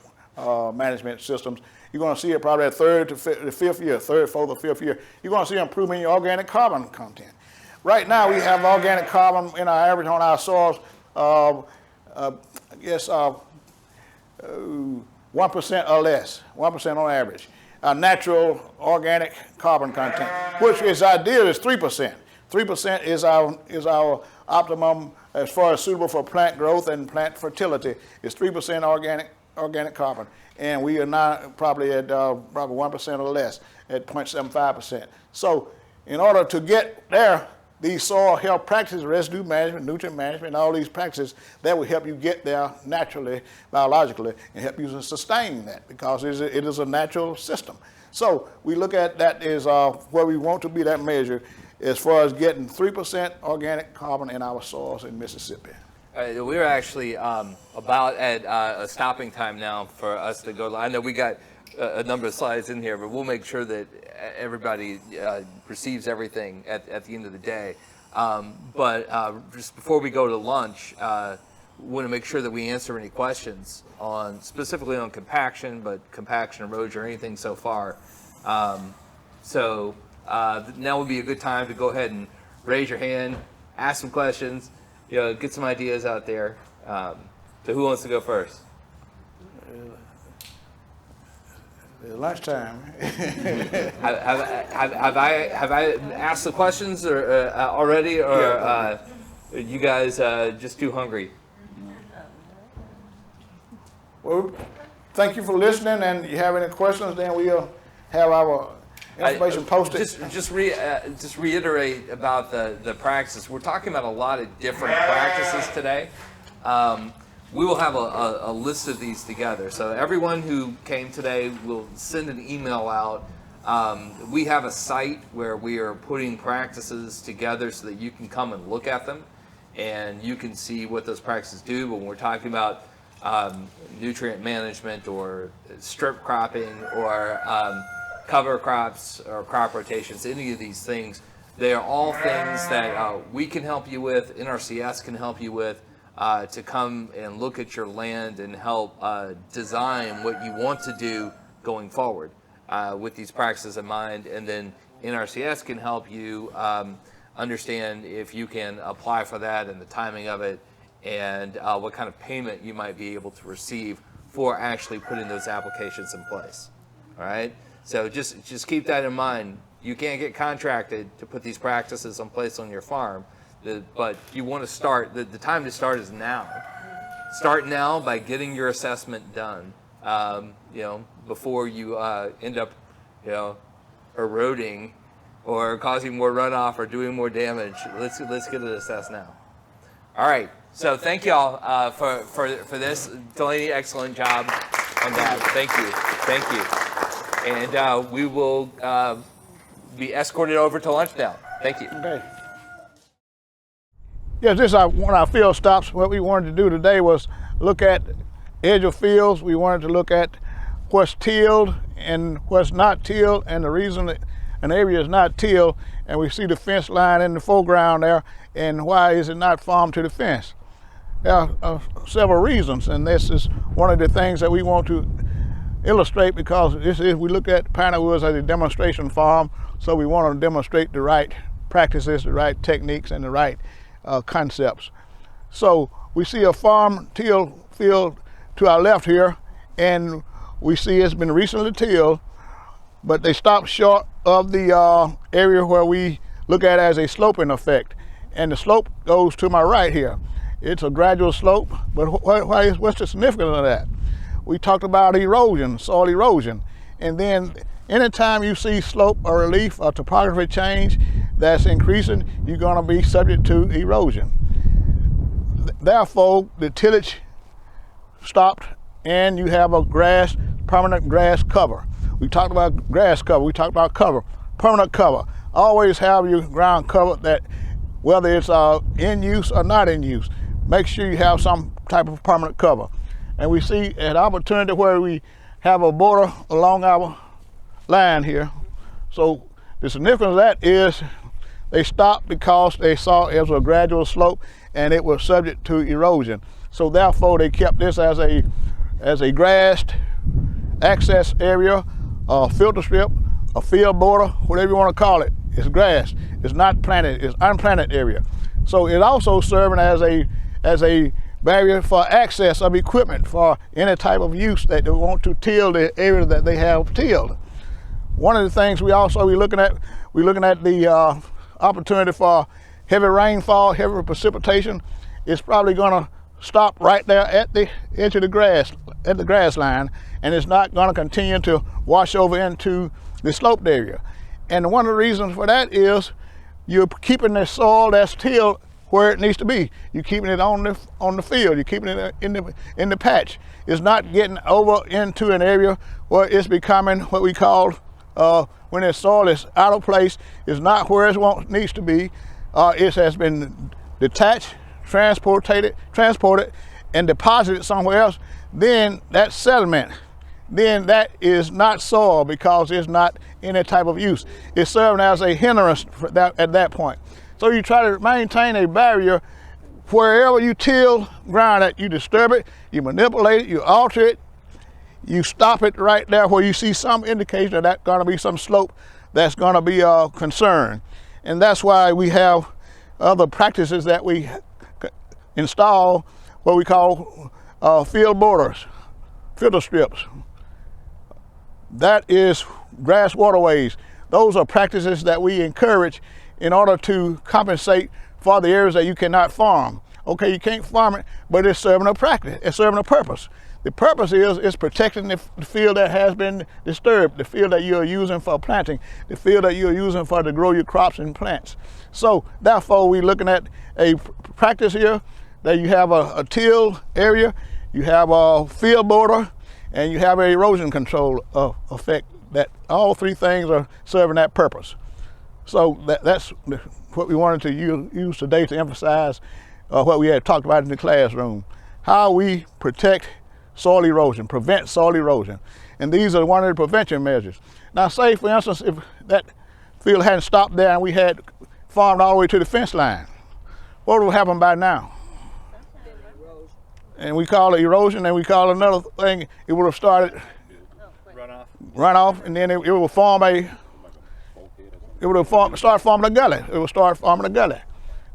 management systems. You're going to see it probably at third to the fifth year, third, fourth, or fifth year. You're going to see improvement in your organic carbon content. Right now we have organic carbon in our average on our soils, I guess 1% or less, 1% on average. Our natural organic carbon content, which is ideal, is 3%. 3% is our optimum as far as suitable for plant growth and plant fertility. Is 3% organic carbon, and we are now probably at probably 1% or less at 0.75%. So, in order to get there, these soil health practices, residue management, nutrient management, all these practices, that will help you get there naturally, biologically, and help you to sustain that, because it is a natural system. So we look at that as where we want to be, that measure, as far as getting 3% organic carbon in our soils in Mississippi. We're actually about at a stopping time now for us to go. I know we got a number of slides in here, but we'll make sure that everybody receives everything at the end of the day. But just before we go to lunch, want to make sure that we answer any questions specifically on compaction, but compaction, erosion, or anything so far. So now would be a good time to go ahead and raise your hand, ask some questions, get some ideas out there. So who wants to go first? It's lunchtime. have I asked the questions already, or are you guys just too hungry? Well, thank you for listening, and if you have any questions, then we'll have our information posted. Just reiterate about the practice. We're talking about a lot of different practices today. We will have a list of these together. So everyone who came today will send an email out. We have a site where we are putting practices together so that you can come and look at them, and you can see what those practices do. But when we're talking about nutrient management or strip cropping or cover crops or crop rotations, any of these things, they are all things that we can help you with, NRCS can help you with, to come and look at your land and help design what you want to do going forward with these practices in mind. And then NRCS can help you understand if you can apply for that and the timing of it, and what kind of payment you might be able to receive for actually putting those applications in place. All right? So just keep that in mind. You can't get contracted to put these practices in place on your farm, but you want to start. The time to start is now. Start now by getting your assessment done. Before you end up, eroding or causing more runoff or doing more damage. Let's get it assessed now. All right. So thank y'all for this. Delaney, excellent job on that. Thank you. And we will be escorted over to lunch now. Thank you. Okay. Yes, this is one of our field stops. What we wanted to do today was look at edge of fields. We wanted to look at what's tilled and what's not tilled, and the reason that an area is not tilled, and we see the fence line in the foreground there, and why is it not farmed to the fence? There are several reasons, and this is one of the things that we want to illustrate, because we look at Piney Woods as a demonstration farm, so we want to demonstrate the right practices, the right techniques, and the right concepts. So we see a farm till field to our left here, and we see it's been recently tilled, but they stopped short of the area where we look at it as a sloping effect, and the slope goes to my right here. It's a gradual slope, but what's the significance of that? We talked about erosion, soil erosion, and then anytime you see slope or relief or topography change, that's increasing, you're going to be subject to erosion. Therefore, the tillage stopped and you have a permanent grass cover. We talked about grass cover, we talked about cover, permanent cover. Always have your ground covered, that whether it's in use or not in use, make sure you have some type of permanent cover. And we see an opportunity where we have a border along our line here. So the significance of that is they stopped because they saw it was a gradual slope and it was subject to erosion. So therefore they kept this as a grassed access area, a filter strip, a field border, whatever you want to call it. It's grass. It's not planted. It's unplanted area. So it also serving as a barrier for access of equipment for any type of use that they want to till the area that they have tilled. One of the things we're looking at the opportunity for heavy rainfall, heavy precipitation. It's probably going to stop right there at the edge of the grass, at the grass line, and it's not going to continue to wash over into the sloped area. And one of the reasons for that is you're keeping the soil that's tilled where it needs to be. You're keeping it on the field. You're keeping it in the patch. It's not getting over into an area where it's becoming what we call when the soil is out of place. It's not where it needs to be. It has been detached, transported, and deposited somewhere else. Then that sediment, then that is not soil because it's not any type of use. It's serving as a hindrance at that point. So you try to maintain a barrier wherever you till ground that you disturb it, you manipulate it, you alter it, you stop it right there where you see some indication that that's going to be some slope that's going to be a concern. And that's why we have other practices that we install, what we call field borders, filter strips. That is grass waterways. Those are practices that we encourage in order to compensate for the areas that you cannot farm. Okay, you can't farm it, but it's serving a practice, it's serving a purpose. The purpose is protecting the field that has been disturbed, the field that you're using for planting, the field that you're using to grow your crops and plants. So therefore, we're looking at a practice here that you have a till area, you have a field border, and you have an erosion control effect. That all three things are serving that purpose. So that's what we wanted to use today to emphasize what we had talked about in the classroom, how we protect soil erosion, prevent soil erosion. And these are one of the prevention measures. Now say, for instance, if that field hadn't stopped there and we had farmed all the way to the fence line, what would happen by now? And we call it erosion, and we call another thing, it would have started runoff, and then it would form start forming a gully. It would start forming a gully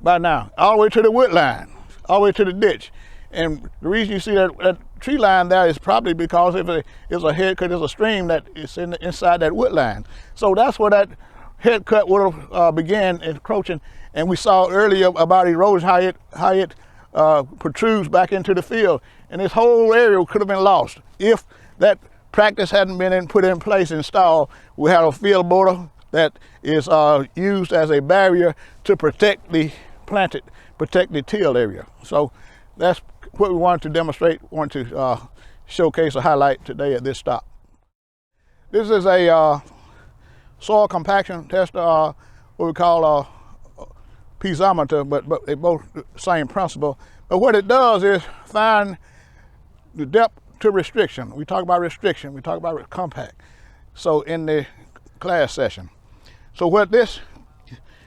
by now, all the way to the wood line, all the way to the ditch. And the reason you see that tree line there is probably because if it's a head cut, there's a stream that is inside that wood line. So that's where that head cut would have began encroaching. And we saw earlier about erosion, how it protrudes back into the field. And this whole area could have been lost if that practice hadn't been put in place, installed. We had a field border that is used as a barrier to protect the tilled area. So that's what we wanted to demonstrate, wanted to showcase or highlight today at this stop. This is a soil compaction test, what we call a piezometer, but they both the same principle. But what it does is find the depth to restriction. We talk about restriction, we talk about compact. So in the class session. So what this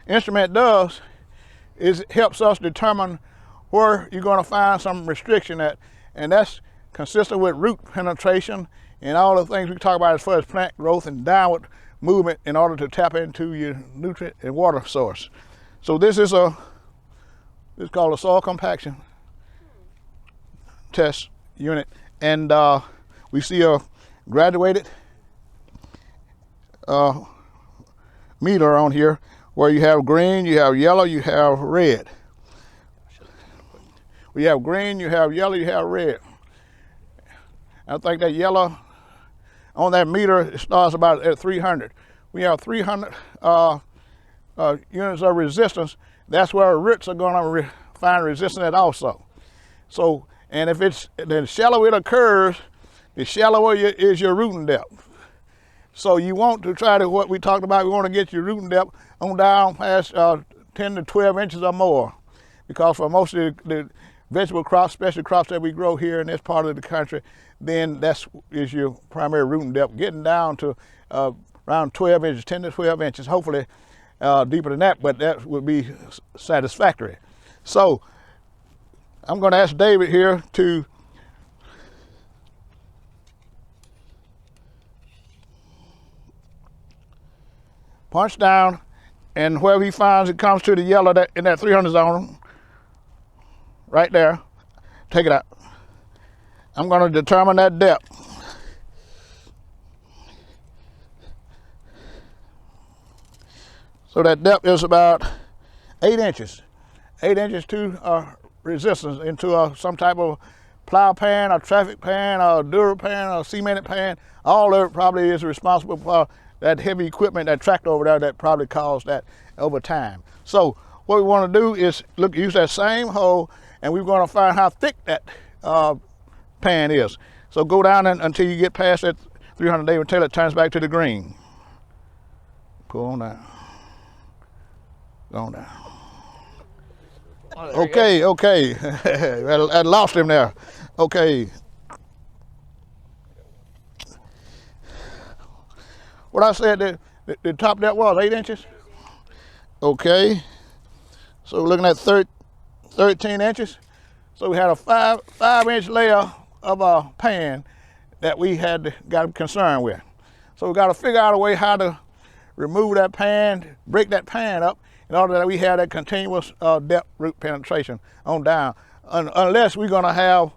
instrument does is it helps us determine where you're going to find some restriction at, and that's consistent with root penetration and all the things we talk about as far as plant growth and downward movement in order to tap into your nutrient and water source. So this is it's called a soil compaction test unit, and we see a graduated meter on here where you have green, you have yellow, you have red. We have green, you have yellow, you have red. I think that yellow on that meter, it starts about at 300. We have 300 units of resistance, that's where roots are going to find resistance at also. So, and if it's, the shallower it occurs, the shallower is your rooting depth. So you want to try to, what we talked about, we want to get your rooting depth on down past 10 to 12 inches or more. Because for most of the vegetable crops, especially crops that we grow here in this part of the country, then is your primary rooting depth. Getting down to around 12 inches, 10 to 12 inches, hopefully deeper than that, but that would be satisfactory. So I'm going to ask David here to punch down, and wherever he finds it comes to the yellow in that 300 zone, right there, take it out. I'm going to determine that depth. So that depth is about 8 inches. 8 inches to resistance into some type of plow pan, or traffic pan, or dura pan, or cemented pan. All of it probably is responsible for that heavy equipment, that tractor over there, that probably caused that over time. So what we want to do is use that same hole, and we're going to find how thick that pan is. So go down until you get past that 300 David until it turns back to the green. Pull on down. Go on down. Okay. I lost him there. Okay. What I said, the top depth was 8 inches? Okay. So we're looking at 13 inches. So we had a 5-inch layer of a pan that we got concerned with. So we got to figure out a way how to remove that pan, break that pan up, in order that we have that continuous depth root penetration on down. Unless we're going to have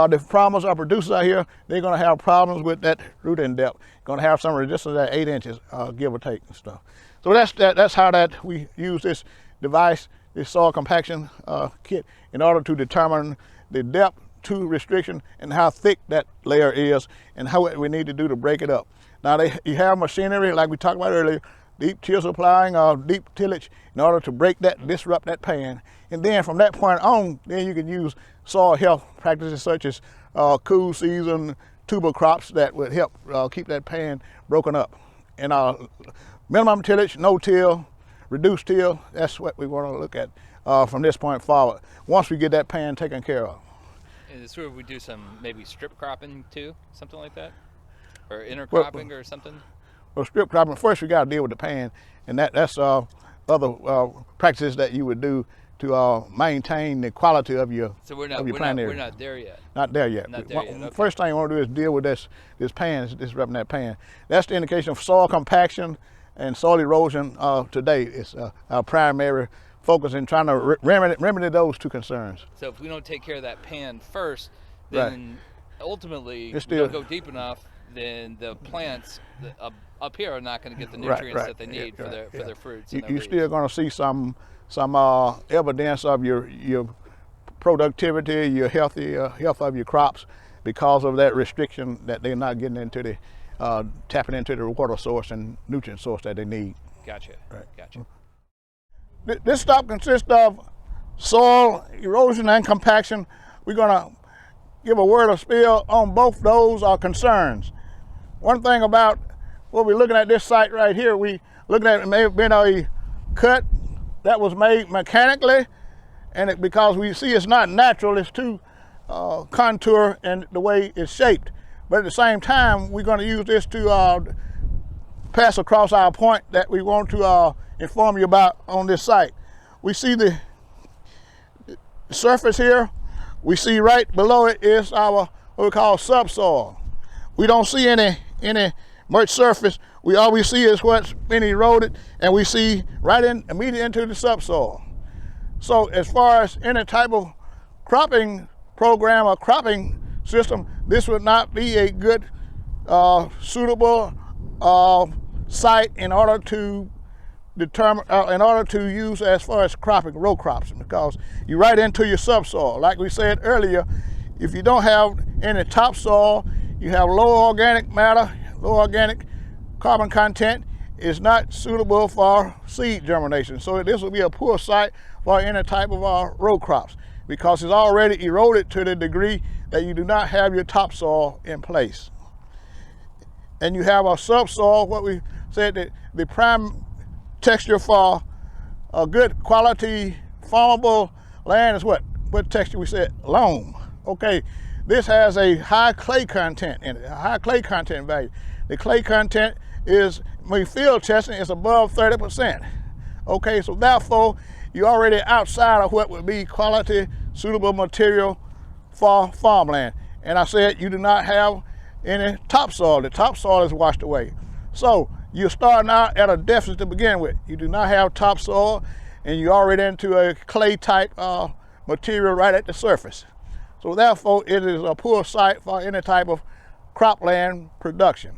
the farmers or producers out here, they're going to have problems with that rooting depth. Going to have some resistance at 8 inches, give or take and stuff. So that's how we use this device, this soil compaction kit, in order to determine the depth to restriction and how thick that layer is and how we need to do to break it up. Now you have machinery like we talked about earlier, deep till supplying or deep tillage in order to break that, disrupt that pan. And then from that point on, then you can use soil health practices such as cool season tuber crops that would help keep that pan broken up. And minimum tillage, no till, reduced till, that's what we want to look at from this point forward, once we get that pan taken care of. And sort of we do some maybe strip cropping too, something like that? Or intercropping or something? Well, strip cropping, first we got to deal with the pan, and that's other practices that you would do to maintain the quality of your So we're plant area. we're not there yet. Not there yet. Not there yet, okay. First thing you want to do is deal with this pan, disrupting that pan. That's the indication of soil compaction and soil erosion today. It's our primary focus in trying to remedy those two concerns. So if we don't take care of that pan first, then ultimately It's we don't go deep enough, then the plants up here are not going to get the nutrients that they need for their fruits. And You're still going to see some evidence of your productivity, your health of your crops, because of that restriction that they're not getting into the tapping into the water source and nutrient source that they need. Gotcha. Right. Gotcha. This stop consists of soil erosion and compaction. We're going to give a word of spiel on both those concerns. One thing about what we're looking at this site right here, we looking at it may have been a cut that was made mechanically, and because we see it's not natural, it's too contour and the way it's shaped. But at the same time, we're going to use this to pass across our point that we want to inform you about on this site. We see the surface here. We see right below it is our what we call subsoil. We don't see any much surface. All we see is what's been eroded, and we see right immediately into the subsoil. So as far as any type of cropping program or cropping system, this would not be a good suitable site in order to determine, in order to use as far as cropping, row crops, because you're right into your subsoil. Like we said earlier, if you don't have any topsoil, you have low organic matter, low organic carbon content, is not suitable for seed germination. So this will be a poor site for any type of row crops because it's already eroded to the degree that you do not have your topsoil in place. And you have a subsoil, what we said that the prime texture for a good quality farmable land is what texture we said? Loam. Okay, this has a high clay content in it, a high clay content value. The clay content is, when field testing, is above 30%. Okay, so therefore, you're already outside of what would be quality, suitable material for farmland. And I said you do not have any topsoil. The topsoil is washed away. So you're starting out at a deficit to begin with. You do not have topsoil, and you're already into a clay type material right at the surface. So therefore, it is a poor site for any type of cropland production.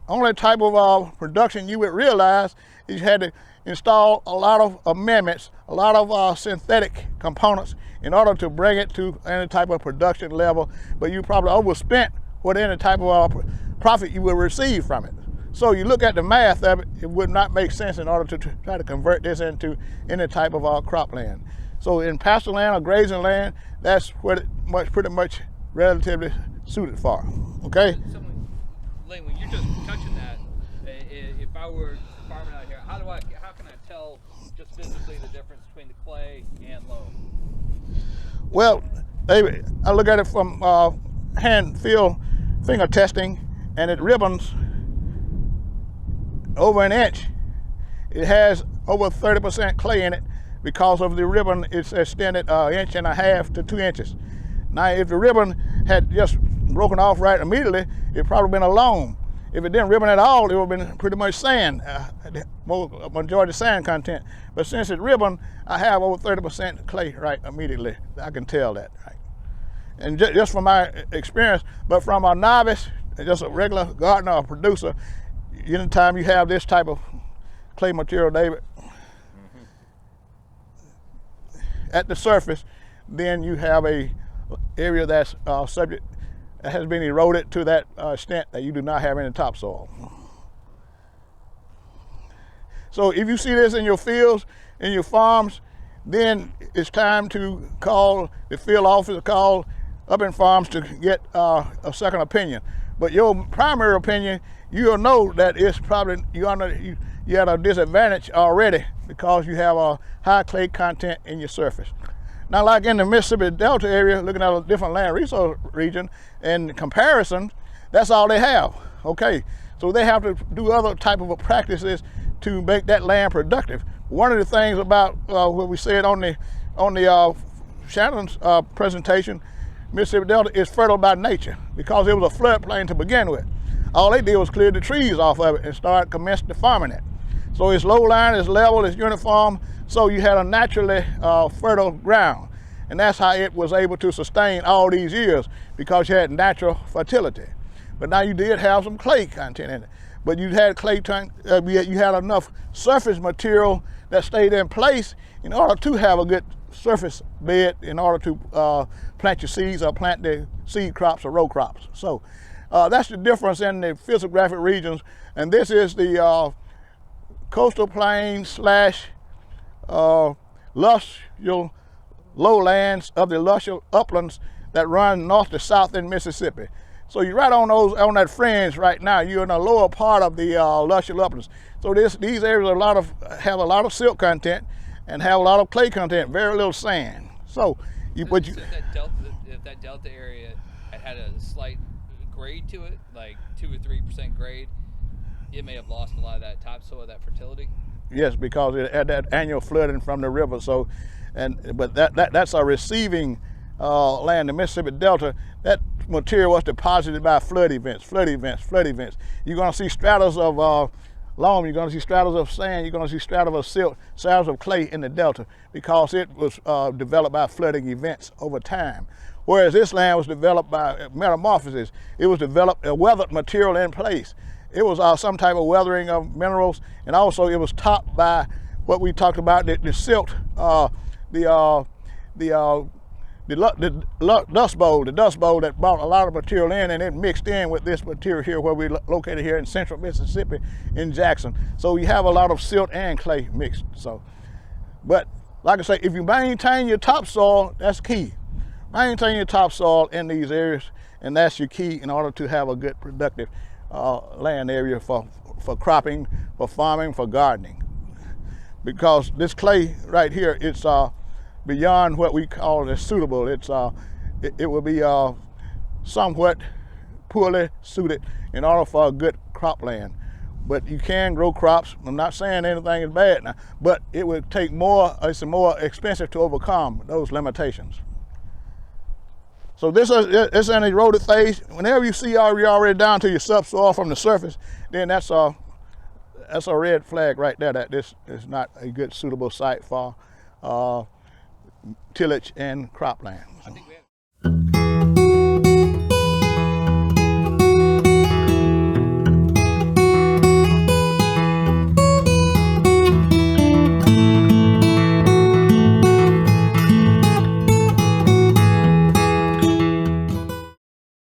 Only type of production you would realize is you had to install a lot of amendments, a lot of synthetic components in order to bring it to any type of production level, but you probably overspent what any type of profit you will receive from it. So you look at the math of it, it would not make sense in order to try to convert this into any type of cropland. So in pasture land or grazing land, that's what it pretty much relatively suited for, okay? So, Lane, when you're just touching that, if I were farming out here, how can I tell just physically the difference between the clay and loam? Well, David, I look at it from hand feel finger testing, and it ribbons over an inch. It has over 30% clay in it because of the ribbon. It's extended 1.5 inches to 2 inches. Now, if the ribbon had just broken off right immediately, it'd probably been a loam. If it didn't ribbon at all, it would have been pretty much sand, majority sand content. But since it ribboned, I have over 30% clay right immediately. I can tell that, right? And just from my experience, but from a novice, just a regular gardener or producer, anytime you have this type of clay material, David, at the surface, then you have a area that's subject, that has been eroded to that extent that you do not have any topsoil. So if you see this in your fields, in your farms, then it's time to call the field officer, call up in farms to get a second opinion. But your primary opinion, you'll know that it's probably, you're at a disadvantage already because you have a high clay content in your surface. Now, like in the Mississippi Delta area, looking at a different land resource region, in comparison, that's all they have, okay? So they have to do other type of practices to make that land productive. One of the things about what we said on the Shannon's presentation, Mississippi Delta is fertile by nature because it was a floodplain to begin with. All they did was clear the trees off of it and commenced farming it. So it's low lying, it's level, it's uniform, so you had a naturally fertile ground. And that's how it was able to sustain all these years, because you had natural fertility. But now you did have some clay content in it. But you had you had enough surface material that stayed in place in order to have a good surface bed in order to plant your seeds or plant the seed crops or row crops. So that's the difference in the physiographic regions. And this is the coastal plain / luscious lowlands of the luscious uplands that run north to south in Mississippi. So you're right on that fringe right now. You're in the lower part of the luscious uplands. So these areas have a lot of silt content and have a lot of clay content, very little sand. So if that delta area had a slight grade to it, like 2 or 3% grade, it may have lost a lot of that topsoil, that fertility. Yes, because it had that annual flooding from the river. So, but that's a receiving land, the Mississippi Delta. That material was deposited by flood events. You're going to see stratas of loam, you're going to see stratas of sand, you're going to see stratas of silt, stratas of clay in the Delta, because it was developed by flooding events over time. Whereas this land was developed by metamorphosis. It was developed a weathered material in place. It was some type of weathering of minerals, and also it was topped by what we talked about, the silt, the dust bowl that brought a lot of material in, and it mixed in with this material here where we're located here in central Mississippi in Jackson. So you have a lot of silt and clay mixed. So, but like I say, if you maintain your topsoil, that's key. Maintain your topsoil in these areas, and that's your key in order to have a good productive land area for cropping, for farming, for gardening. Because this clay right here, it's beyond what we call as suitable. It will be somewhat poorly suited in order for a good cropland. But you can grow crops. I'm not saying anything is bad now, but it would take more, it's more expensive to overcome those limitations. So this is an eroded phase. Whenever you see you're already down to your subsoil from the surface, then that's a red flag right there that this is not a good suitable site for tillage and cropland.